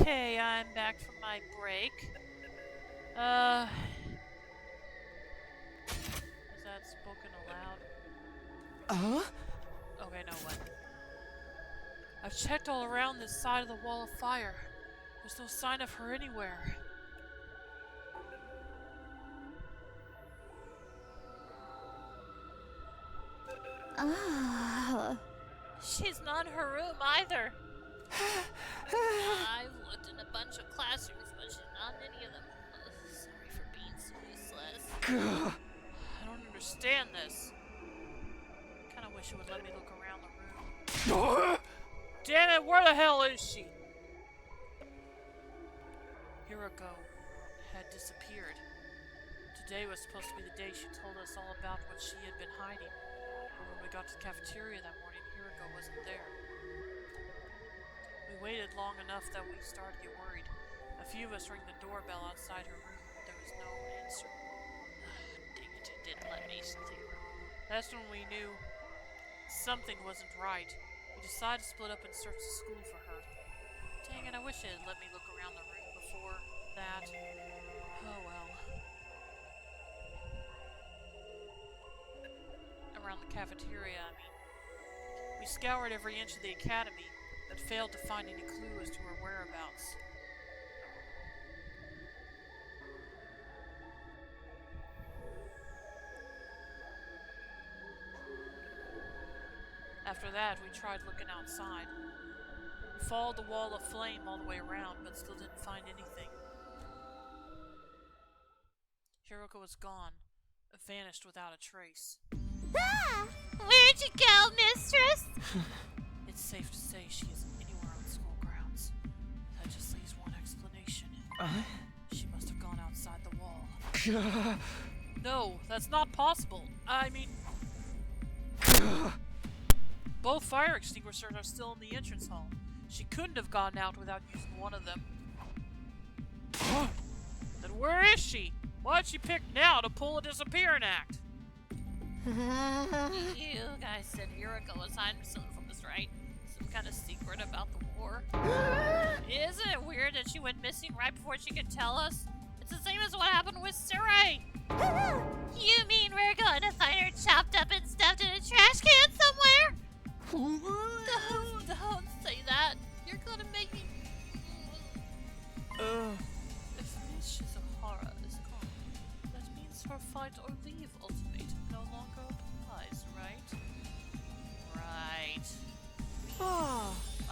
Okay, I'm back from my break. Is that spoken aloud? Okay, no, what? I've checked all around this side of the wall of fire. There's no sign of her anywhere. She's not in her room either. I've looked in a bunch of classrooms, but she's not in any of them. Sorry for being so useless. I don't understand this. Kinda wish it would let me look around the room. Damn it, where the hell is she? Hiroko had disappeared. Today was supposed to be the day she told us all about what she had been hiding. But when we got to the cafeteria that morning, Hiroko wasn't there. We waited long enough that we started to get worried. A few of us rang the doorbell outside her room, but there was no answer. Dang it, it didn't let me sleep. That's when we knew something wasn't right. We decided to split up and search the school for her. Dang it, I wish it had let me look around the room before that. Oh well. Around the cafeteria, I mean. We scoured every inch of the academy, but failed to find any clue as to her whereabouts. After that, we tried looking outside. We followed the wall of flame all the way around, but still didn't find anything. Hiroko was gone, vanished without a trace. Ah! Where'd you go, mistress? It's safe to say she isn't anywhere on school grounds. That just leaves one explanation. She must have gone outside the wall. No, that's not possible. I mean... Both fire extinguishers are still in the entrance hall. She couldn't have gone out without using one of them. Then where is she? Why'd she pick now to pull a disappearing act? You guys said Hiroko was hiding something from us, right? Some kind of secret about the war? Isn't it weird that she went missing right before she could tell us? It's the same as what happened with Sirei! You mean we're going to find her chopped up and stuffed in a trash can somewhere? Don't say that. You're gonna make me... If Miss Shizuhara is gone, that means her fight or leave ultimatum no longer applies, right? Right.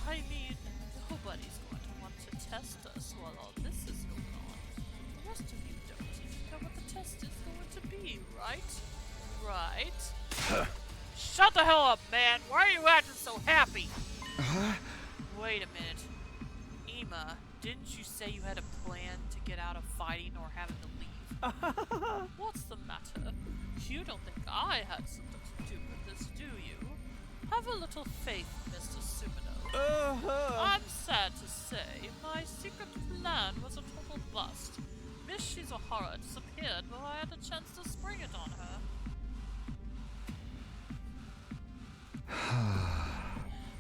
I mean, nobody's going to want to test us while all this is going on. The rest of you don't even know what the test is going to be, right? Right? Shut the hell up, man! Why are you acting so happy? Wait a minute. Ima, didn't you say you had a plan to get out of fighting or having to leave? What's the matter? You don't think I had something to do with this, do you? Have a little faith, Mr. Sumino. I'm sad to say, my secret plan was a total bust. Miss Shizuhara disappeared before I had a chance to spring it on her.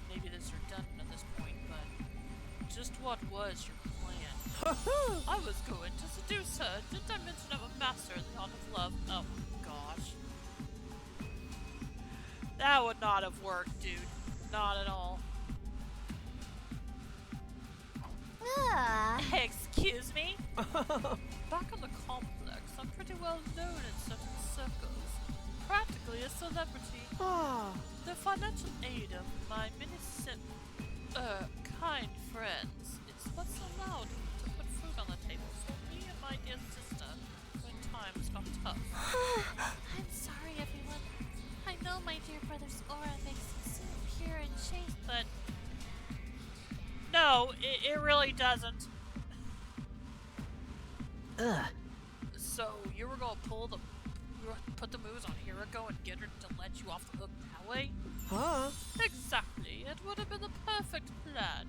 Maybe this is redundant at this point, but just what was your plan? I was going to seduce her. Didn't I mention I'm a master in the art of love? Oh gosh. That would not have worked, dude. Not at all. Excuse me? Back on the complex, I'm pretty well known in certain circles. Practically a celebrity. The financial aid of my many kind friends is what's allowed to put food on the table for me and my dear sister when times got tough. I'm sorry, everyone. I know my dear brother's aura makes him seem pure and chaste, but... No, it really doesn't. So, you were gonna put the moves on Hiroko and get her to let you off the hook that way? Exactly. It would have been the perfect plan.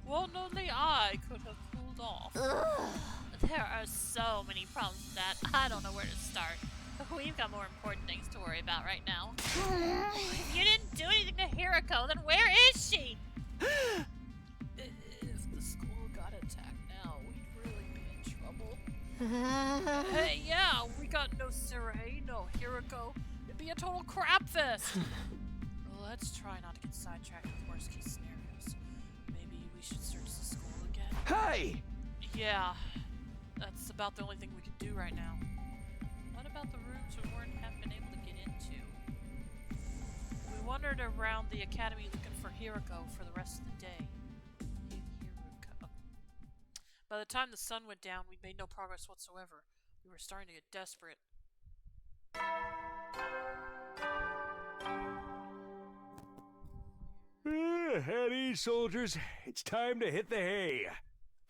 One only I could have pulled off. There are so many problems with that. I don't know where to start. We've got more important things to worry about right now. If you didn't do anything to Hiroko, then where is she? If the school got attacked, Hey, yeah, we got no Sirei, no Hiroko. It'd be a total crap fest. Let's try not to get sidetracked with worst case scenarios. Maybe we should search the school again. Hey! Yeah, that's about the only thing we can do right now. What about the rooms we haven't been able to get into? We wandered around the academy looking for Hiroko for the rest of the day. Hiroko. By the time the sun went down, we made no progress whatsoever. We were starting to get desperate. At ease, soldiers. It's time to hit the hay.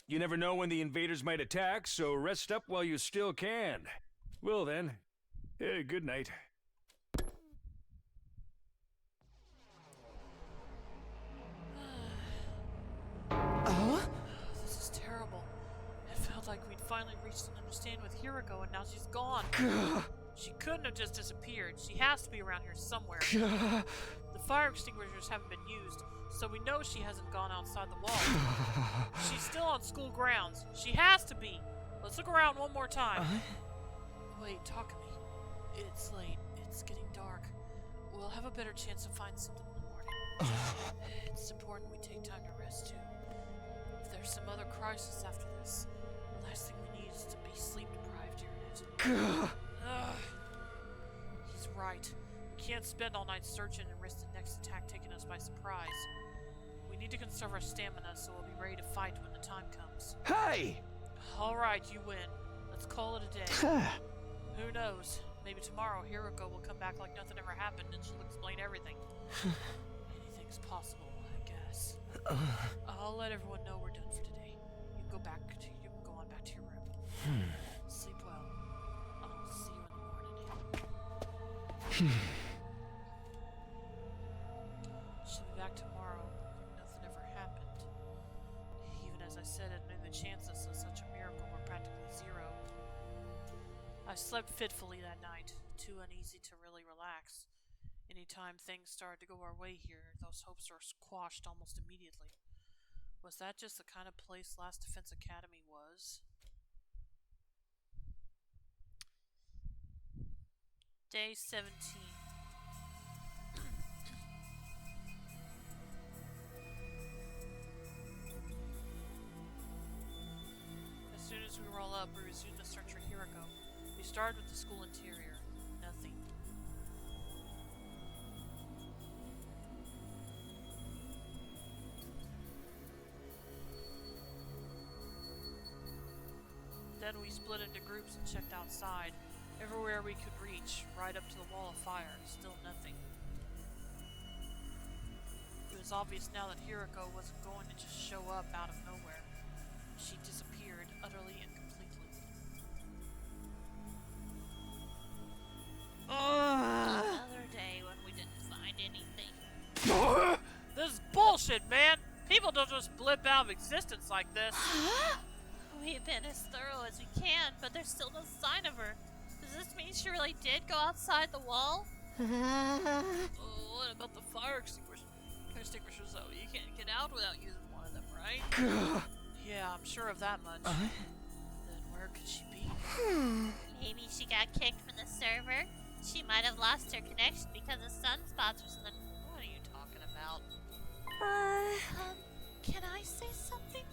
You never know when the invaders might attack, so rest up while you still can. Well then, good night. This is terrible. It felt like we'd finally reached an understanding with Hiroko, and now she's gone. She couldn't have just disappeared. She has to be around here somewhere. The fire extinguishers haven't been used, so we know she hasn't gone outside the wall. She's still on school grounds. She has to be. Let's look around one more time. Wait, talk to me. It's late. It's getting dark. We'll have a better chance to find something in the morning. It's important we take time to rest too. If there's some other crisis after this, the last thing we need is to be sleep deprived here in it. He's right. We can't spend all night searching and risk the next attack taking us by surprise. We need to conserve our stamina so we'll be ready to fight when the time comes. Hey! Alright, you win. Let's call it a day. Who knows? Maybe tomorrow Hiroko will come back like nothing ever happened and she'll explain everything. Anything's possible, I guess. I'll let everyone know we're done for today. You can go on back to your room. Sleep well. I'll see you in the morning. She'll be back tomorrow like nothing ever happened. Even as I said it, the chances of such a miracle were practically zero. I slept fitfully that night, too uneasy to really relax. Anytime things started to go our way here, those hopes are squashed almost immediately. Was that just the kind of place Last Defense Academy was? Day 17. As soon as we roll up, we resume the search for Hiroko. We started with the school interior. Nothing. Then we split into groups and checked outside. Everywhere we could reach, right up to the wall of fire. Still nothing. It was obvious now that Hiroko wasn't going to just show up out of nowhere. She disappeared utterly and completely. Another day when we didn't find anything. This is bullshit, man! People don't just blip out of existence like this. We've been as thorough as we can, but there's still no sign of her. Does this mean she really did go outside the wall? What about the fire extinguishers? Though, you can't get out without using one of them, right? Yeah, I'm sure of that much. Then where could she be? Maybe she got kicked from the server. She might have lost her connection because of sunspots or something. What are you talking about? Can I say something?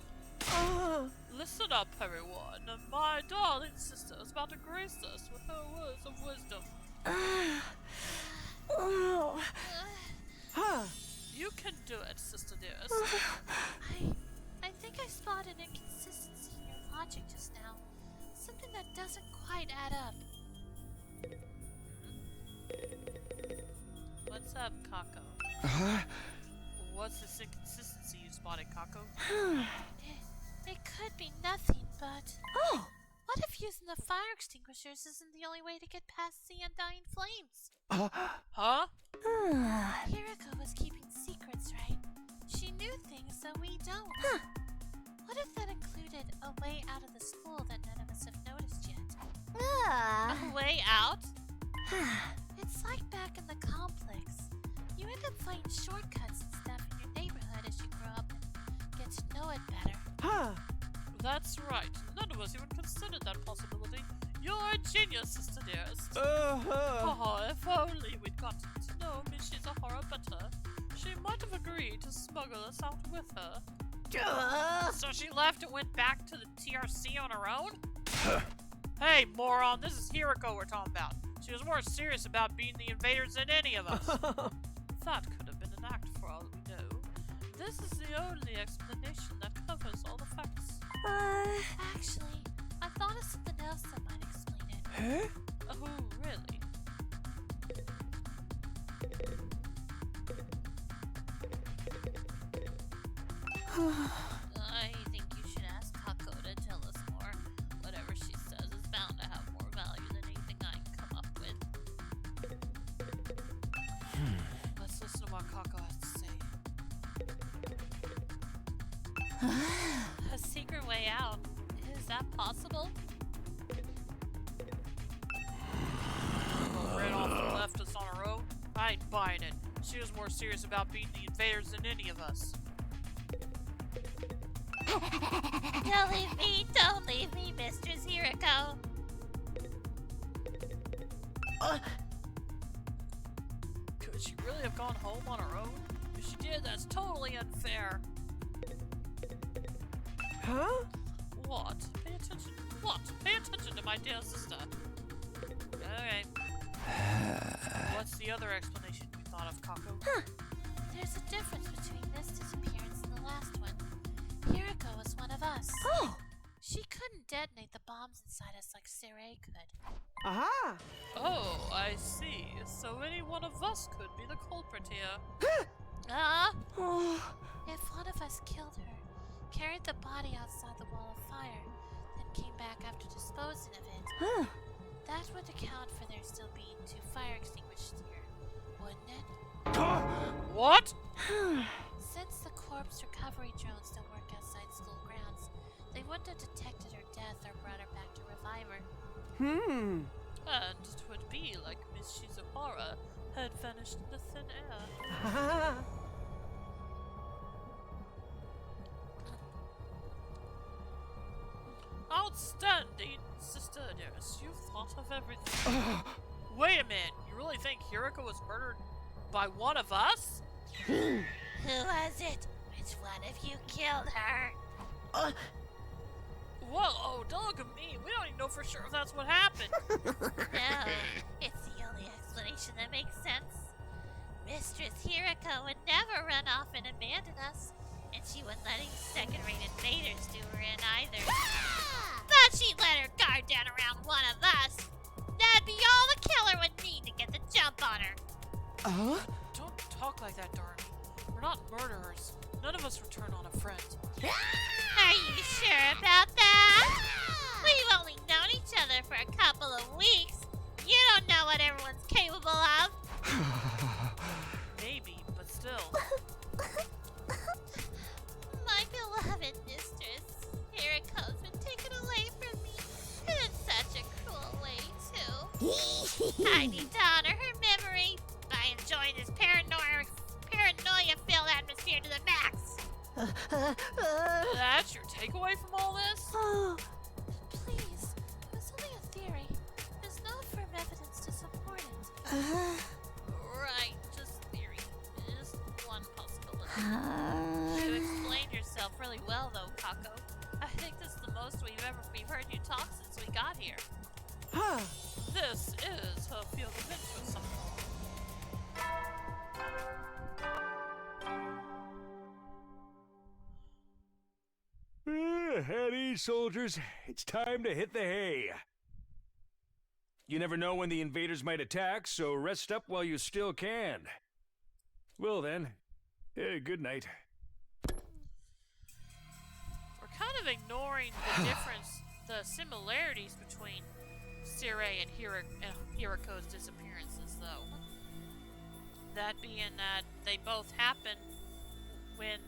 Listen up, everyone. My darling sister is about to grace us with her words of wisdom. You can do it, sister dearest. I think I spotted an inconsistency in your logic just now. Something that doesn't quite add up. What's up, Kako? What's this inconsistency you spotted, Kako? It could be nothing, but... What if using the fire extinguishers isn't the only way to get past the undying flames? Huh? Hiroko was keeping secrets, right? She knew things that we don't. What if that included a way out of the school that none of us have noticed yet? A way out? It's like back in the complex. You end up finding shortcuts and stuff in your neighborhood as you grow up and get to know it better. That's right. None of us even considered that possibility. You're a genius, sister dearest. Oh, if only we'd gotten to know Miss Shizahara better, she might have agreed to smuggle us out with her. So she left and went back to the TRC on her own? Hey, moron, this is Hiroko we're talking about. She was more serious about beating the invaders than any of us. That could have been an act for all we know. This is the only explanation that covers all the facts. Actually, I thought of something else that might explain it. Huh? Oh, really? I think you should ask Kako to tell us more. Whatever she says is bound to have more value than anything I can come up with. Let's listen to what Kako has to say. A secret way out. Is that possible? Ran off and left us on our own? I ain't buying it. She was more serious about beating the invaders than any of us. Don't leave me, Mistress Hiroko. Could she really have gone home on her own? If she did, that's totally unfair. Huh? What? Pay attention. What? Pay attention to my dear sister. Okay. What's the other explanation you thought of, Kako? There's a difference between this disappearance and the last one. Hiroko was one of us. Oh! She couldn't detonate the bombs inside us like Sirei could. Aha! Oh, I see. So any one of us could be the culprit here. Oh. If one of us killed her, carried the body outside the wall of fire, then came back after disposing of it, that would account for there still being 2 fire extinguishers here, wouldn't it? What? Since the corpse recovery drones don't work outside school grounds, they wouldn't have detected her death or brought her back to revive her. And it would be like Miss Shizahara had vanished into thin air. Outstanding, sister dearest. You've thought of everything. Wait a minute. You really think Hiroko was murdered by one of us? Who was it? Which one of you killed her? Well, oh, don't look at me. We don't even know for sure if that's what happened. No, it's the only explanation that makes sense. Mistress Hiroko would never run off and abandon us, and she wouldn't let any second-rate invaders do her in either. But she'd let her guard down around one of us. That'd be all the killer would need to get the jump on her. Don't talk like that, Darn. We're not murderers. None of us would turn on a friend. Are you sure about that? We've only known each other for a couple of weeks. You don't know what everyone's capable of. Maybe, but still. My beloved mistress, Hiriko's been taken away from me, and in such a cruel way, too. I need to honor her memory by enjoying this paranoia-filled atmosphere to the max. That's your takeaway from all this? Please, it's only a theory. There's no firm evidence to support it. Right, just theory. Just one possibility. You explained yourself really well, though, Kako. I think this is the most we've heard you talk since we got here. This is her field of interest somehow. At ease, soldiers. It's time to hit the hay. You never know when the invaders might attack, so rest up while you still can. Well then, good night. We're kind of ignoring the difference, the similarities between Sirei and Hiroko's disappearances, though. That being that they both happened when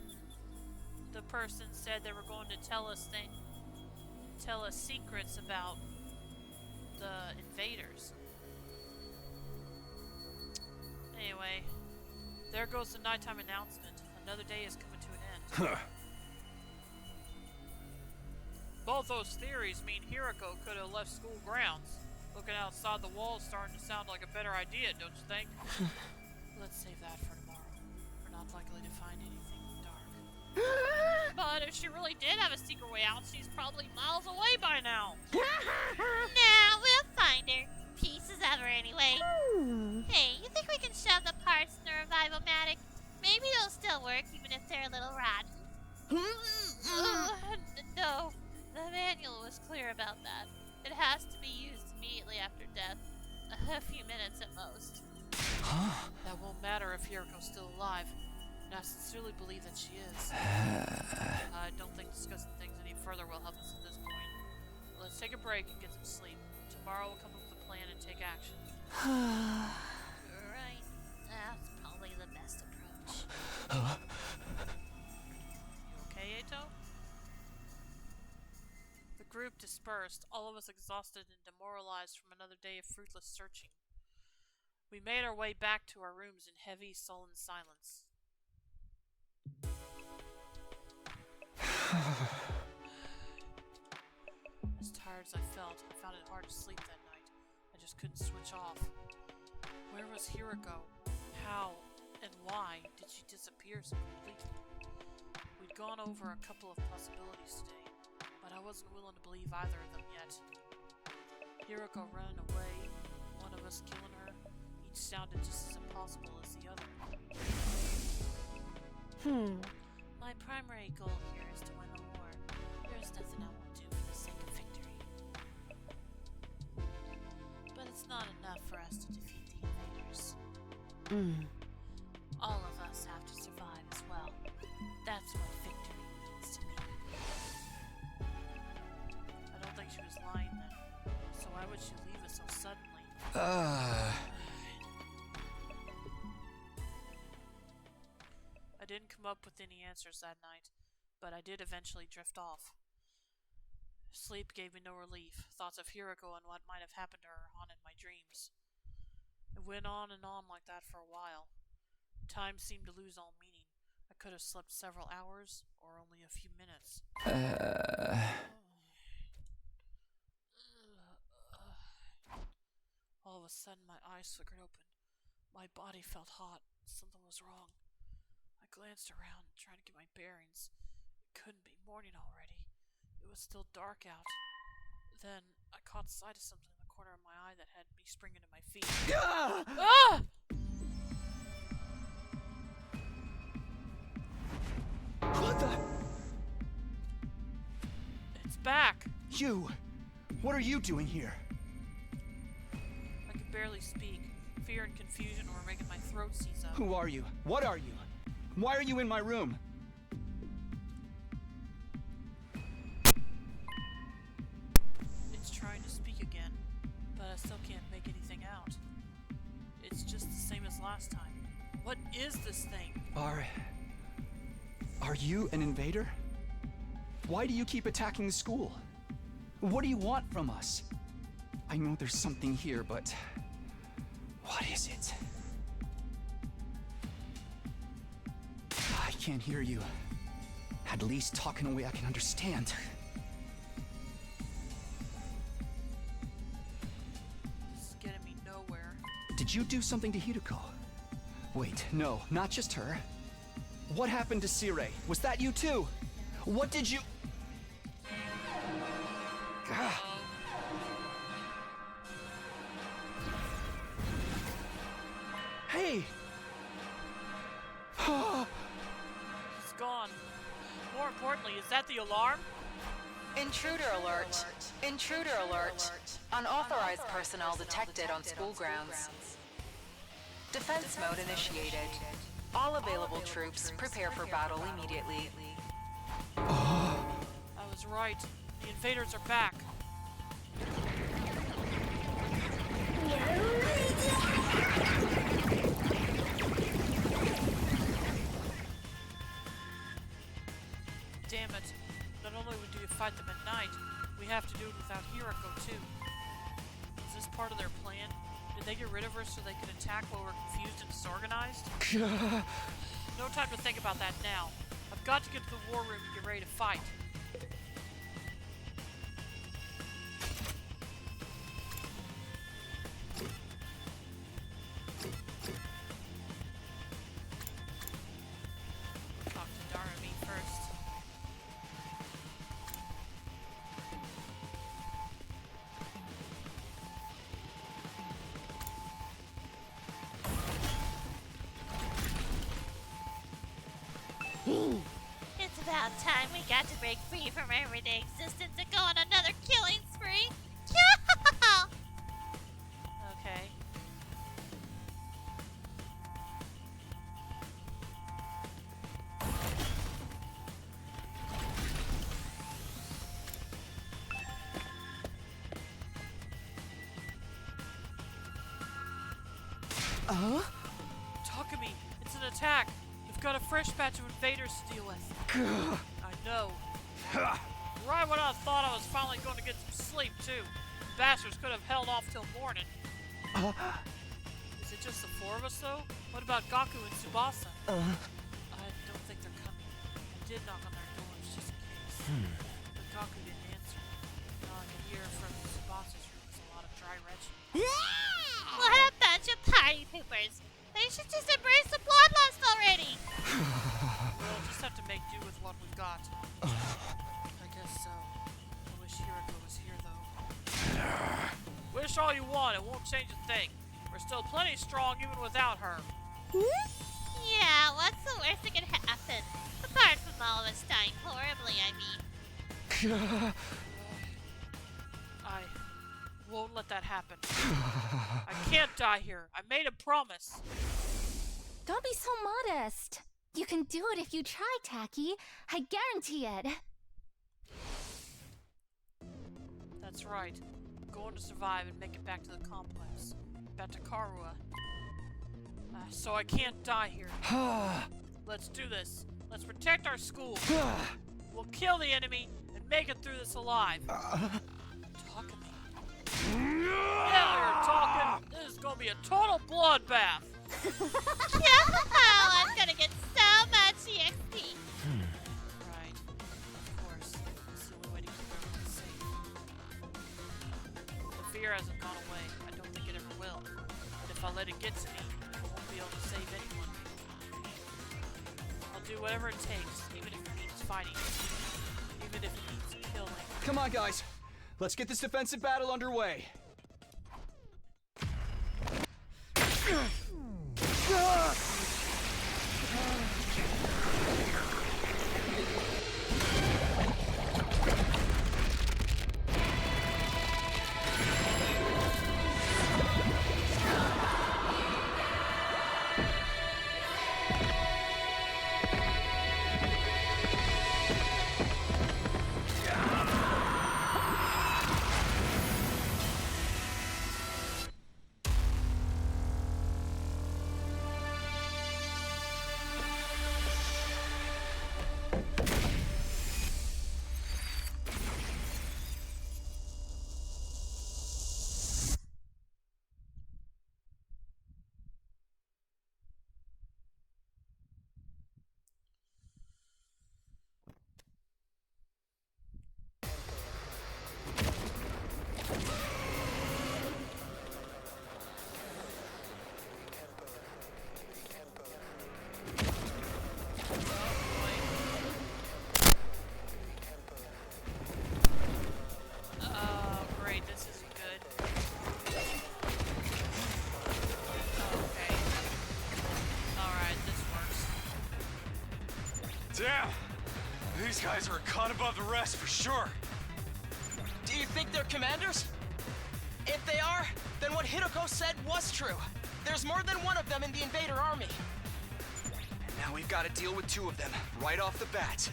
the person said they were going to tell us secrets about the invaders. Anyway, there goes the nighttime announcement. Another day is coming to an end. All those theories mean Hiroko could have left school grounds. Looking outside the walls starting to sound like a better idea, don't you think? Let's save that for tomorrow. We're not likely to find anything in the dark. But if she really did have a secret way out, she's probably miles away by now. Nah, we'll find her. Peace as ever, anyway. Hey, you think we can shove the parts in the Revival-matic? Maybe they'll still work, even if they're a little rotten. No, the manual was clear about that. It has to be used immediately after death. A few minutes at most. That won't matter if Hiriko's still alive. And I sincerely believe that she is. I don't think discussing things any further will help us at this point. Let's take a break and get some sleep. Tomorrow we'll come up with a plan and take action. Right. That's probably the best approach. You okay, Eito? The group dispersed, all of us exhausted and demoralized from another day of fruitless searching. We made our way back to our rooms in heavy, sullen silence. As tired as I felt, I found it hard to sleep that night. I just couldn't switch off. Where was Hiroko? How and why did she disappear so completely? We'd gone over a couple of possibilities today, but I wasn't willing to believe either of them yet. Hiroko running away, one of us killing her, each sounded just as impossible as the other. My primary goal here is to win the war. There's nothing I won't do for the sake of victory. But it's not enough for us to defeat the invaders. All of us have to survive as well. That's what victory means to me. I don't think she was lying then. So why would she leave us so suddenly? I didn't come up with any answers that night, but I did eventually drift off. Sleep gave me no relief. Thoughts of Hiroko and what might have happened to her haunted my dreams. It went on and on like that for a while. Time seemed to lose all meaning. I could have slept several hours, or only a few minutes. All of a sudden, my eyes flickered open. My body felt hot. Something was wrong. I glanced around, trying to get my bearings. It couldn't be morning already. It was still dark out. Then, I caught sight of something in the corner of my eye that had me springing to my feet. Ah! What the? It's back! You! What are you doing here? I could barely speak. Fear and confusion were making my throat seize up. Who are you? What are you? Why are you in my room? It's trying to speak again, but I still can't make anything out. It's just the same as last time. What is this thing? Are you an invader? Why do you keep attacking the school? What do you want from us? I know there's something here, but what is it? I can't hear you. At least talk in a way I can understand. This is getting me nowhere. Did you do something to Hiroko? Wait, no, not just her. What happened to Sirei? Was that you too? What did you... Ah. Hey! It's gone. More importantly, is that the alarm? Intruder alert. Intruder alert. Unauthorized personnel detected on school grounds. Defense mode initiated. All available troops prepare for battle immediately. I was right. The invaders are back. Damn it. Not only do we fight them at night, we have to do it without Hiroko too. Is this part of their plan? Did they get rid of her so they could attack while we're confused and disorganized? No time to think about that now. I've got to get to the war room and get ready to fight. It's about time we got to break free from our everyday existence and go on another killing spree. Okay. Takumi, it's an attack. We've got a fresh batch of invaders to deal with. I know. Right when I thought I was finally going to get some sleep, too. Bastards could have held off till morning. Is it just the four of us, though? What about Gaku and Tsubasa? I don't think they're coming. I did knock on their doors just in case. But Gaku didn't answer. All I could hear from Tsubasa's room was a lot of dry retching. What a bunch of party poopers. They should just embrace the bloodlust already. We'll just have to make do with what we've got. I guess so. I wish Hiroko was here, though. Wish all you want, it won't change a thing. We're still plenty strong even without her. Yeah, what's the worst that could happen? Apart from all of us dying horribly, I mean. I won't let that happen. I can't die here. I made a promise. Don't be so modest. You can do it if you try, Taki. I guarantee it. That's right. I'm going to survive and make it back to the complex. Back to Karua. So I can't die here. Let's do this. Let's protect our school. We'll kill the enemy and make it through this alive. Talking. Yeah, you're talking. This is gonna be a total bloodbath. I'm gonna get so much EXP. Right. Of course. It's the only way to keep everyone safe. The fear hasn't gone away. I don't think it ever will. And if I let it get to me, I won't be able to save anyone. I'll do whatever it takes, even if it means fighting. Even if it means killing. Come on, guys. Let's get this defensive battle underway. Damn! These guys are a cut above the rest for sure. Do you think they're commanders? If they are, then what Hiroko said was true. There's more than one of them in the invader army. And now we've got to deal with two of them, right off the bat.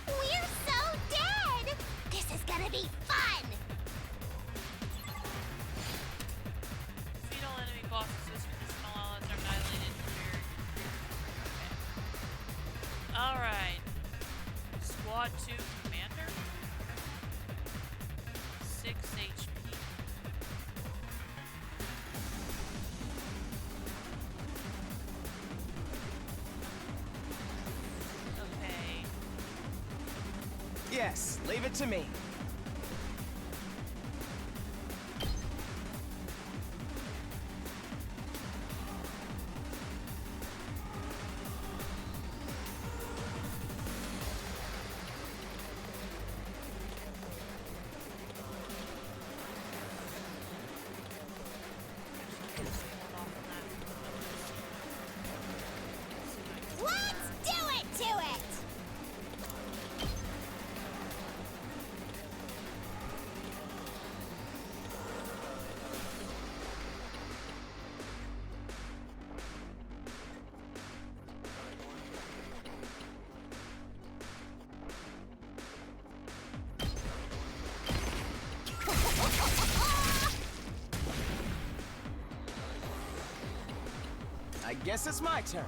We're so dead! This is gonna be fun! Defeat all enemy bosses. This small allies are annihilated. Okay. Alright. Squad 2 Commander. 6 HP. Okay. Yes, leave it to me. Let's do it to it! Guess it's my turn.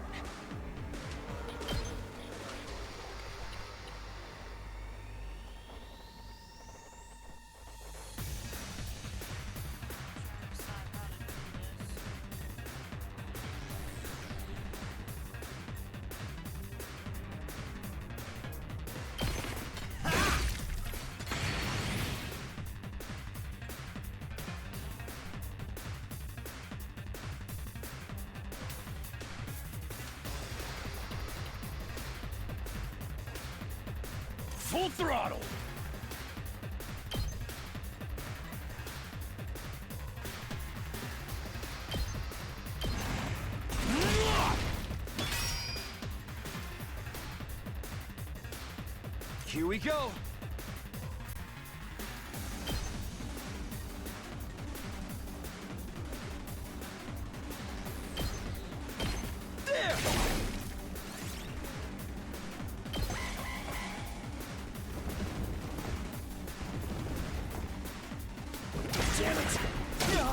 Full throttle! Here we go. There! Damn it! I'm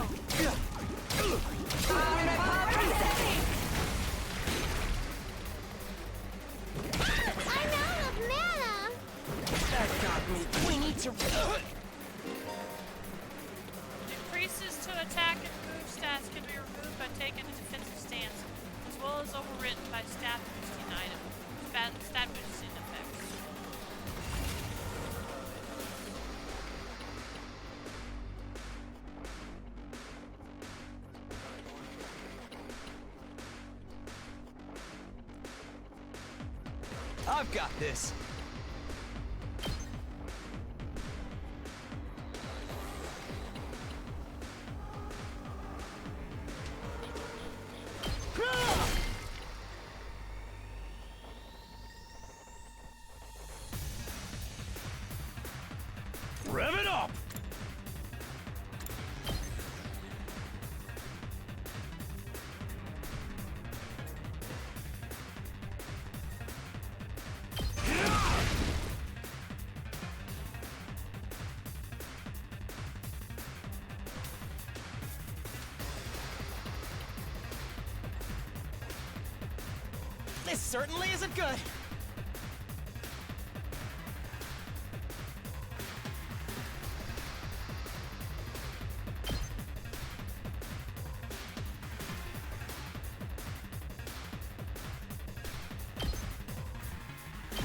out of mana! That got me. We need to... Increases to attack and move stats can be removed by taking a defensive stance, as well as overwritten by stat boosting items. Stat boosting effects. I've got this. Rev it up! This certainly isn't good.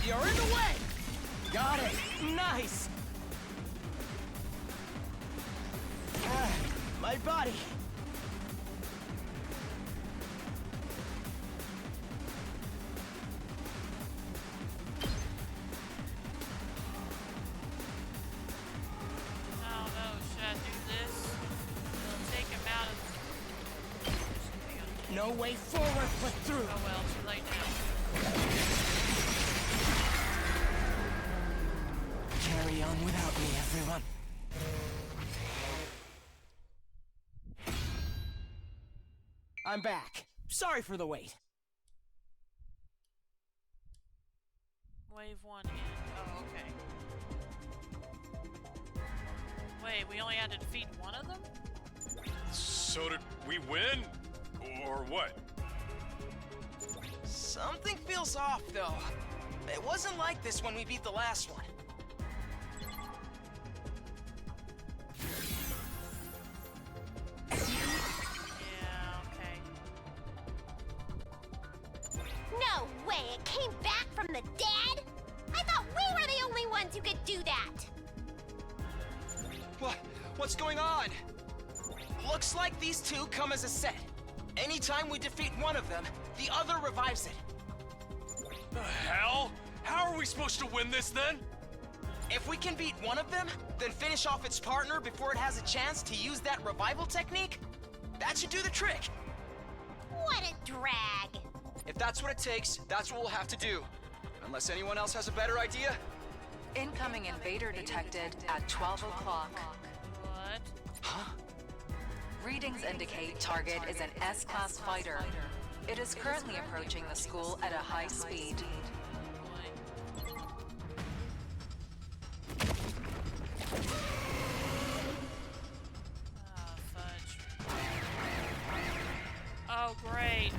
You're in the way! Got it! Nice! My body! Oh no, should I do this? It'll take him out of... No way forward but through! Oh well, too late now. Carry on without me, everyone. I'm back. Sorry for the wait. Wave 1 in. Oh, okay. Wait, we only had to defeat one of them? So did we win? Or what? Something feels off, though. It wasn't like this when we beat the last one. Yeah, okay. No way! It came back from the dead? I thought we were the only ones who could do that! What's going on? Looks like these two come as a set. Anytime we defeat one of them, the other revives it. The hell? How are we supposed to win this then? If we can beat one of them, then finish off its partner before it has a chance to use that revival technique, that should do the trick. What a drag! If that's what it takes, that's what we'll have to do. Unless anyone else has a better idea. Incoming invader detected at 12 o'clock. What? Huh? Readings indicate target is an S-class fighter. It is currently approaching the school at a high speed. Oh, fudge. Oh, great.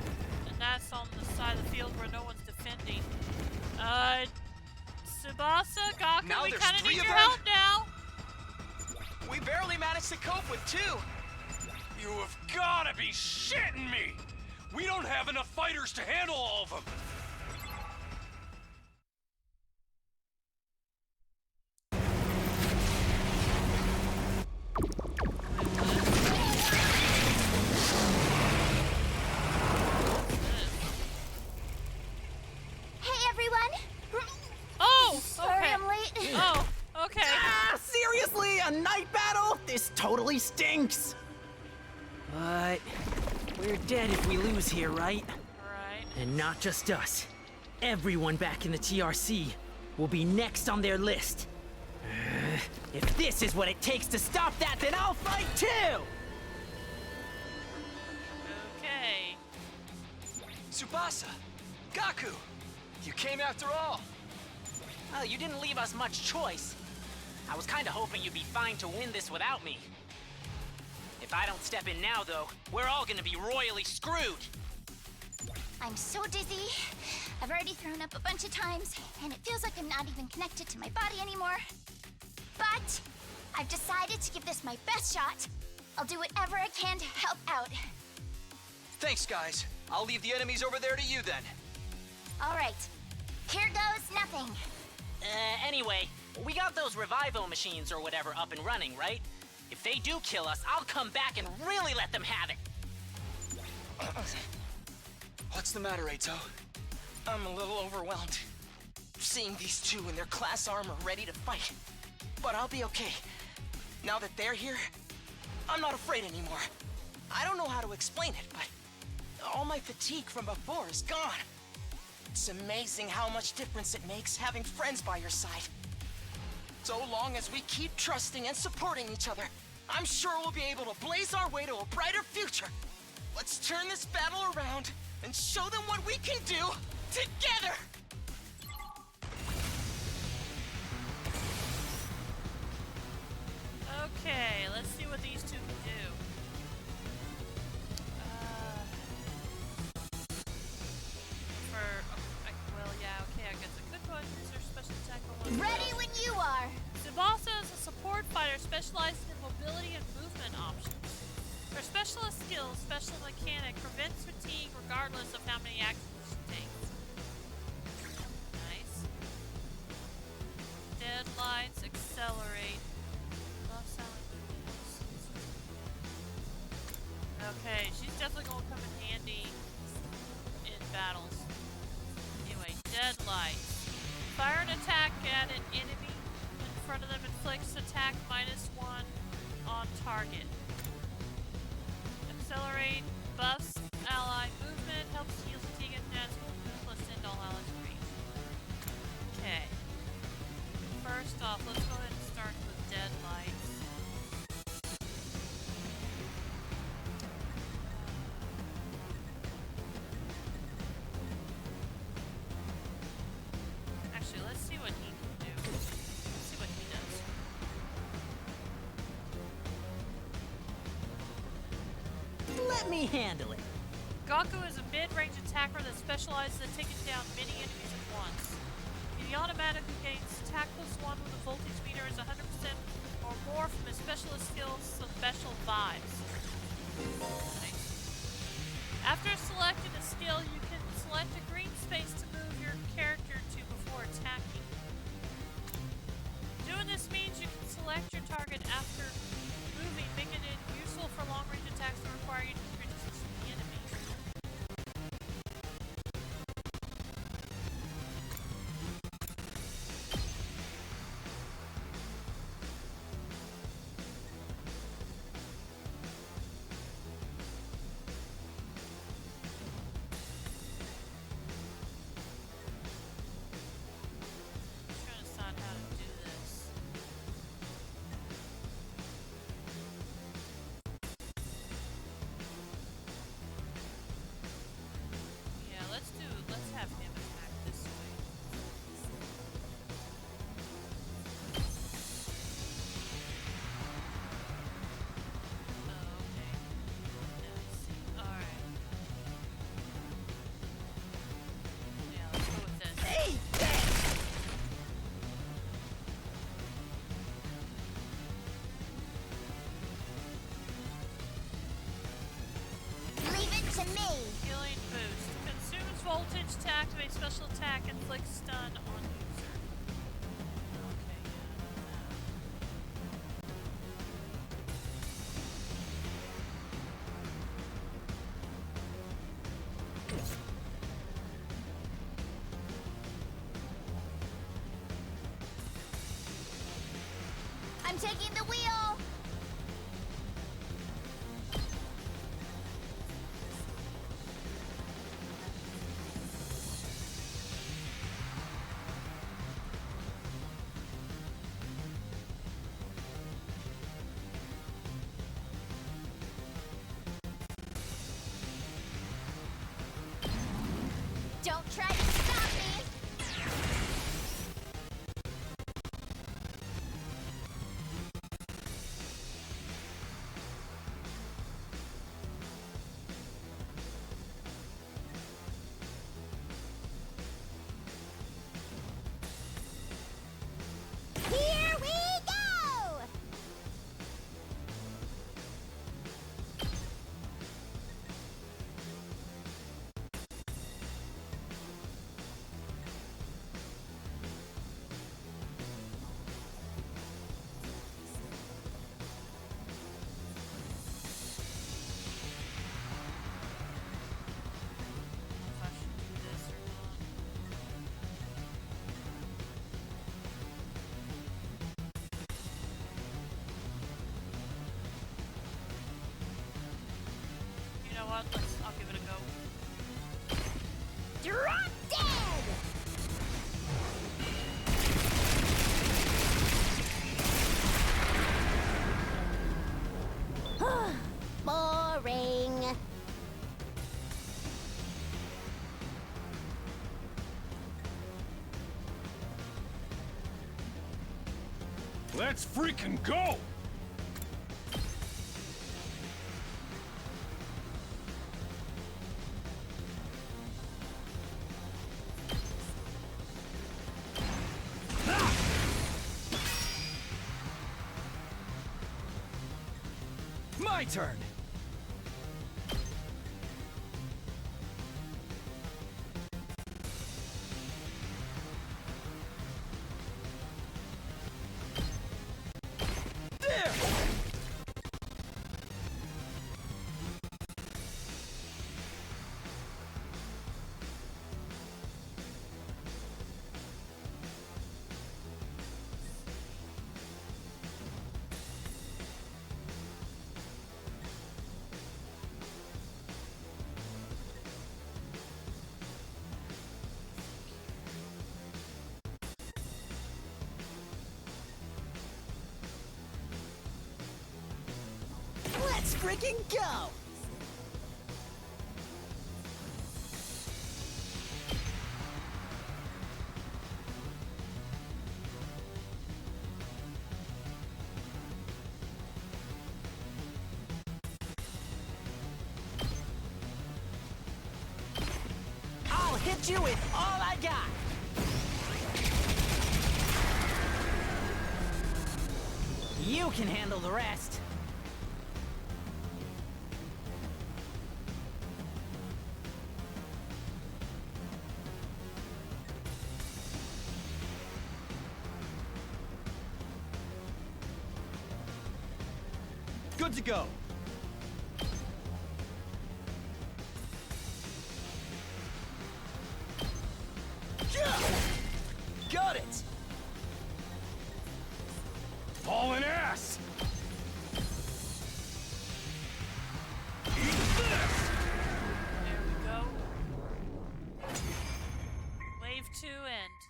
Tsubasa, Gaku, Now we there's kind of 3 need of your them? help now. We barely managed to cope with 2. You have gotta be shitting me! We don't have enough fighters to handle all of them! Hey, everyone! Oh, Sorry okay. I'm late. Oh, okay. Ah, seriously? A night battle? This totally stinks! But we're dead if we lose here, right? Right. And not just us. Everyone back in the TRC will be next on their list. If this is what it takes to stop that, then I'll fight too! Okay. Tsubasa! Gaku! You came after all! Well, you didn't leave us much choice. I was kinda hoping you'd be fine to win this without me. If I don't step in now, though, we're all gonna be royally screwed. I'm so dizzy. I've already thrown up a bunch of times, and it feels like I'm not even connected to my body anymore. But I've decided to give this my best shot. I'll do whatever I can to help out. Thanks, guys. I'll leave the enemies over there to you then. All right. Here goes nothing. Anyway, we got those revivo machines or whatever up and running, right? If they do kill us, I'll come back and really let them have it. What's the matter, Eito? I'm a little overwhelmed. Seeing these 2 in their class armor ready to fight. But I'll be okay. Now that they're here, I'm not afraid anymore. I don't know how to explain it, but all my fatigue from before is gone. It's amazing how much difference it makes having friends by your side. So long as we keep trusting and supporting each other, I'm sure we'll be able to blaze our way to a brighter future. Let's turn this battle around and show them what we can do together! Okay, let's see what these 2 can do. Well, yeah, okay, I guess I could go ahead and use their special attack on one of Ready those. when you are. Tsubasa is a support fighter specializing in mobility and movement options. Her specialist skill, Special Mechanic, prevents fatigue regardless of how many actions she takes. Nice. Deadlights, accelerate. Love silent movements. Okay, she's definitely gonna come in handy in battles. Anyway, deadlights. Fire an attack at an enemy in front of them, inflicts attack -1 on target. Accelerate, buffs ally movement, helps heal fatigue and natural movement, plus send all allies range. Okay. First off, let's go ahead and start with deadlights. Actually, let's see what he can do. Let's see what he does. Let me handle it. Gaku is a mid-range attacker that specializes in taking down many enemies at once. He automatically gains attack +1 when the voltage meter is 100% or more from his specialist skills, Special Vibes. Nice. After selecting a skill, you can select a green space to move your character to before attacking. Doing this means you can select your target after moving, making it useful for long-range attacks that require you to keep your distance from the enemy. Trying to decide how to do this. special attack inflicts stun on user. Okay, I'm taking the wheel! Don't try to stop me! Here we go! if I should do this or not. You know what? I'll give it a go. Drop dead! Boring. Let's freaking go! My turn! There! Let's freaking go! I'll hit you with all I got! You can handle the rest. Good to go. Got it! Hauling ass! There we go. Wave 2 end.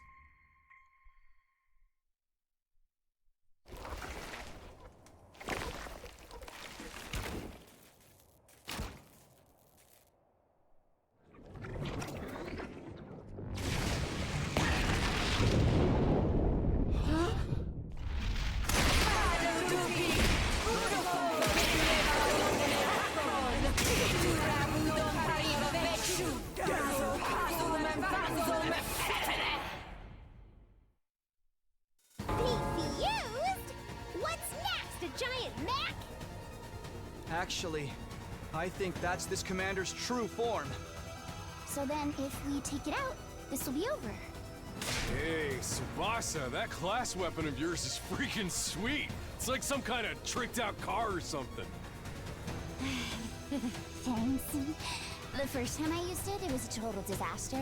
Confused? What's next? A giant mech? Actually, I think that's this commander's true form. So then, if we take it out, this will be over. Hey, Tsubasa, that class weapon of yours is freaking sweet. It's like some kind of tricked out car or something. Thanks. The first time I used it, it was a total disaster.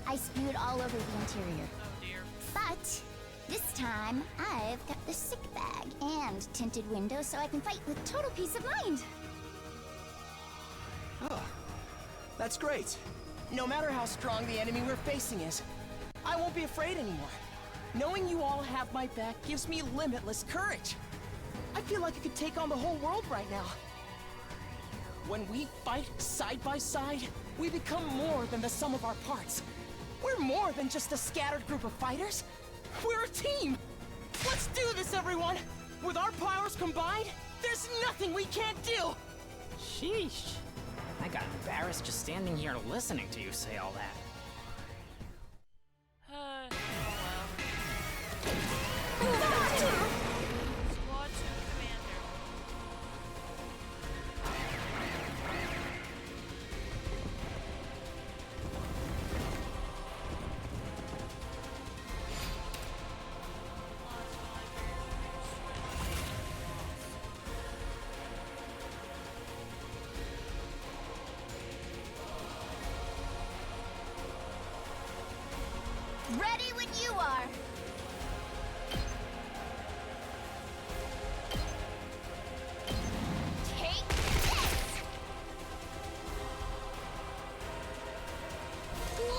I spewed all over the interior. Oh dear. But this time, I've got the sick bag and tinted windows so I can fight with total peace of mind. Oh, that's great. No matter how strong the enemy we're facing is, I won't be afraid anymore. Knowing you all have my back gives me limitless courage. I feel like I could take on the whole world right now. When we fight side by side, we become more than the sum of our parts. We're more than just a scattered group of fighters. We're a team! Let's do this, everyone! With our powers combined, there's nothing we can't do! Sheesh. I got embarrassed just standing here listening to you say all that. Oh well. Squad 2 Commander. Ready when you are. Take this!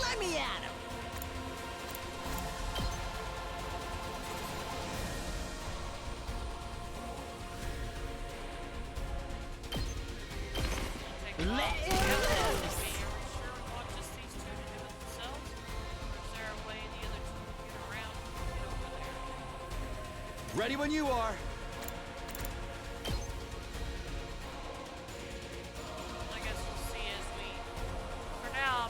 Let me at him! Let it Are we sure we want just these two to do it themselves? Or is there a way the other two can get around and get over there? Ready when you are. I guess we'll see as we. For now,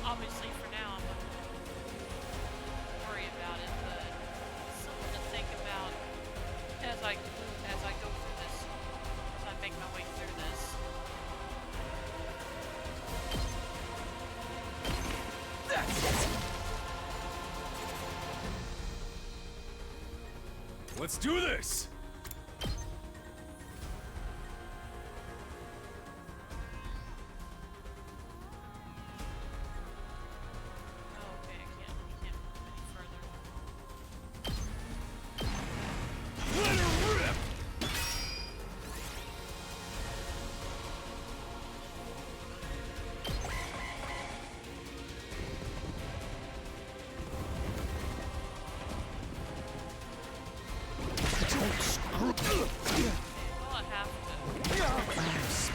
obviously, for now, I'm not gonna worry about it, but something to think about as I go through this, as I make my way through this. That's it. Let's do this! Oh, okay, I can't move any further. Let her rip! Well, I have to. Side.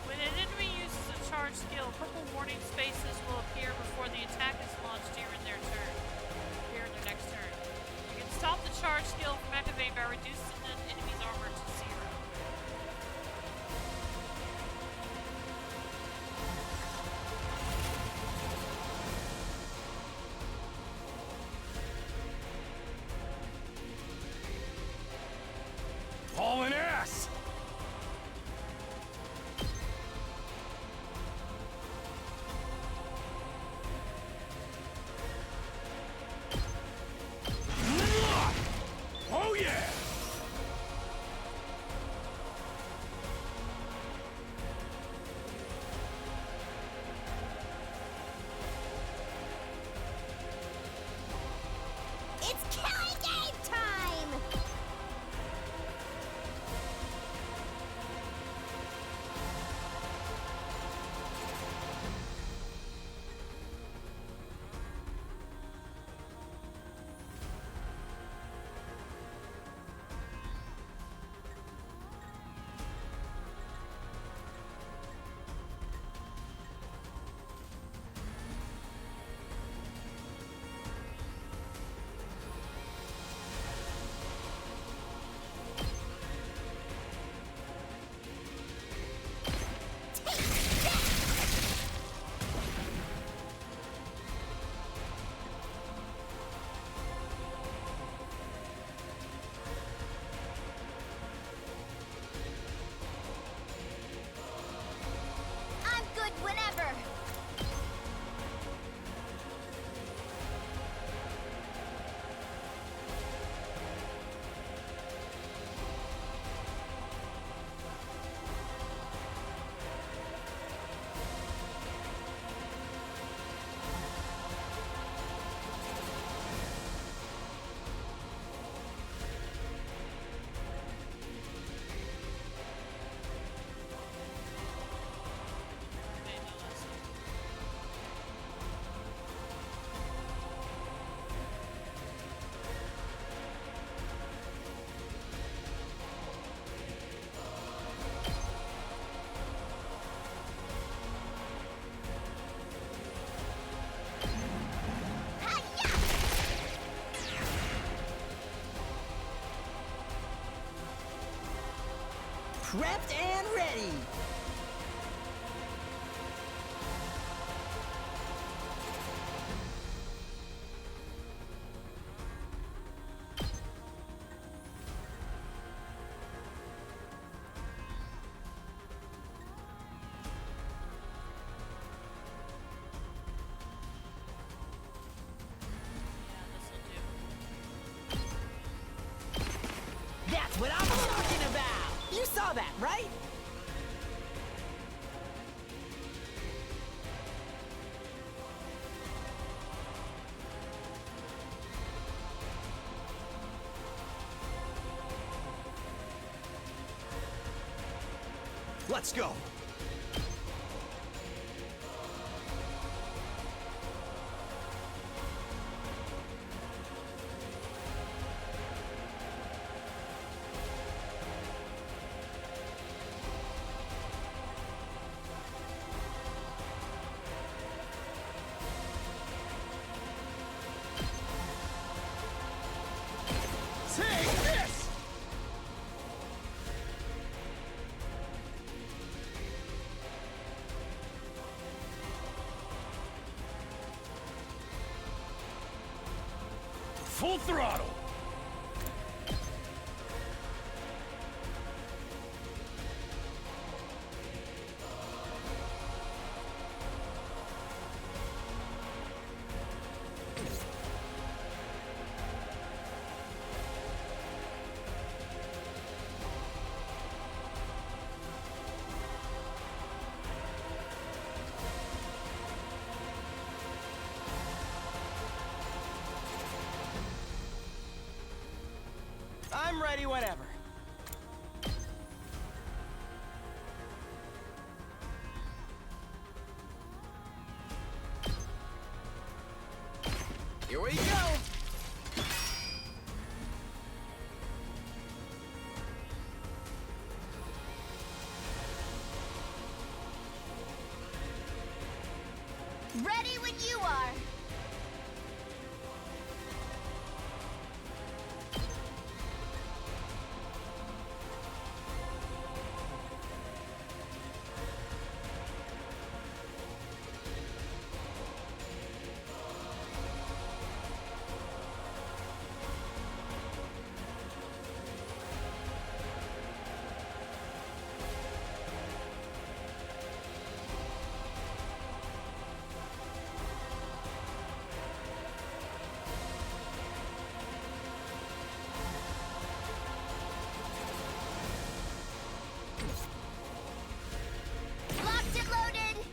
When an enemy uses a charge skill, purple warning spaces will appear before the attack is launched during their next turn. You can stop the charge skill from activating by reducing an enemy's armor to 0. Hauling ass! Oh yeah! prepped and ready. That's what I'm talking about! You saw that, right? Let's go. Take this! Full throttle! I'm ready whenever. Here we go! Ready when you are. Locked and loaded.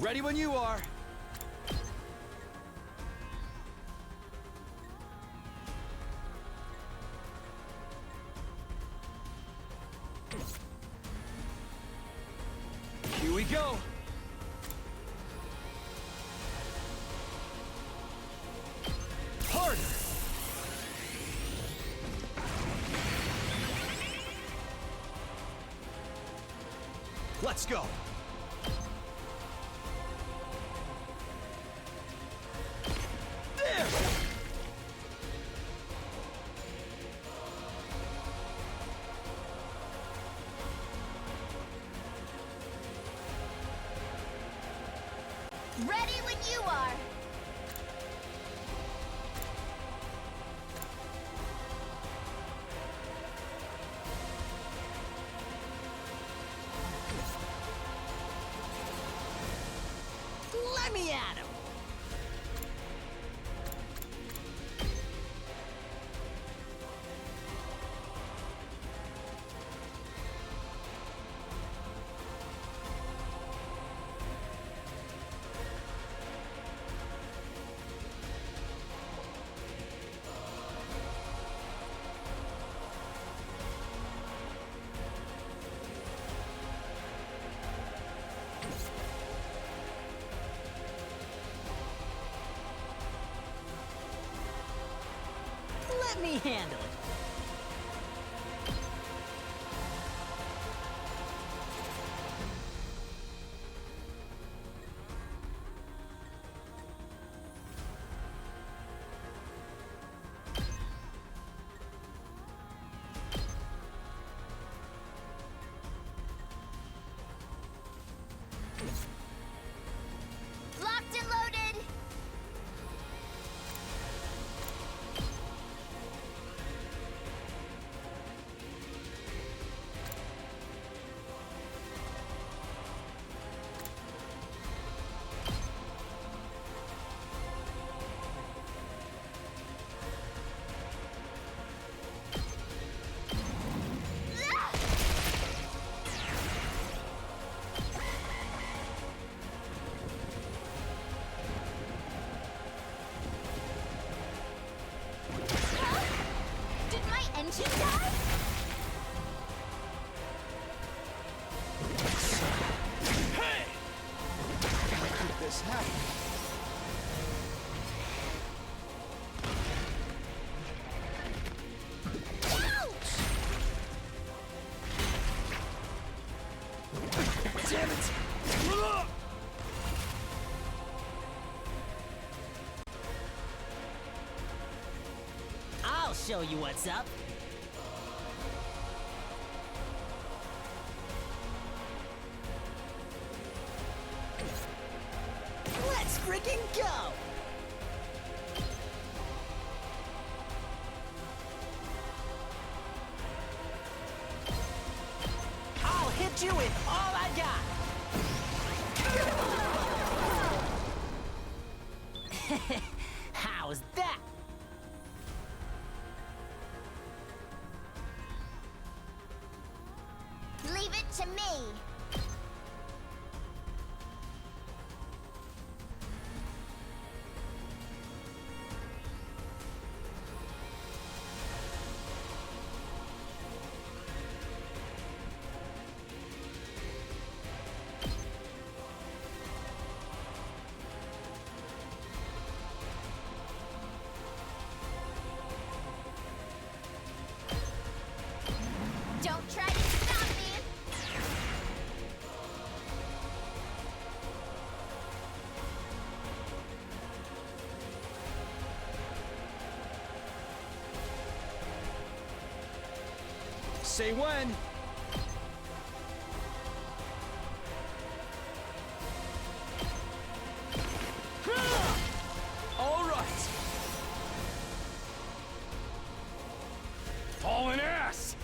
Ready when you are. Here we go. Harder. Let's go. There. Ready when you are. Let me at him! Let me handle it. Locked and loaded! Did my engine die? Keep this happy. Damn it! I'll show you what's up. Let's freaking go! I'll hit you with all I got! How's that? Leave it to me. Don't try to stop me! Say when. All right. Hauling ass!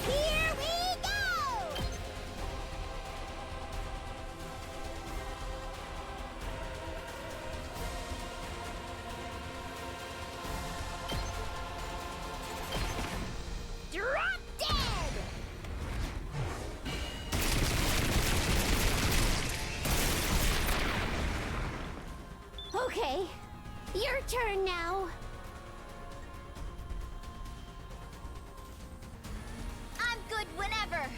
Here we go! Drop dead! Okay, your turn now. I'm good whenever.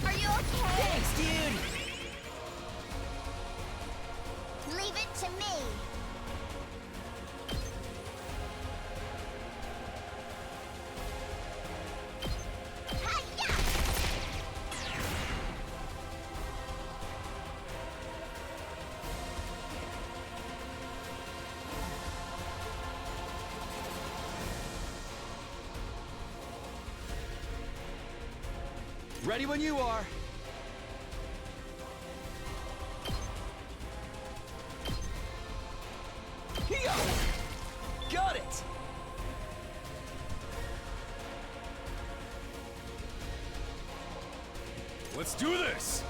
Are you okay? Thanks, dude! Leave it to me. Hi-ya! Ready when you are. Got it! Let's do this!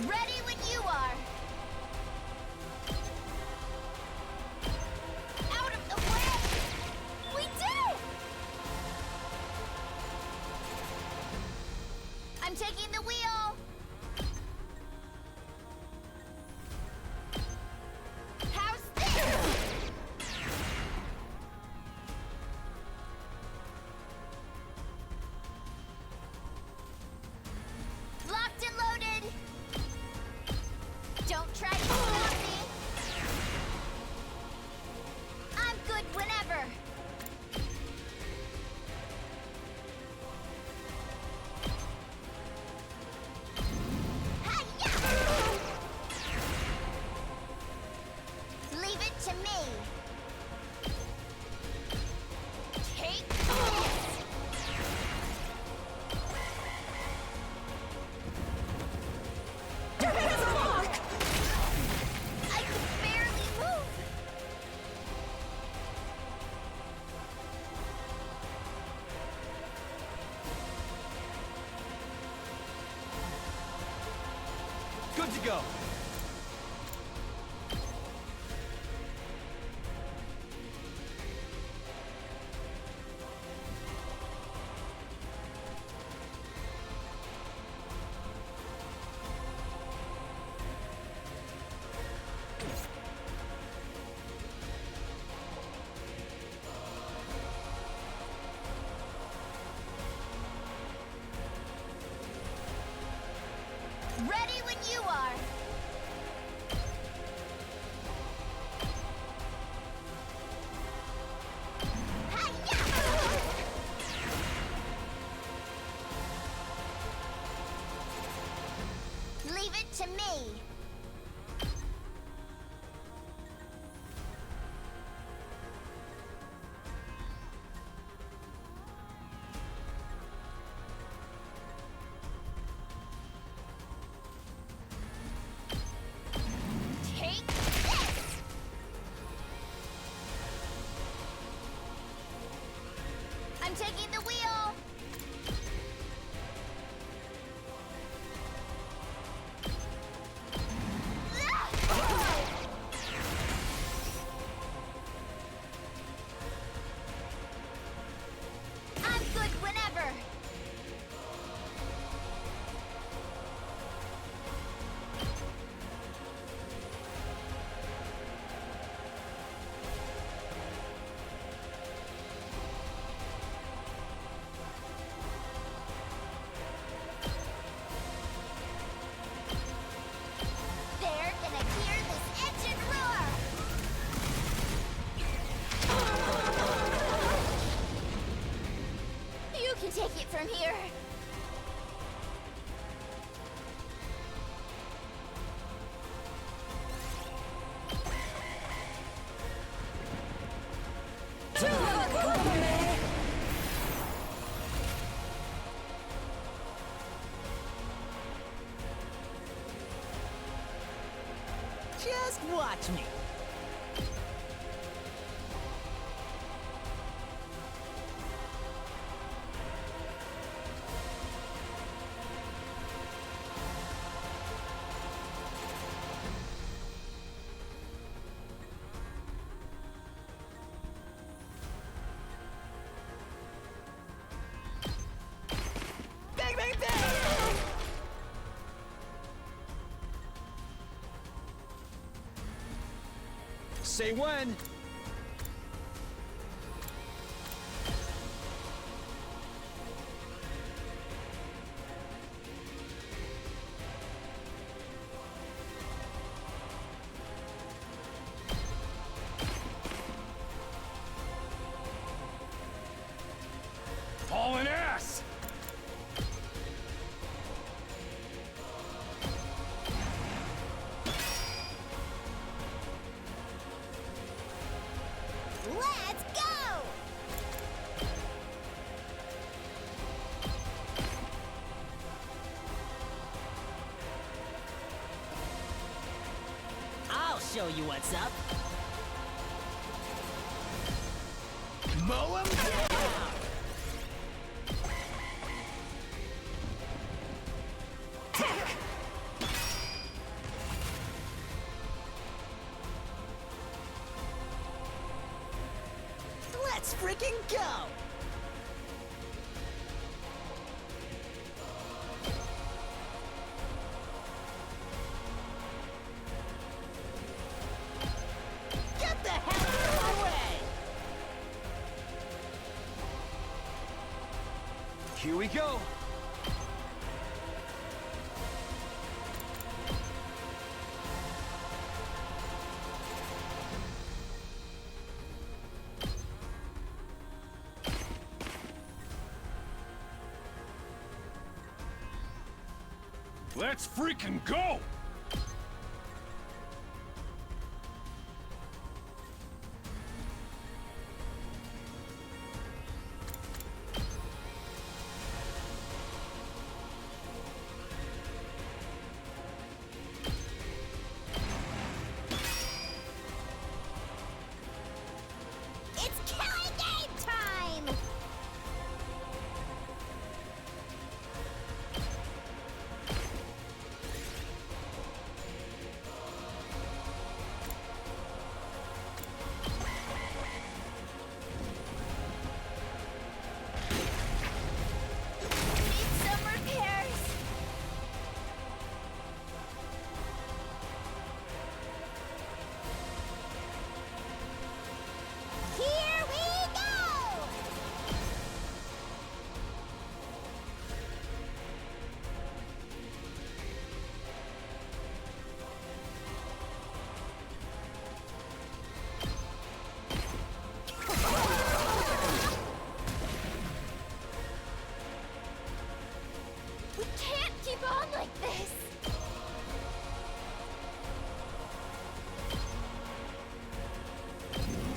Ready when you are. Out of the way! We did it! I'm taking the wheel. How's this? Locked and loaded. Don't try to stop me. I'm good whenever. Hi-ya! Leave it to me. Take this. I could barely move. Good to go. Ready when you are. Hi-ya! Leave it to me. Take this! I'm taking the wheel. I'm good whenever. They're gonna hear this engine roar! You can take it from here. Just watch me. Bang, bang, bang! Say when. Hauling ass! Let's go! I'll show you what's up. Mow 'em down! Let's freaking go! Get the hell out of my way! Here we go. Let's freaking go! It's killing game time! Need some repairs. Here we go! We can't keep on like this!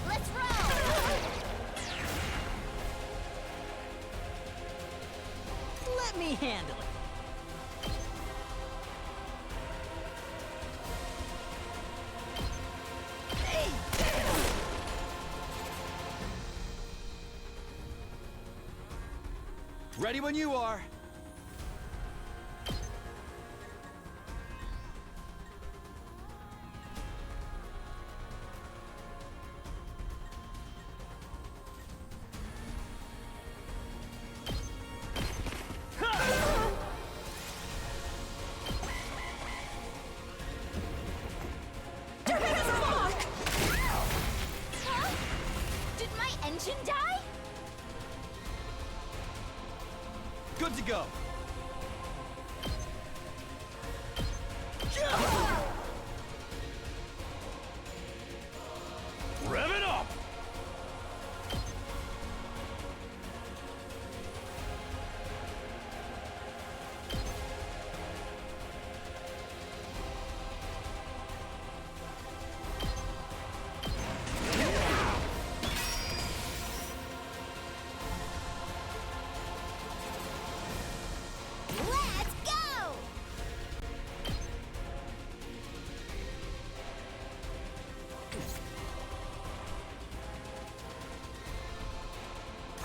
Let's roll! Let me handle it. Ready when you are. Huh? Did my engine die? Good to go. Rev it up! Let's go!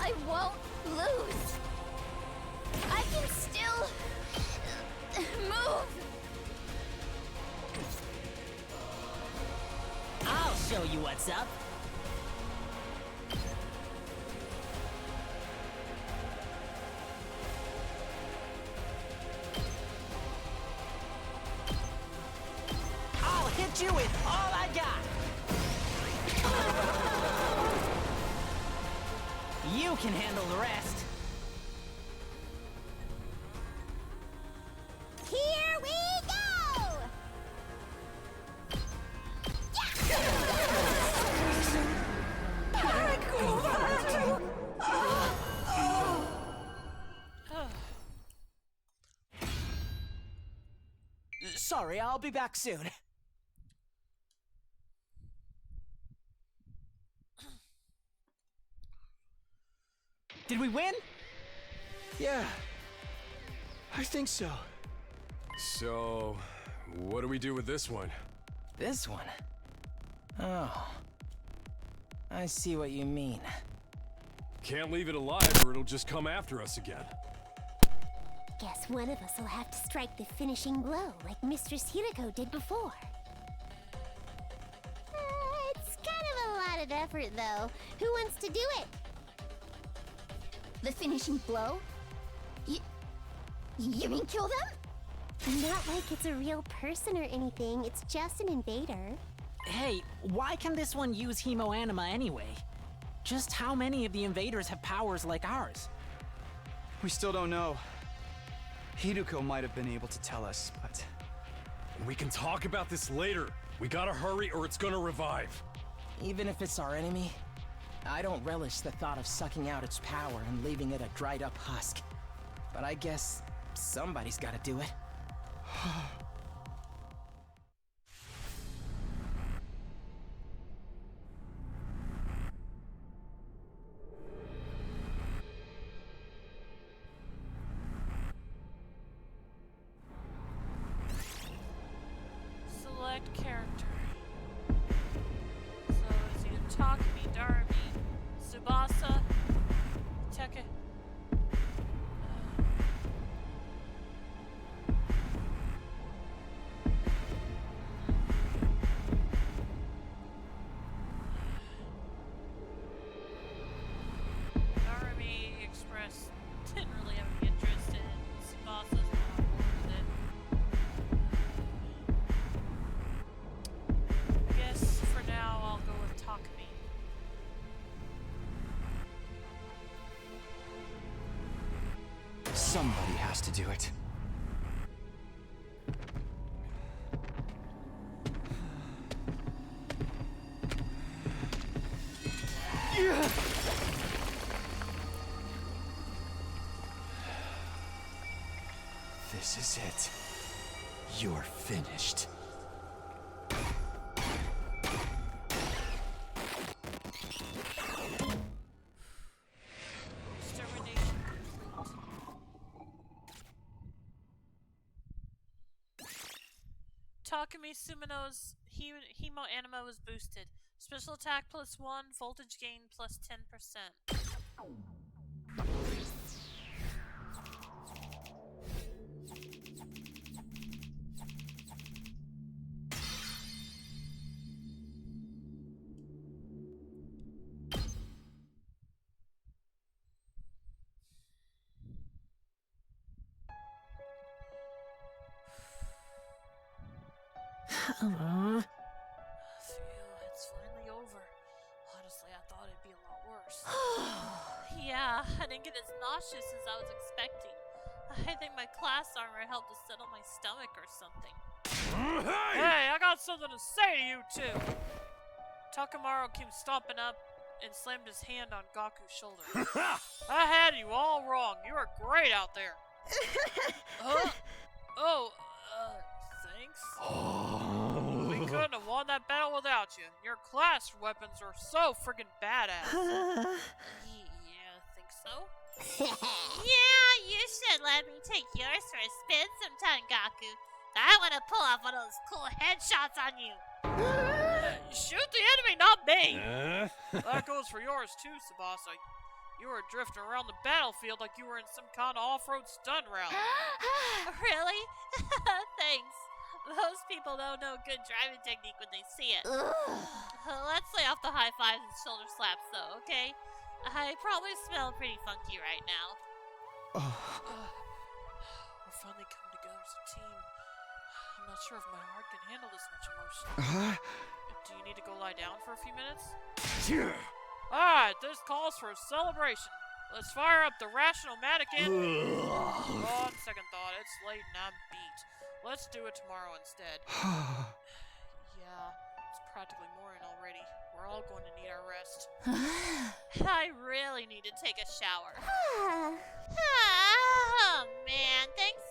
I won't lose. I can still move. I'll show you what's up. I'll hit you with all I got. You can handle the rest. Here we go! Sorry, I'll be back soon. Did we win? Yeah. I think so. So, what do we do with this one? This one? Oh. I see what you mean. Can't leave it alive or it'll just come after us again. Guess one of us will have to strike the finishing blow like Mistress Hiriko did before. It's kind of a lot of effort, though. Who wants to do it? The finishing blow? You mean kill them? Not like it's a real person or anything. It's just an invader. Hey, why can this one use hemoanima anyway? Just how many of the invaders have powers like ours? We still don't know. Hiruko might have been able to tell us, but... We can talk about this later. We gotta hurry or it's gonna revive. Even if it's our enemy, I don't relish the thought of sucking out its power and leaving it a dried up husk. But I guess somebody's gotta do it. Select character. So it's either Takumi, Darumi, Tsubasa, Teke. Darumi expressed didn't really have any interest in Tsubasa's not with it. I guess for now I'll go with Takumi. Somebody has to do it. This is it. You're finished. Extermination complete. Takumi Sumino's Hemo Anima was boosted. Special attack +1, voltage gain +10%. Aw. Phew, it's finally over. Honestly, I thought it'd be a lot worse. Yeah, I didn't get as nauseous as I was expecting. I think my class armor helped to settle my stomach or something. Hey, I got something to say to you two! Takamaru came stomping up and slammed his hand on Gaku's shoulder. I had you all wrong. You were great out there. Thanks. We couldn't have won that battle without you. Your class weapons are so friggin' badass. Yeah, think so? Yeah, you should let me take yours for a spin sometime, Gaku. I want to pull off one of those cool headshots on you. Shoot the enemy, not me! That goes for yours too, Tsubasa. You were drifting around the battlefield like you were in some kind of off-road stunt route. Really? Thanks. Most people don't know good driving technique when they see it. Let's lay off the high fives and shoulder slaps, though, okay? I probably smell pretty funky right now. We're finally coming together as a team. I'm not sure if my heart can handle this much emotion. Do you need to go lie down for a few minutes? Alright, this calls for a celebration. Let's fire up the Rational-matic engine. On second thought, it's late and I'm beat. Let's do it tomorrow instead. Yeah, it's practically morning already. We're all going to need our rest. I really need to take a shower. Oh, man. Things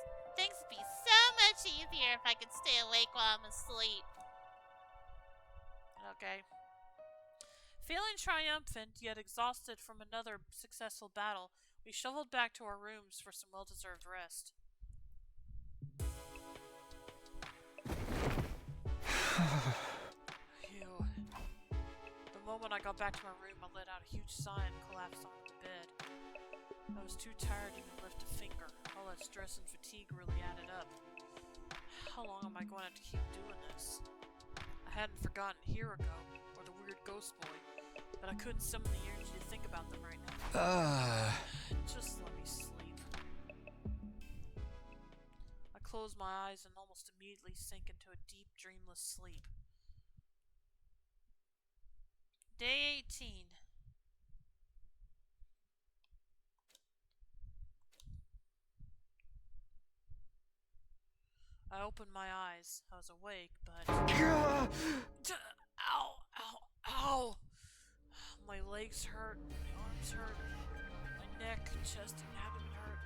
would be so much easier if I could stay awake while I'm asleep. Okay. Feeling triumphant yet exhausted from another successful battle, we shoveled back to our rooms for some well-deserved rest. Phew. The moment I got back to my room, I let out a huge sigh and collapsed onto the bed. I was too tired to even lift a finger. All that stress and fatigue really added up. How long am I going to have to keep doing this? I hadn't forgotten Hirago, or the weird ghost boy, but I couldn't summon the energy to think about them right now. Just let me sleep. I closed my eyes and almost immediately sank into a deep, dreamless sleep. Day 18. I opened my eyes. I was awake, but... Ow! Ow! Ow! My legs hurt, my arms hurt, my neck, chest, and abdomen hurt.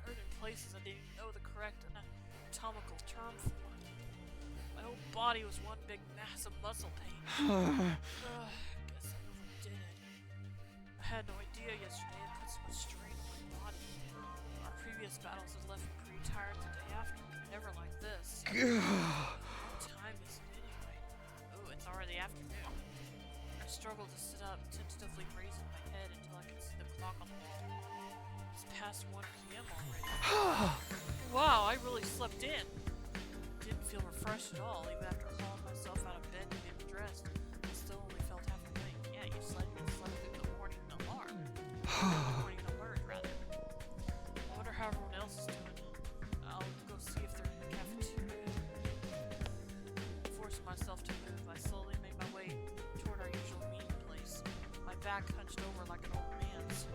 Hurt in places I didn't even know the correct anatomical term for. My whole body was one big mass of muscle pain. Guess I overdid it. I had no idea yesterday I put so much strain on my body. Our previous battles had left me pretty tired the day after, but never like this. What time is it anyway? Ooh, it's already afternoon. I struggled to sit up, tentatively raising my head until I could see the clock on the wall. It's past 1 p.m. already. Wow, I really slept in. Didn't feel refreshed at all, even after hauling myself out of bed to get dressed. I still only felt half awake. Yeah, you slept through the morning alarm. Morning alert, rather. I wonder how everyone else is doing. I'll go see if they're in the cafeteria. Forcing myself to move, I slowly made my way toward our usual meeting place. My back hunched over like an old man's.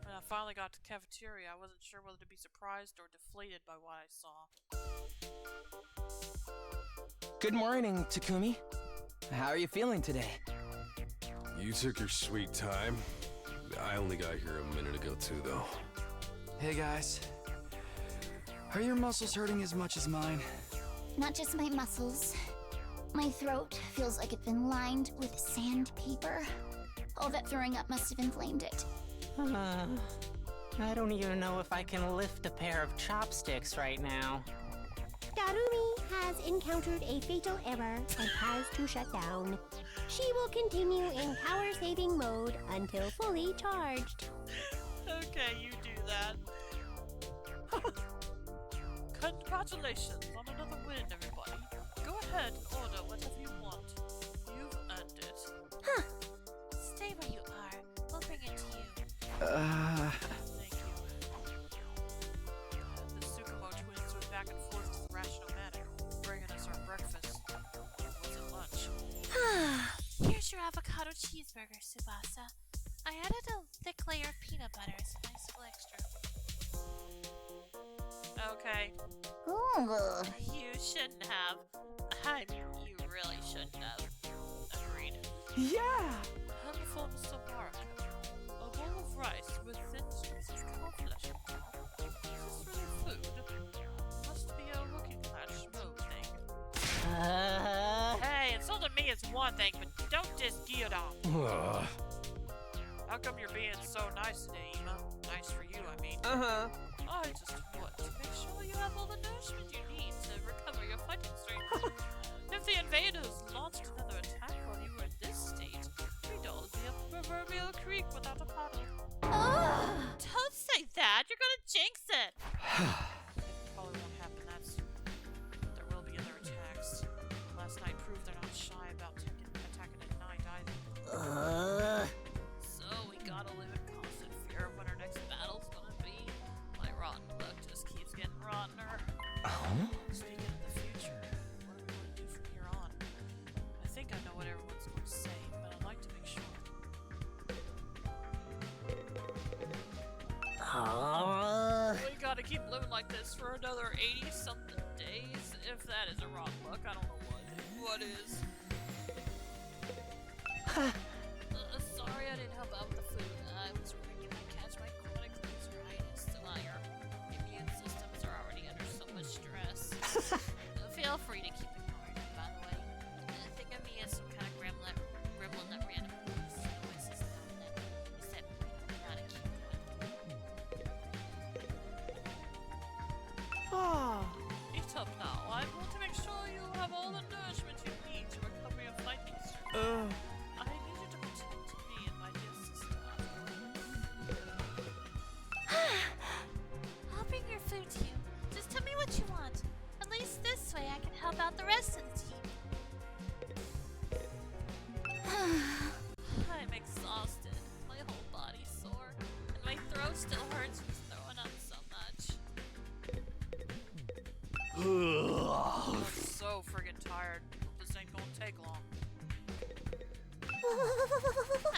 When I finally got to the cafeteria, I wasn't sure whether to be surprised or deflated by what I saw. Good morning, Takumi. How are you feeling today? You took your sweet time. I only got here a minute ago too, though. Hey guys. Are your muscles hurting as much as mine? Not just my muscles. My throat feels like it's been lined with sandpaper. All that throwing up must have inflamed it. I don't even know if I can lift a pair of chopsticks right now. Darumi has encountered a fatal error and has to shut down. She will continue in power-saving mode until fully charged. Okay, you do that. Congratulations on another win, everybody. Go ahead and order whatever you want. You've earned it. Huh. Stay where you are. We'll bring it to you. Thank you. The Tsukumo twins went back and forth to the Rationomatic, bringing us our breakfast. It wasn't lunch. Here's your avocado cheeseburger, Tsubasa. I added a thick layer of peanut butter as a nice little extra. Okay. Ooh. You shouldn't have. I mean, you really shouldn't have. Agreed. Yeah! Helpful, Mr. Mark. A bowl of rice with thin strips of cow flesh and all. Is this really food? Must be a working class schmo thing. Hey, insulting me is one thing, but don't diss Gyudon. How come you're being so nice today, Ema? Nice for you, I mean. I just want to make sure you have all the nourishment you need to recover your fighting strength. If the invaders launched another attack while you were in this state, we'd all be up the proverbial creek without a paddle. Don't say that. You're gonna jinx it. It probably won't happen that soon. There will be other attacks. Last night proved they're not shy about attacking at night either. So we gotta live in constant fear of when our next battle's gonna be. My rotten luck just keeps getting rottener. Speaking of the future, what are we going to do from here on? I think I know what everyone's going to say, but I'd like to make sure. We gotta keep living like this for another 80-something days. If that is a rotten luck, I don't know what is. Sorry I didn't help out with the food. I was worried you might catch my chronic arthritis while your immune systems are already under so much stress. Feel free to keep ignoring me, by the way. Think of me as some kind of gremlin that randomly makes noises now and then. Except, not a cute one. Eat up now. I want to make sure you have all the nourishment you need to recover your fighting strength. I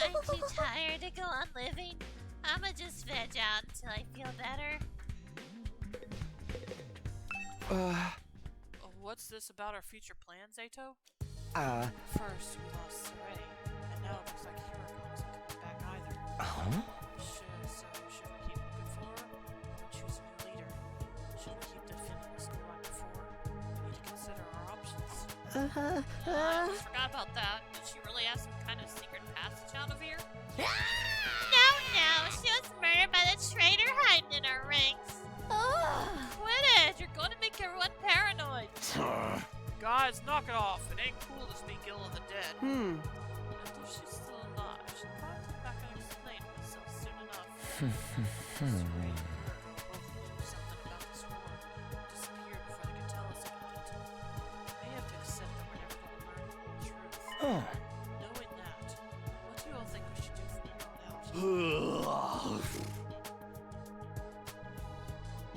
I'm too tired to go on living. I'ma just veg out until I feel better. What's this about our future plans, Ato? Uh, First, we lost Sirei, and now it looks like Hiroko isn't coming back either. Should we keep looking for her, or choose a new leader? Should we keep defending the school like before? We need to consider our options. I almost forgot about that. Did she really have some kind of secret passage out of here? No, she was murdered by the traitor hiding in her ranks. Quit it! You're going to make everyone paranoid. Guys, knock it off. It ain't cool to speak ill of the dead. Hmm. And if she's still alive, she'll probably come back and explain herself soon enough. Sirei and her both knew something about this war. Disappeared before they could tell us about it. We have to accept that we're never going to learn the whole truth. Knowing that, what do you all think we should do from here on out?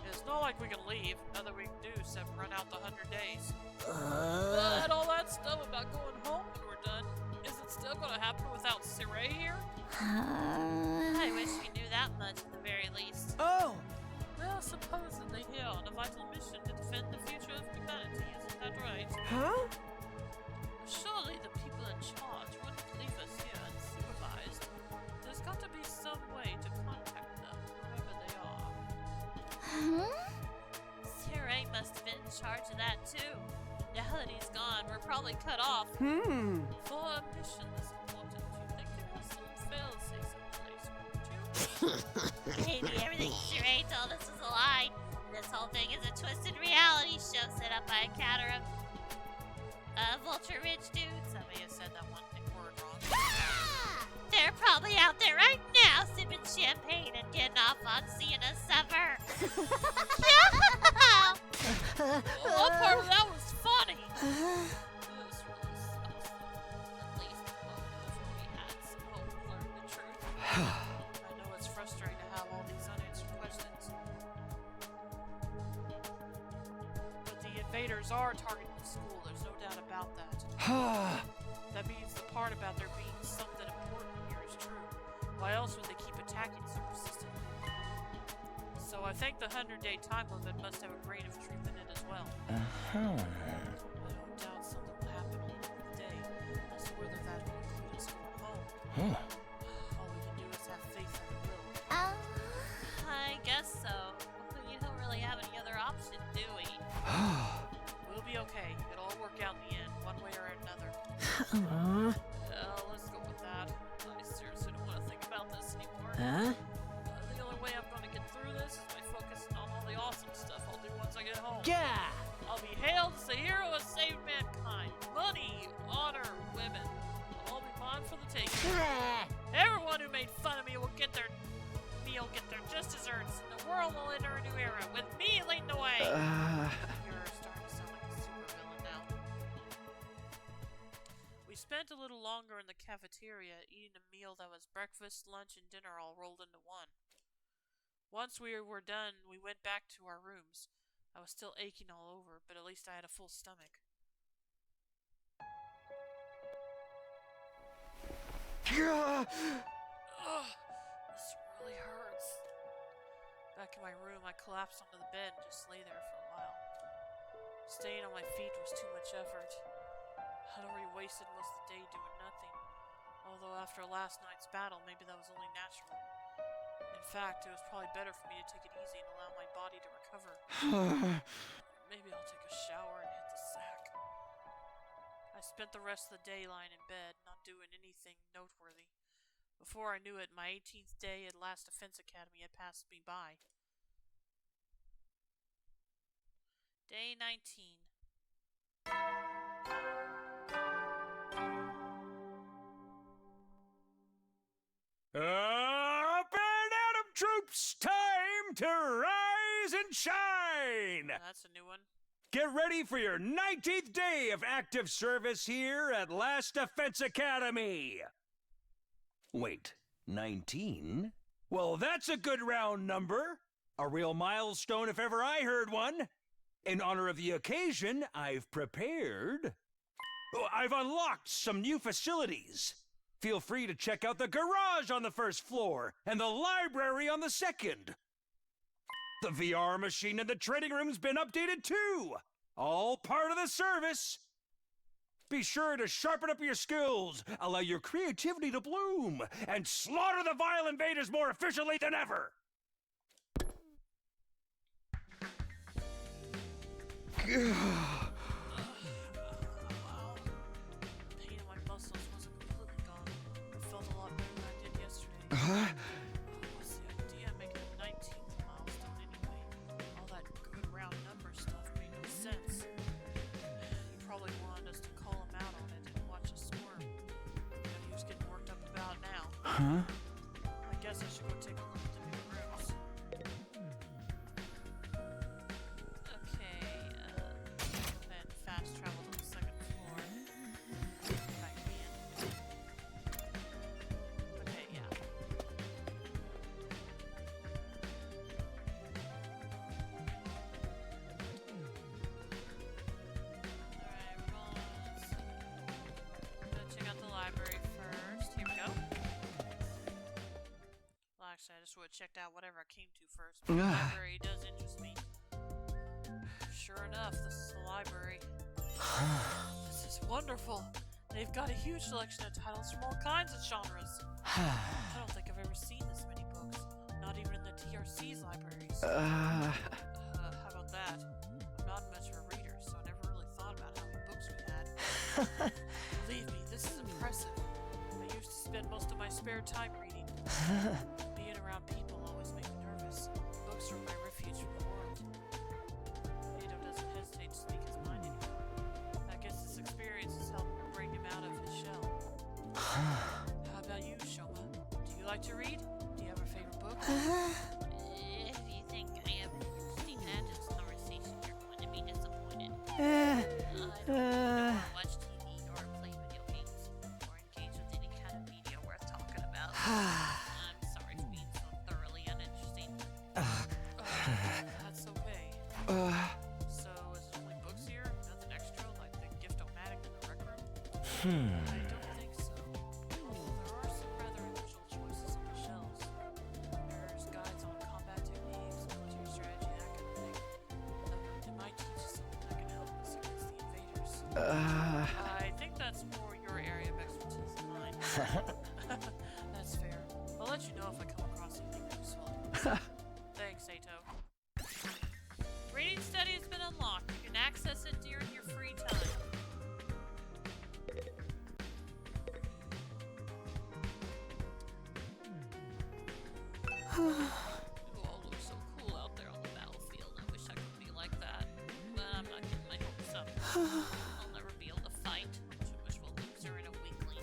It's not like we can leave. Nothing we can do except run out the 100 days. But all that stuff about going home when we're done, is it still going to happen without Sirei here? I wish we knew that much at the very least. Oh! Well, supposedly here on a vital mission to defend the future of humanity, isn't that right? Huh? Surely the people in charge wouldn't leave us here unsupervised. There's got to be some way to contact them, wherever they are. Sirei must have been in charge of that too. Now that he's gone, we're probably cut off. Hmm. For a mission this important, you think there was some fail-safe someplace, wouldn't you? Maybe everything Sirei told us was a lie. And this whole thing is a twisted reality show set up by a cadre of Vulture Ridge dudes. Somebody has said that one word wrong. They're probably out there right now sipping champagne and getting off on seeing us suffer. What part of that was funny? This really sucks. At least before we had some hope of learning the truth. I know it's frustrating to have all these unanswered questions. But the invaders are targeting the school, there's no doubt about that. That means the part about there being something important here is true. Why else would they keep attacking so persistently? So I think the 100-day time limit must have a grain of truth in it as well. I don't doubt something will happen on the day, as to whether that will include us going home. All we can do is have faith that it will. I guess so. You don't really have any other option, do we? We'll be okay. It'll all work out in the end, one way or another. Let's go with that. I seriously don't want to think about this anymore. The only way I'm going to get through this is by focusing on all the awesome stuff I'll do once I get home. Yeah! I'll be hailed as the hero who saved mankind. Money, honor, women. They'll all be mine for the taking. Everyone who made fun of me will get their just desserts, and the world will enter a new era with me leading the way. You're starting to sound like a supervillain now. We spent a little longer in the cafeteria eating a meal that was breakfast, lunch, and dinner all rolled into one. Once we were done, we went back to our rooms. I was still aching all over, but at least I had a full stomach. Ugh, this really hurts. Back in my room, I collapsed onto the bed and just lay there for a while. Staying on my feet was too much effort. I'd already wasted most of the day doing nothing. Although after last night's battle, maybe that was only natural. In fact, it was probably better for me to take it easy and allow my body to recover. Maybe I'll take a shower and hit the sack. I spent the rest of the day lying in bed, not doing anything noteworthy. Before I knew it, my 18th day at Last Defense Academy had passed me by. Day 19. Up and at 'em, troops! Time to rise and shine! That's a new one. Get ready for your 19th day of active service here at Last Defense Academy! Wait, 19? Well, that's a good round number. A real milestone if ever I heard one. In honor of the occasion, I've prepared... I've unlocked some new facilities. Feel free to check out the garage on the first floor and the library on the second. The VR machine in the trading room's been updated too. All part of the service. Be sure to sharpen up your skills, allow your creativity to bloom, and slaughter the vile invaders more efficiently than ever. Pain in my muscles wasn't completely gone. I felt a lot better than I did yesterday. What's the idea of making the 19th milestone anyway? All that good round number stuff made no sense. He probably wanted us to call him out on it and watch us squirm. What he was getting worked up about now. Huh? I guess I should go take a look at the new rooms. Okay, go ahead and fast travel to the second floor. Back in. Okay, yeah. Alright, we're going, let's see. Gonna check out the library first. Here we go. Well, actually, I just would have checked out whatever I came to first. But the library does interest me. Sure enough, this is the library. This is wonderful. They've got a huge selection of titles from all kinds of genres. I don't think I've ever seen this many books. Not even in the TRC's libraries. How about that? I'm not much of a reader, so I never really thought about how many books we had. Believe me, this is impressive. I used to spend most of my spare time reading. Being around people always made me nervous. Books are my refuge from the world. Nato doesn't hesitate to speak his mind anymore. I guess this experience has helped bring him out of his shell. How about you, Shoma? Do you like to read? Do you have a favorite book? If you think I have seen Adam's conversation, you're going to be disappointed. I don't watch TV or play video games or engage with any kind of media worth talking about. I'm sorry for being so thoroughly uninteresting. That's okay. So, is it only books here? Nothing extra, like the gift-o-matic in the rec room? I don't think so. Although there are some rather unusual choices on the shelves. There's guides on combat techniques, military strategy, that kind of thing. They might teach us something that can help us against the invaders. I think that's more your area of expertise than mine. That's fair. I'll let you know if I come across anything useful. Thanks, Sato. Reading study has been unlocked. You can access it during your free time. You all look so cool out there on the battlefield. I wish I could be like that. But I'm not getting my hopes up. I'll never be able to fight. Too much of a loser and a weakling.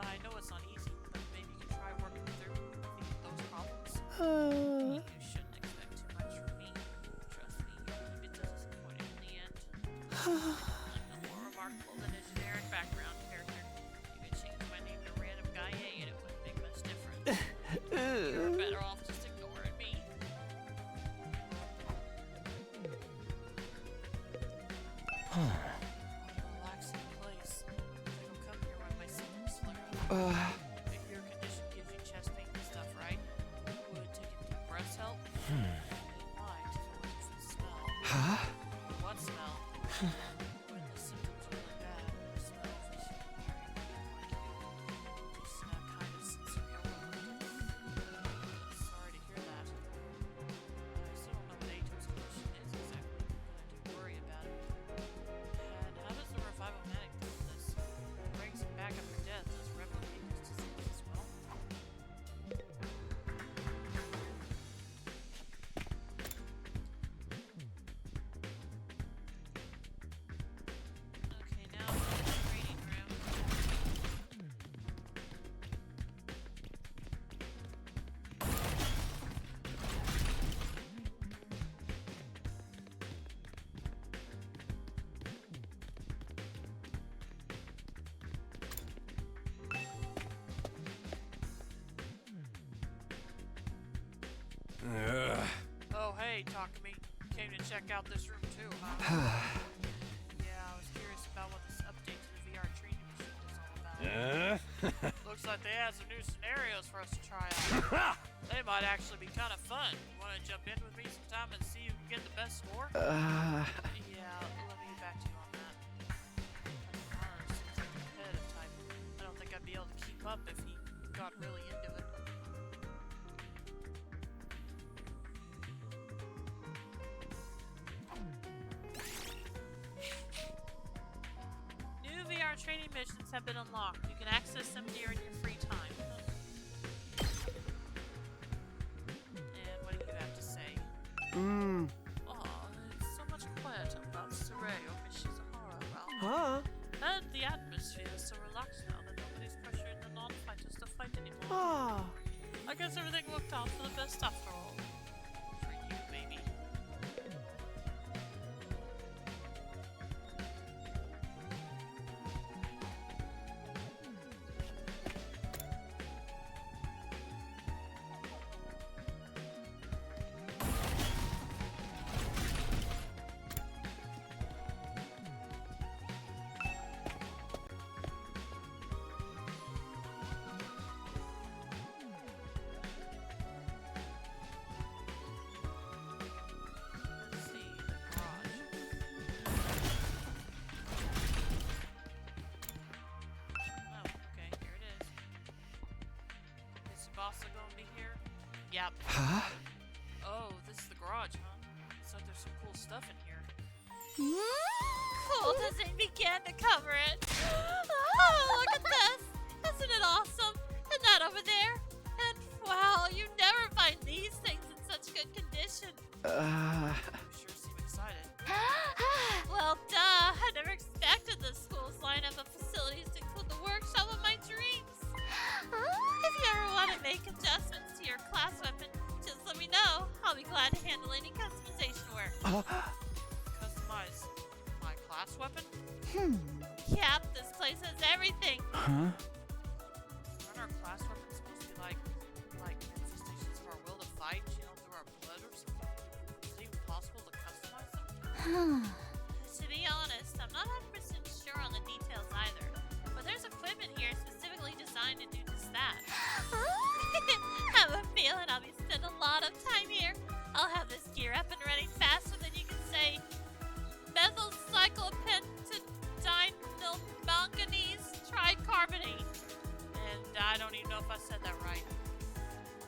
I know it's not easy, but maybe you can try working through those problems. You shouldn't expect too much from me. Trust me, you'll be disappointed in the end. I'm no more remarkable than a generic background character. You could change my name to Random Guy A and it wouldn't make much difference. You're better off just ignoring me. What a relaxing place. I don't come here when my symptoms flare up. If your condition gives you chest pain and stuff, right? Would taking deep breaths help? It might if it wasn't for the smell. Huh? What smell? When the symptoms are really bad, the smell of fish and herring like you. Just kind of sensory overload. Sorry to hear that. I still don't know what Ato's condition is exactly, but I do worry about it. And how does the revival medic deal with this? It brings him back after death. Does replicate his disease as well? Okay, now to the training room. Oh, hey, talk to me. Came to check out this room too, huh? Yeah, I was curious about what this update to the VR training machine is all about. Looks like they have some new scenarios for us to try out. They might actually be kind of fun. You want to jump in with me sometime and see who can get the best score? Yeah, let me get back to you on that. Mars seems like a competitive type. I don't think I'd be able to keep up if he got really into it. New VR training missions have been unlocked. You can access them during your free time. And what do you have to say? It's so much quieter about Sirei or Miss Shizahara around. Huh? And the atmosphere is so relaxed now that nobody's pressuring the non-fighters to fight anymore. Ah. I guess everything worked out for the best after all. For you, baby. Let's see, the garage. Oh, okay, here it is. Is Tsubasa gonna be here? Yep. Huh? Oh, this is the garage, huh? Looks like there's some cool stuff in here. Cool doesn't begin to cover it. Oh, look at this. Isn't it awesome? And that over there. And wow, you never find these things in such good condition. You sure seem excited. Well, duh. I never expected the school's lineup of facilities to include the workshop of my dreams. If you ever want to make adjustments to your class weapon, just let me know. I'll be glad to handle any customization work. Customize my class weapon? Yep, this place has everything. Huh? Aren't our class weapons supposed to be like manifestations of our will to fight, channeled through our blood or something? Is it even possible to customize them? To be honest, I'm not 100% sure on the details either. But there's equipment here specifically designed to do just that. I have a feeling I'll be spending a lot of time here. I'll have this gear up and running faster than you can say methylcyclopentadienyl-manganese tricarbonate. And I don't even know if I said that right.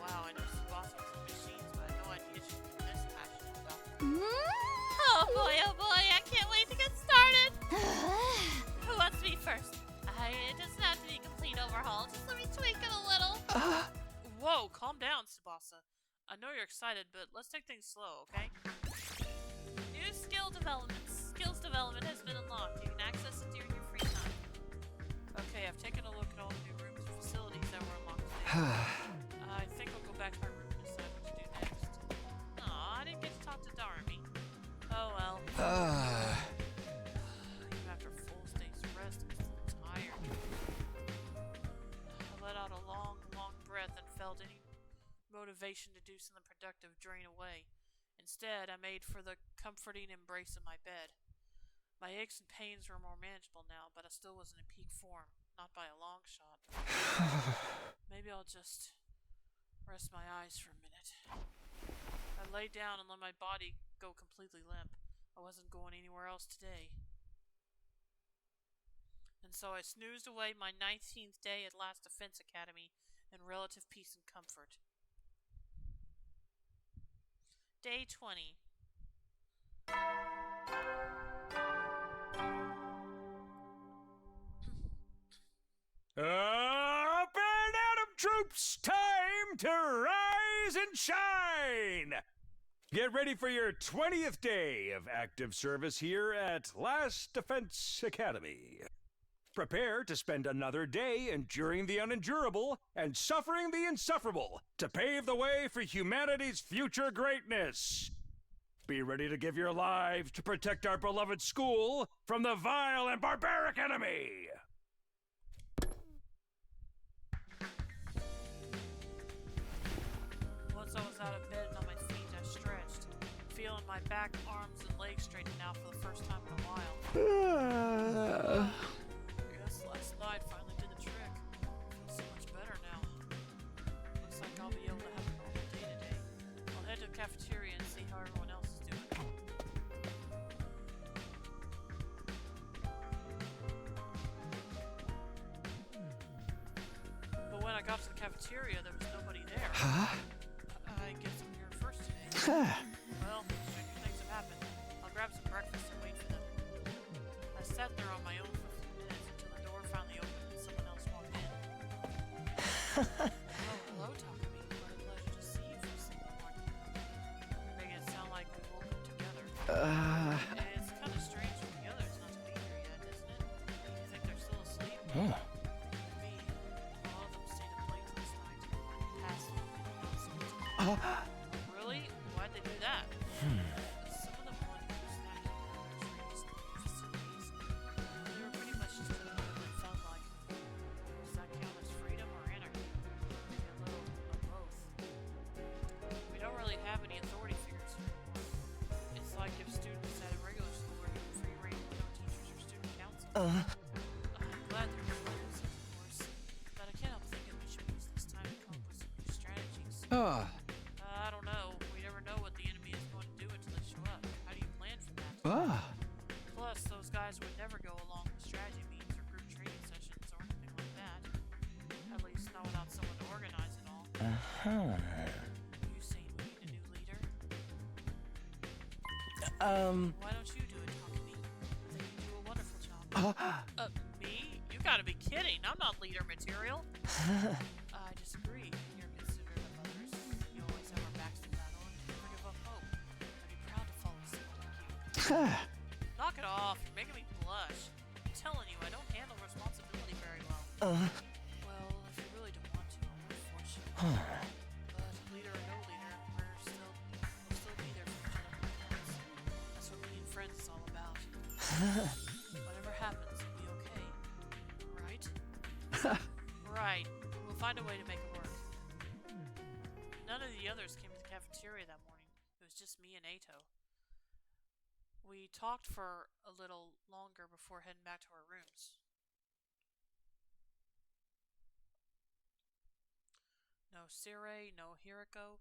Wow, I know Tsubasa was in machines, but I had no idea she was this passionate about them. Oh boy, I can't wait to get started. Who wants to be first? It doesn't have to be a complete overhaul. Just let me tweak it a little. Whoa, calm down, Tsubasa. I know you're excited, but let's take things slow, okay? New skill developments. Skills development has been unlocked. You can access it during your free time. Okay, I've taken a look at all the new rooms and facilities that were unlocked today. I think I'll go back to my room and decide what to do next. Aw, I didn't get to talk to Darby. Oh well. Even after a full day's rest, I'm still tired. I let out a long, long breath and felt any motivation to do something productive drain away. Instead, I made for the comforting embrace of my bed. My aches and pains were more manageable now, but I still wasn't in peak form. Not by a long shot. Maybe I'll just rest my eyes for a minute. I lay down and let my body go completely limp. I wasn't going anywhere else today. And so I snoozed away my 19th day at Last Defense Academy in relative peace and comfort. Day 20. Up and at 'em, troops! Time to rise and shine! Get ready for your 20th day of active service here at Last Defense Academy. Prepare to spend another day enduring the unendurable and suffering the insufferable to pave the way for humanity's future greatness. Be ready to give your lives to protect our beloved school from the vile and barbaric enemy. Once I was out of bed and on my feet, I stretched, feeling my back, arms, and legs straighten out for the first time in a while. I guess last night finally did the trick. cafeteria and see how everyone else is doing. But when I got to the cafeteria, there was nobody there. Huh? I guess I'm here first today. Well, stranger things have happened. I'll grab some breakfast and wait for them. I sat there on my own for a few minutes until the door finally opened and someone else walked in. Oh, hello, Takumi. What a pleasure to see you first thing in the morning. You're making it sound like we woke up together. It's kind of strange for the others not to be here yet, isn't it? You think they're still asleep? Huh. Me. All of them stayed up late last night. Past midnight. Really? Why'd they do that? Some of them wanted to go snacking and others were using the facilities. They were pretty much just doing what it felt like. Does that count as freedom or anarchy? Maybe a little of both. We don't really have any authority figures here anymore. It's like if students at a regular school were given free rein with no teachers or student council. I'm glad they're doing this, of course. But I can't help thinking we should use this time to come up with some new strategies. I don't know. We never know what the enemy is going to do until they show up. How do you plan for that? Plus, those guys would never go along with strategy meetings or group training sessions or anything like that. At least not without someone to organize it all. You saying we need a new leader? Why don't you do it, Takumi? I think you do a wonderful job. Me? You gotta be kidding. I'm not leader material. I disagree. You're considerate of others. You always have our backs to battle and never give up hope. I'd be proud to follow someone like you. Knock it off. You're making me blush. I'm telling you, I don't handle responsibility very well. Well, if you really don't want to, I won't force you. But leader or no leader, we'll still be there for each other like friends. That's what being friends is all about. Whatever happens, it'll be okay. Right? Right. We'll find a way to make it work. None of the others came to the cafeteria that morning. It was just me and Ato. We talked for a little longer before heading back to our rooms. No Sirei, no Hiriko.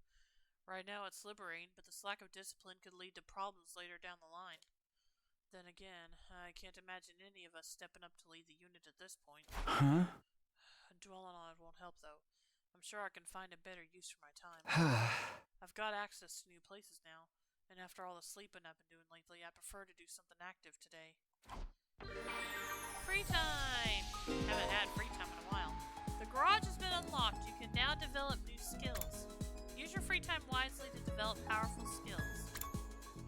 Right now it's liberating, but this lack of discipline could lead to problems later down the line. Then again, I can't imagine any of us stepping up to lead the unit at this point. Dwelling on it won't help, though. I'm sure I can find a better use for my time. I've got access to new places now, and after all the sleeping I've been doing lately, I prefer to do something active today. Free time! Haven't had free time in a while. The garage has been unlocked. You can now develop new skills. Use your free time wisely to develop powerful skills.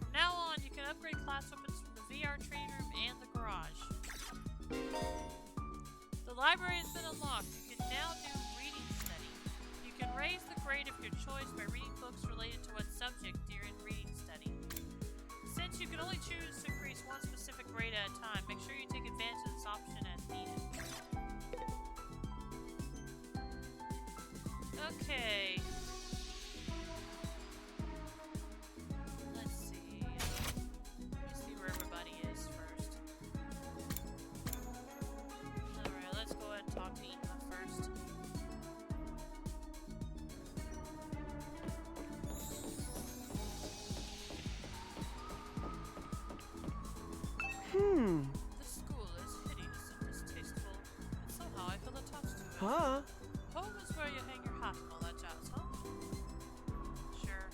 From now on, you can upgrade class weapons from the VR training room and the garage. The library has been unlocked. You can now do reading study. You can raise the grade of your choice by reading books related to what subject during reading study. Since you can only choose to increase one specific grade at a time, make sure you take advantage of this option as needed. Okay. Let's see. Let me see where everybody is first. Alright, let's go ahead and talk to Ina first. This school is hideous and distasteful, and somehow I feel attached to it. Home is where you hang your hat and all that jazz, huh? Sure.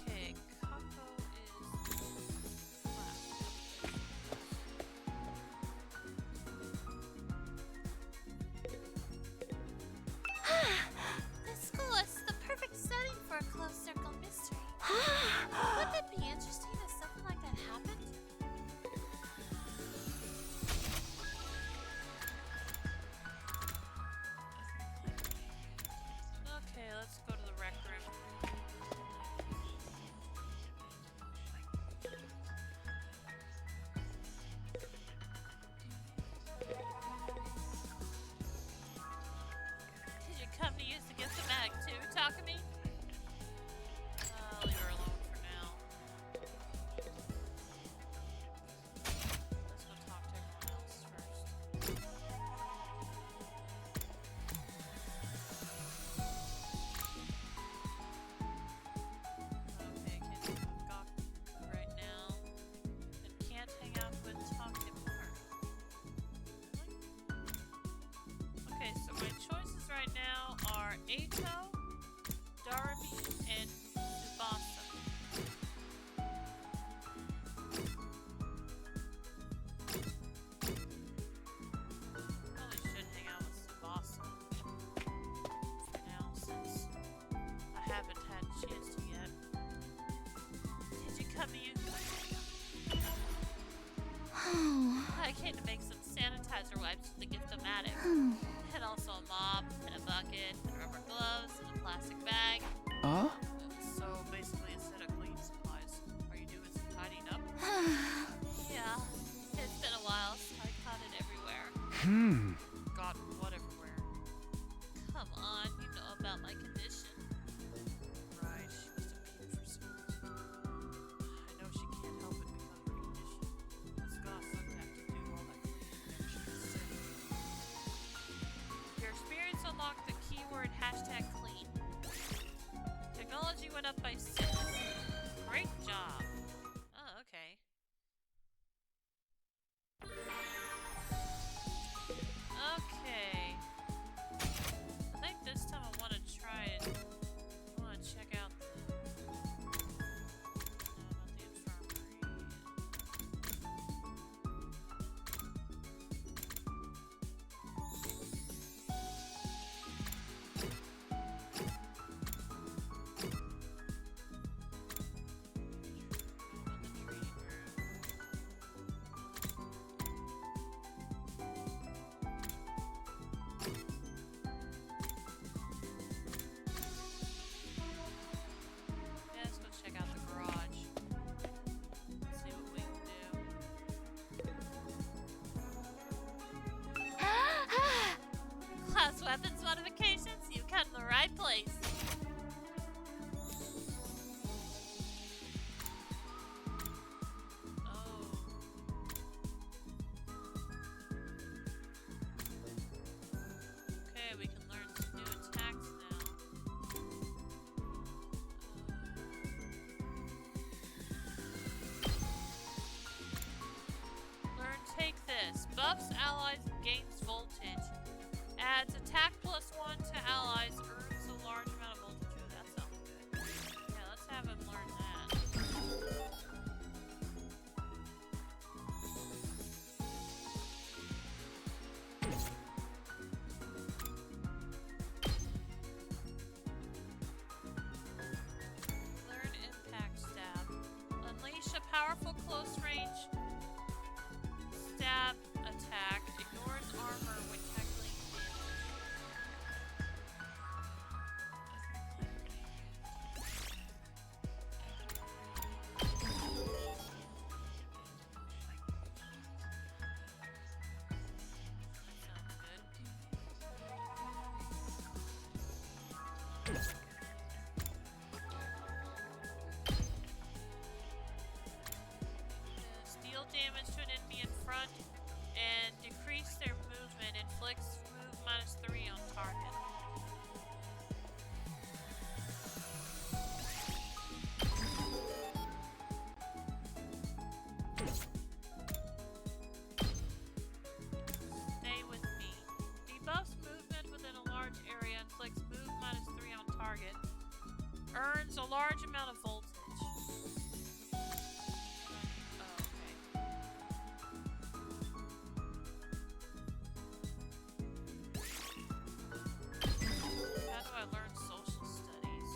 Okay, Kako is left. Ato, Darby, and Tsubasa. Probably should hang out with Tsubasa for now, since I haven't had a chance to yet. Did you come in? I came to make some sanitizer wipes for the gift-o-matic. And also a mop, and a bucket, and rubber gloves, and a plastic bag. So basically a set of cleaning supplies. Are you doing some tidying up? Yeah. It's been a while, so I caught it everywhere. God, what everywhere? Come on, you know about my condition. Right, she must have peed for some reason. I know she can't help it because of her condition. This goth looked to have to do all that cleaning whenever she gets sick. Your experience unlocked the keyword #clean. Technology went up by 6. Great job. Oh, okay. Okay. I think this time I want to try it. I want to check out the... No, not the infirmary. Yeah, let's go check out the garage. See what we can do. Class weapons modifications? You've come to the right place. Oh. Okay, we can learn some new attacks now. Learn Take This. Buffs allies and gains voltage. Adds attack +1 to allies. Earns a large amount of voltage. Ooh, that sounds good. Yeah, let's have him learn that. Learn Impact Stab. Unleash a powerful close range stab attack. Ignores armor when tackling Deal damage to an enemy in front and decrease their movement. Inflicts move -3 on target. Stay with me. Debuffs movement within a large area. Inflicts move -3 on target. Earns a large amount of voltage. How do I learn social studies?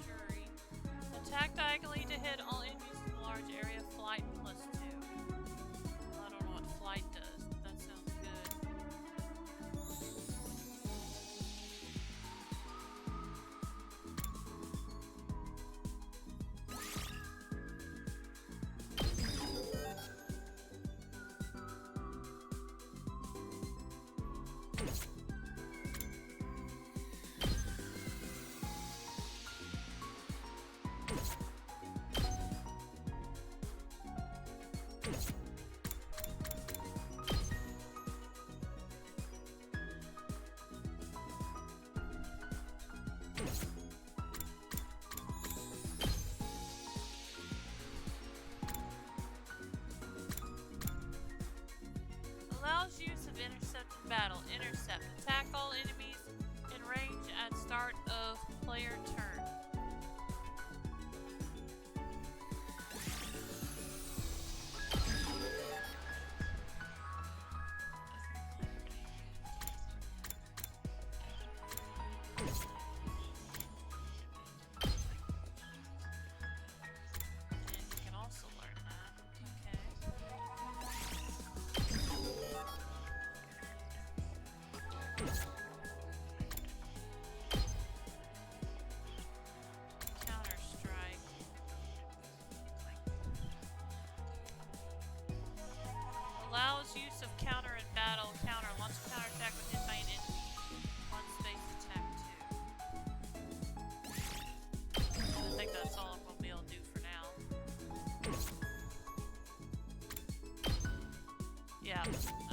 Jury. Attack diagonally to hit all enemies in a large area. Flight +2. I don't know what flight does, but that sounds good.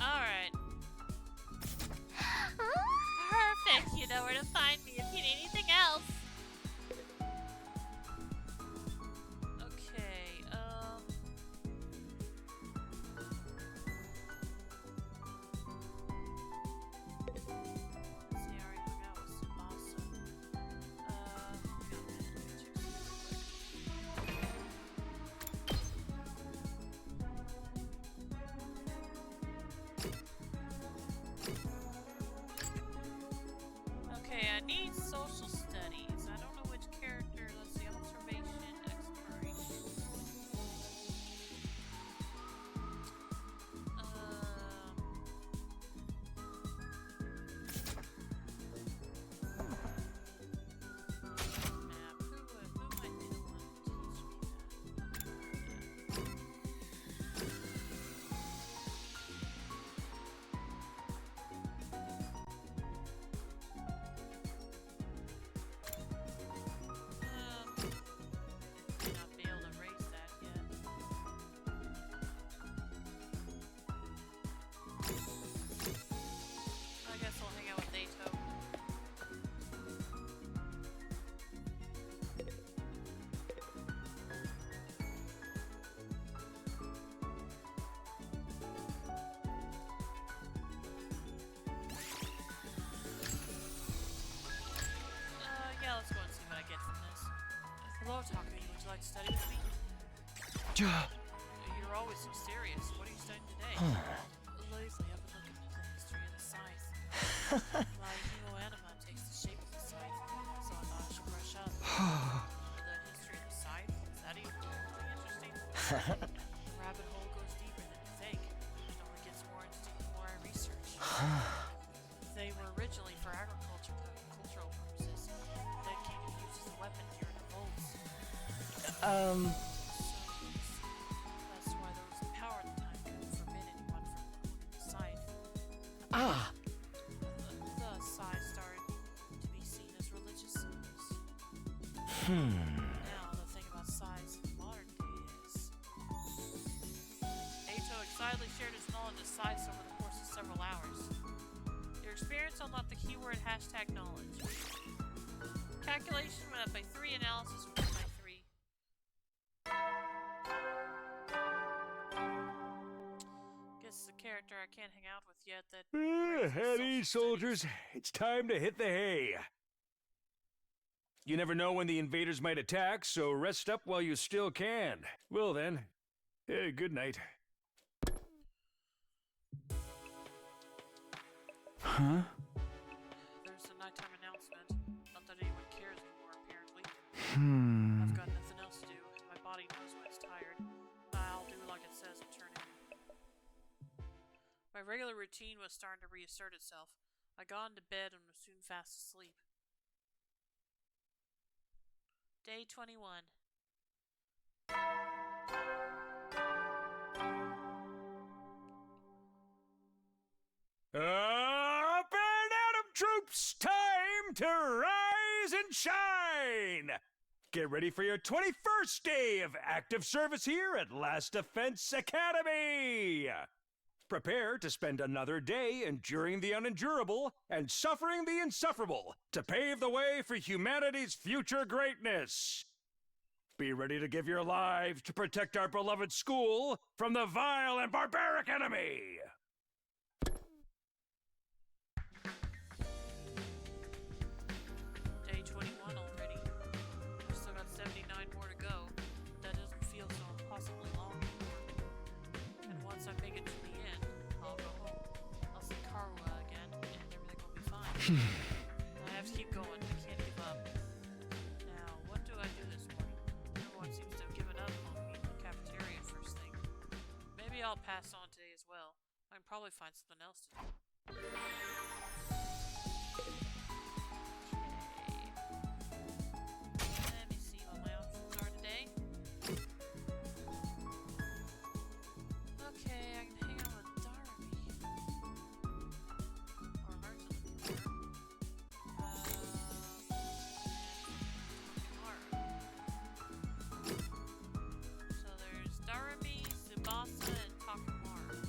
Alright. Perfect. You know where to find me if you need anything else. Okay, let's see, I already hung out with Tsubasa. Hang on a minute, let me check something real quick. Okay, I need social studies. I don't know which character. Let's see, observation, exploration. Map. Who might be the one to teach me that? May not be able to erase that yet. I guess I'll hang out with Ato. Yeah, let's go and see what I get from this. Hello, Takumi. Would you like to study with me? You're always so serious. What are you studying today? Lately, I've been looking into the history of the scythe. My hero anima takes the shape of the scythe, so I thought I should brush up. The history of the scythe? Is that even really interesting? The rabbit hole goes deeper than you think. It only gets more interesting the more I research. They were originally for cultural purposes. Then came to use as a weapon during revolts. That's why there was a power at the time that could forbid anyone from holding the scythe. The scythe started to be seen as religious symbols. Now, the thing about scythes in modern day is... Ato excitedly shared his knowledge of scythes over the course of several hours. Your experience unlocked the keyword #knowledge. Calculation went up by 3, analysis went up by 3. Guess the character I can't hang out with yet that... At ease, soldiers. It's time to hit the hay. You never know when the invaders might attack, so rest up while you still can. Well then, good night. Huh? There's a nighttime announcement. Not that anyone cares anymore, apparently. I've got nothing else to do. My body knows when it's tired. I'll do like it says and turn in. My regular routine was starting to reassert itself. I got into bed and was soon fast asleep. Day 21. Up and at 'em, troops! Time to rise and shine! Get ready for your 21st day of active service here at Last Defense Academy! Prepare to spend another day enduring the unendurable and suffering the insufferable to pave the way for humanity's future greatness. Be ready to give your lives to protect our beloved school from the vile and barbaric enemy! Day 21 already. We've still got 79 more to go. That doesn't feel so impossibly long anymore. And once I make it to the end, I'll go home. I'll see Karua again, and everything will be fine. I have to keep going. I can't give up. Now, what do I do this morning? Everyone seems to have given up on me in the cafeteria first thing. Maybe I'll pass on today as well. I can probably find something else to do. Let me see what my options are today. Okay, I can hang out with Darby. Or learn something from her. So there's Darby, Tsubasa, and Takamaru.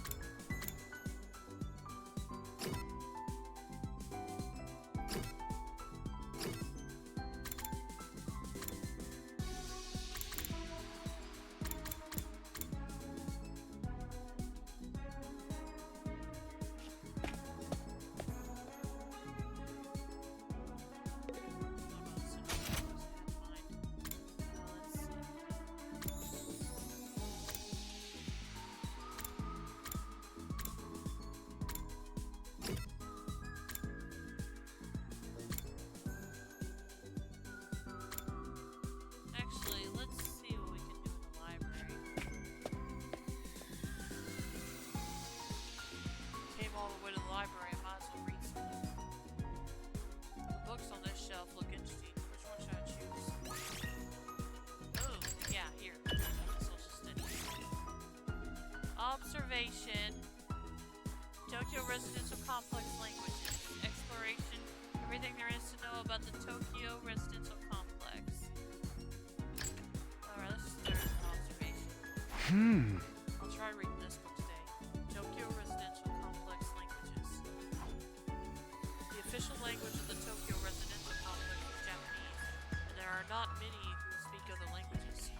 Observation. Tokyo Residential Complex languages. Exploration. Everything there is to know about the Tokyo Residential Complex. Alright, let's start with observation. I'll try reading this book today. Tokyo Residential Complex languages. The official language of the Tokyo Residential Complex is Japanese, and there are not many who speak other languages.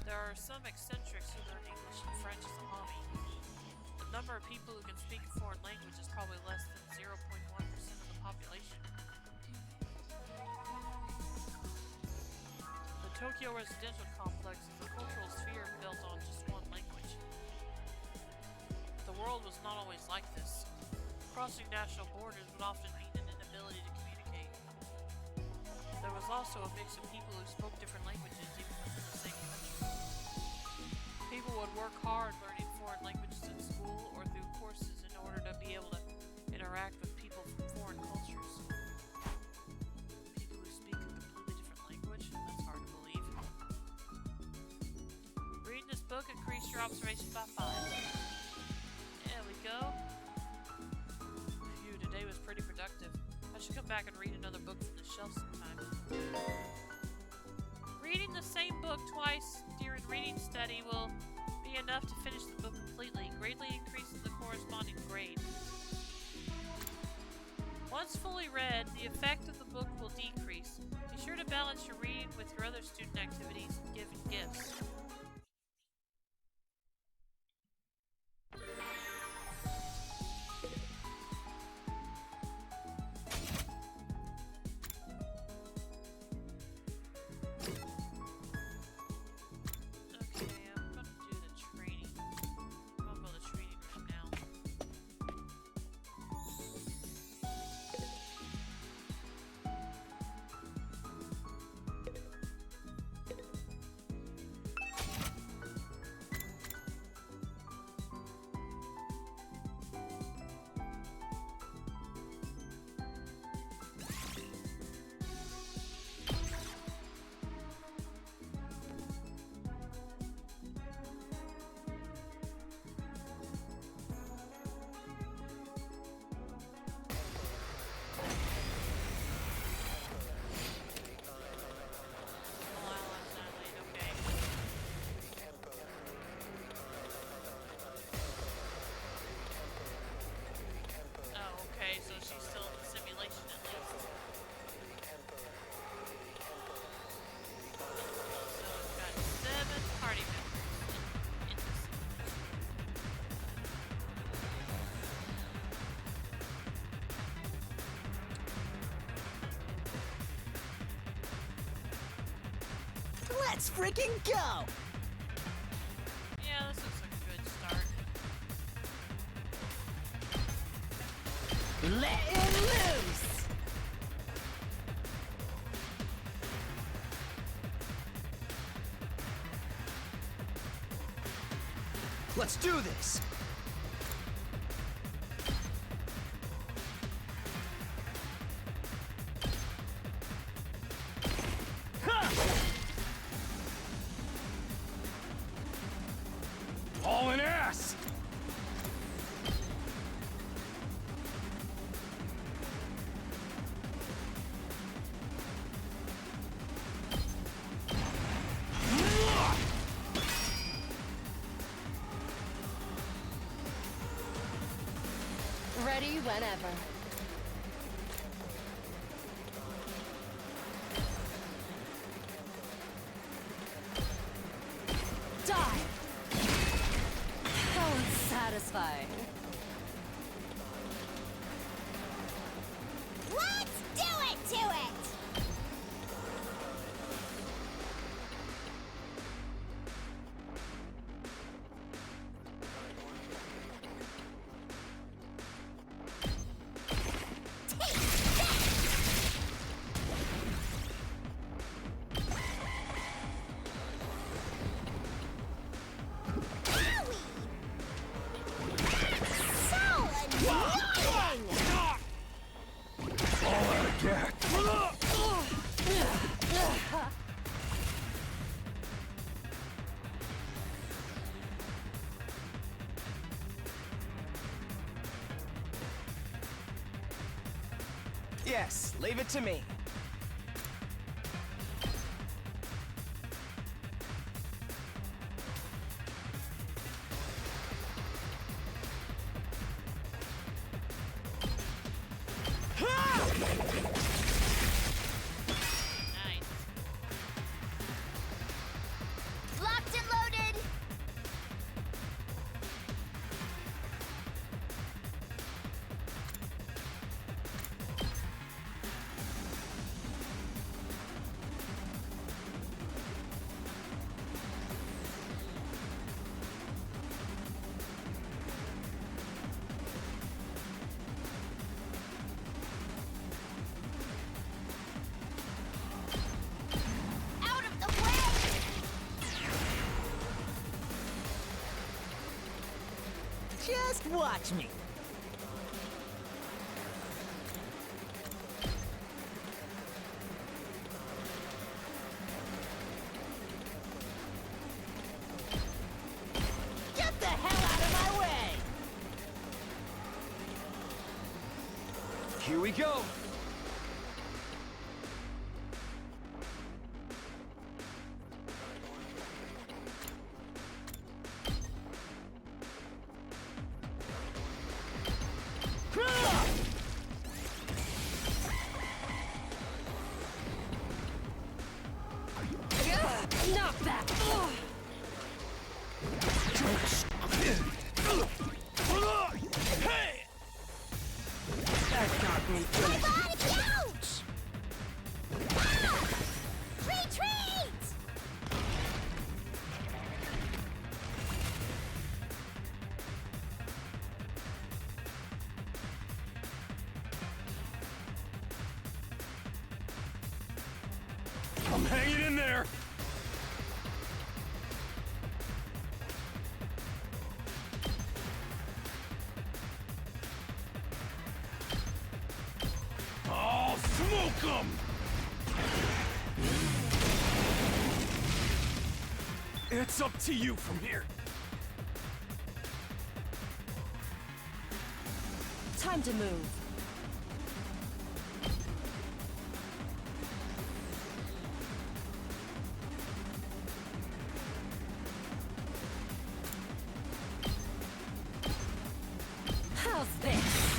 There are some eccentrics who learn English and French as a hobby. The number of people who can speak a foreign language is probably less than 0.1% of the population. The Tokyo Residential Complex is a cultural sphere built on just one language. The world was not always like this. Crossing national borders would often mean an inability to communicate. There was also a mix of people who spoke different languages even within the same country. People would work hard learning foreign languages in school or through courses in order to be able to interact with people from foreign cultures. People who speak a completely different language? That's hard to believe. Reading this book increased your observation by 5. There we go. Phew, today was pretty productive. I should come back and read another book from the shelf sometime. Reading the same book twice during reading study will be enough to finish the book completely, greatly increasing the corresponding grade. Once fully read, the effect of the book will decrease. Be sure to balance your reading with your other student activities and giving gifts. So she's still in the simulation at least. So we've got 7 party members in this. Let's freaking go! Yeah, this looks like a good start. Let it loose! Let's do this! Hauling ass! Ready whenever. Die! How unsatisfying. Let's do it to it! Leave it to me. Nice. Locked and loaded! Out of the way! Just watch me. Get the hell out of my way! Here we go. Knock back! That got me. My body, ouch! Ah! Retreat! I'm hanging in there. I'll smoke 'em! It's up to you from here. Time to move. How's this?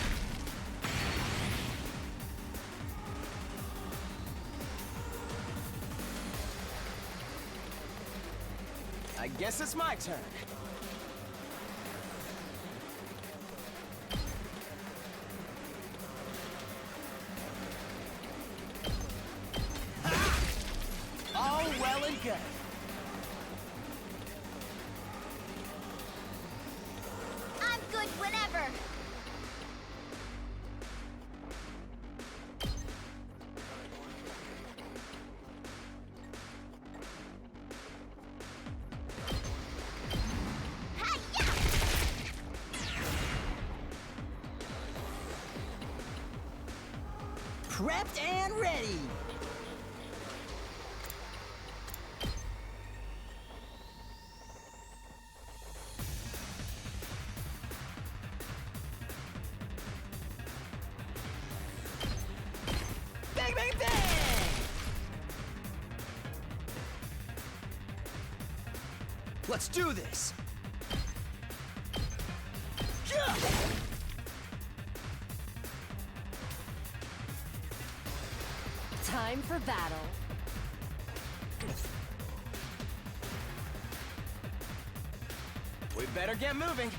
I guess it's my turn. All well and good. I'm good whenever. Hi-ya! Prepped and ready. Bang, bang, bang! Let's do this. Time for battle. We better get moving.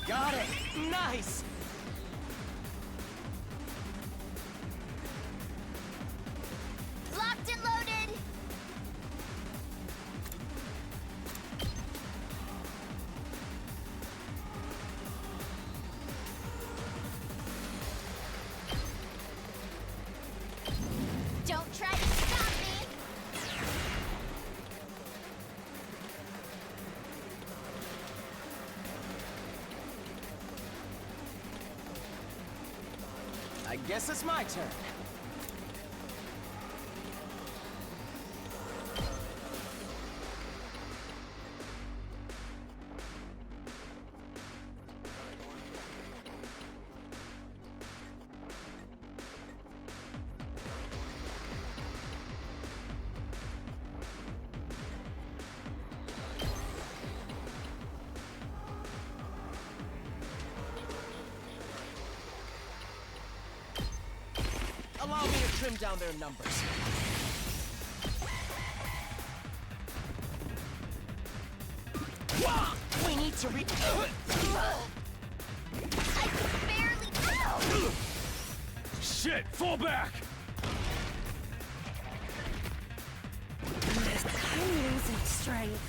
Got it! Nice! Locked and loaded! Don't try to stop me! Guess it's my turn. Allow me to trim down their numbers. We need to reach. I could barely. Ow! Shit! Fall back! I'm losing strength.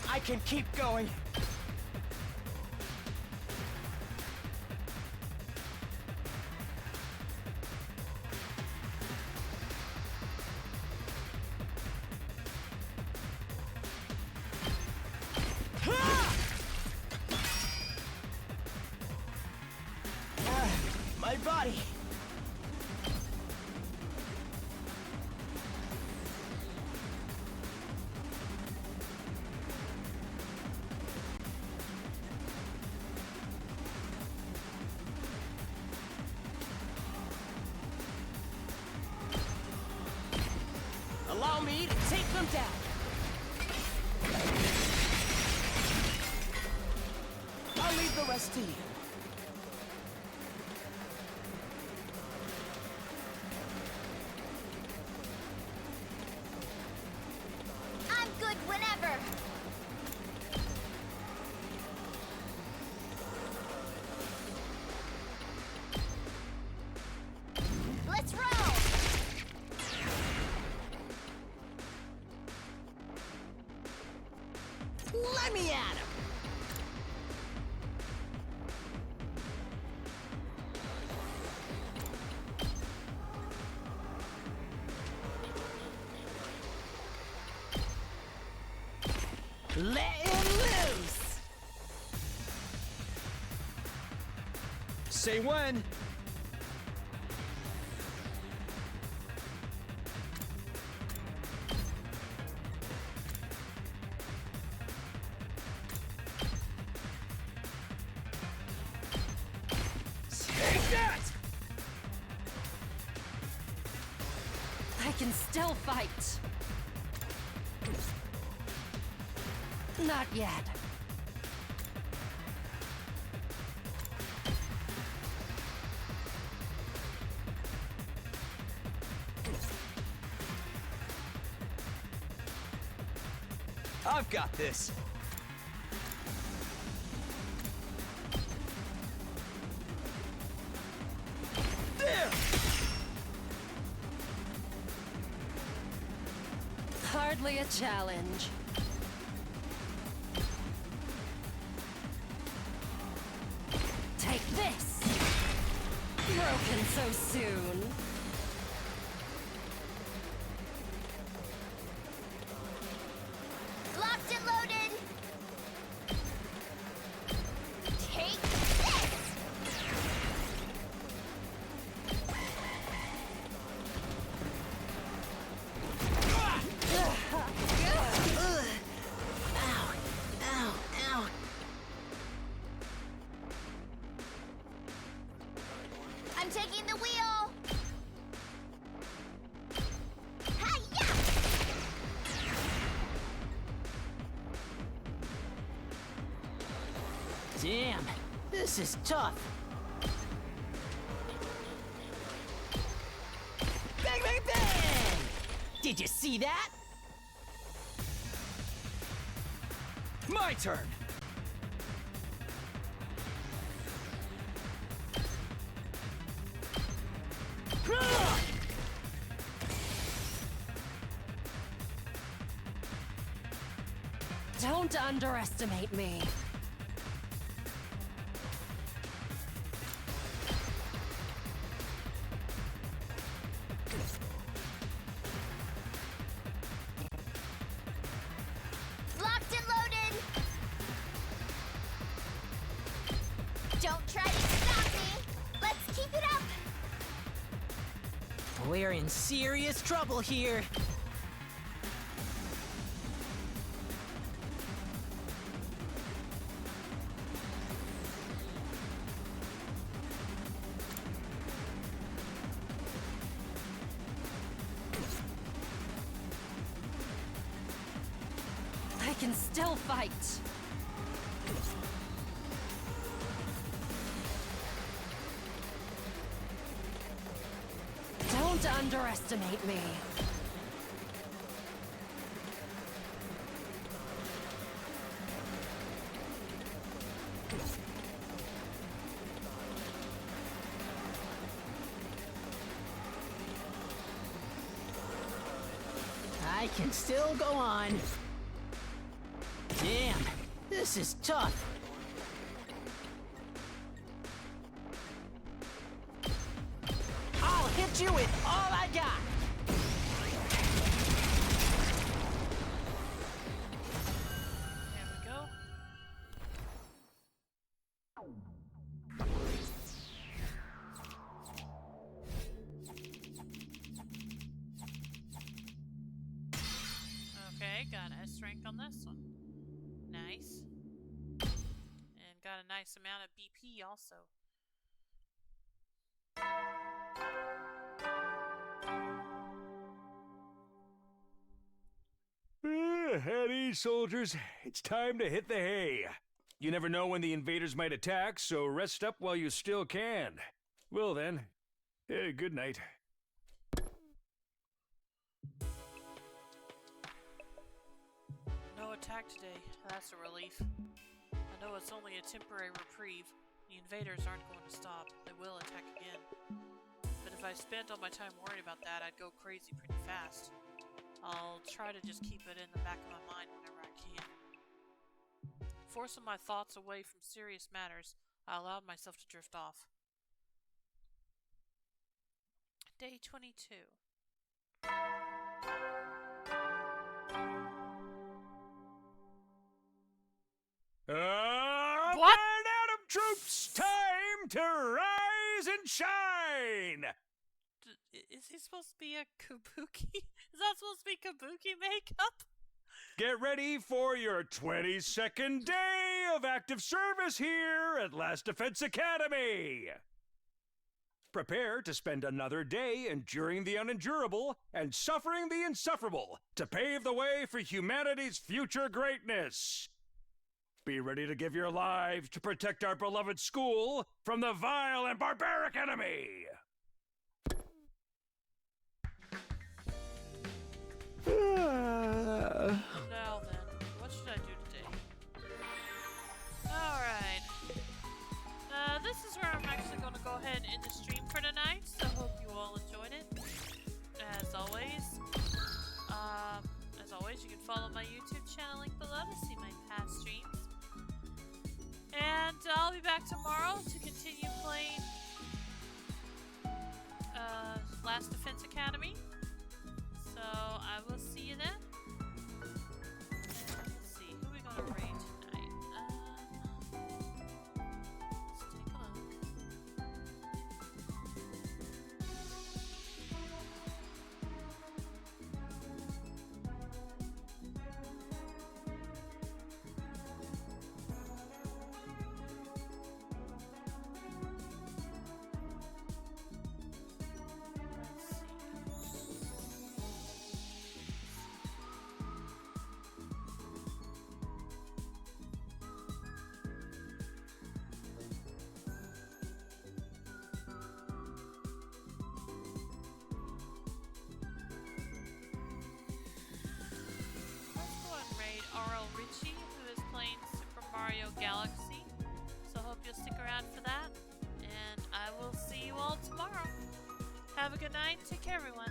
I can keep going. My body. Allow me to take them down. I'll leave the rest to you. I'm good whenever. Let's roll. Let me at him. Let him loose! Say when. Take that! I can still fight. Not yet. I've got this. There! Hardly a challenge. Take this! Broken so soon. Locked and loaded. Take this. I'm taking the wheel. Hi-ya! Damn, this is tough. Bang, bang, bang! Did you see that? My turn. Don't underestimate me. Locked and loaded. Don't try to stop me! Let's keep it up! We're in serious trouble here. I can still fight. Don't underestimate me. I can still go on. Damn, this is tough. I'll hit you with all I got. There we go. Okay, got a strength on this one. Nice. And got a nice amount of BP also. At ease, soldiers. It's time to hit the hay. You never know when the invaders might attack, so rest up while you still can. Well then, good night. No attack today. That's a relief. I know it's only a temporary reprieve. The invaders aren't going to stop. They will attack again. But if I spent all my time worried about that, I'd go crazy pretty fast. I'll try to just keep it in the back of my mind whenever I can. Forcing my thoughts away from serious matters, I allowed myself to drift off. Day 22. What? Atom troops, time to rise and shine! Is he supposed to be a kabuki? Is that supposed to be kabuki makeup? Get ready for your 22nd day of active service here at Last Defense Academy! Prepare to spend another day enduring the unendurable and suffering the insufferable to pave the way for humanity's future greatness. Be ready to give your lives to protect our beloved school from the vile and barbaric enemy! Now then, what should I do today? Alright. This is where I'm actually going to go ahead and end the stream for tonight, so hope you all enjoyed it. As always, you can follow my YouTube channel link below to see my past streams. And I'll be back tomorrow to continue playing Last Defense Academy. So I will see you then. Let's see, who are we gonna raid tonight? Let's take a look. Mario Galaxy, so hope you'll stick around for that, and I will see you all tomorrow. Have a good night, take care everyone.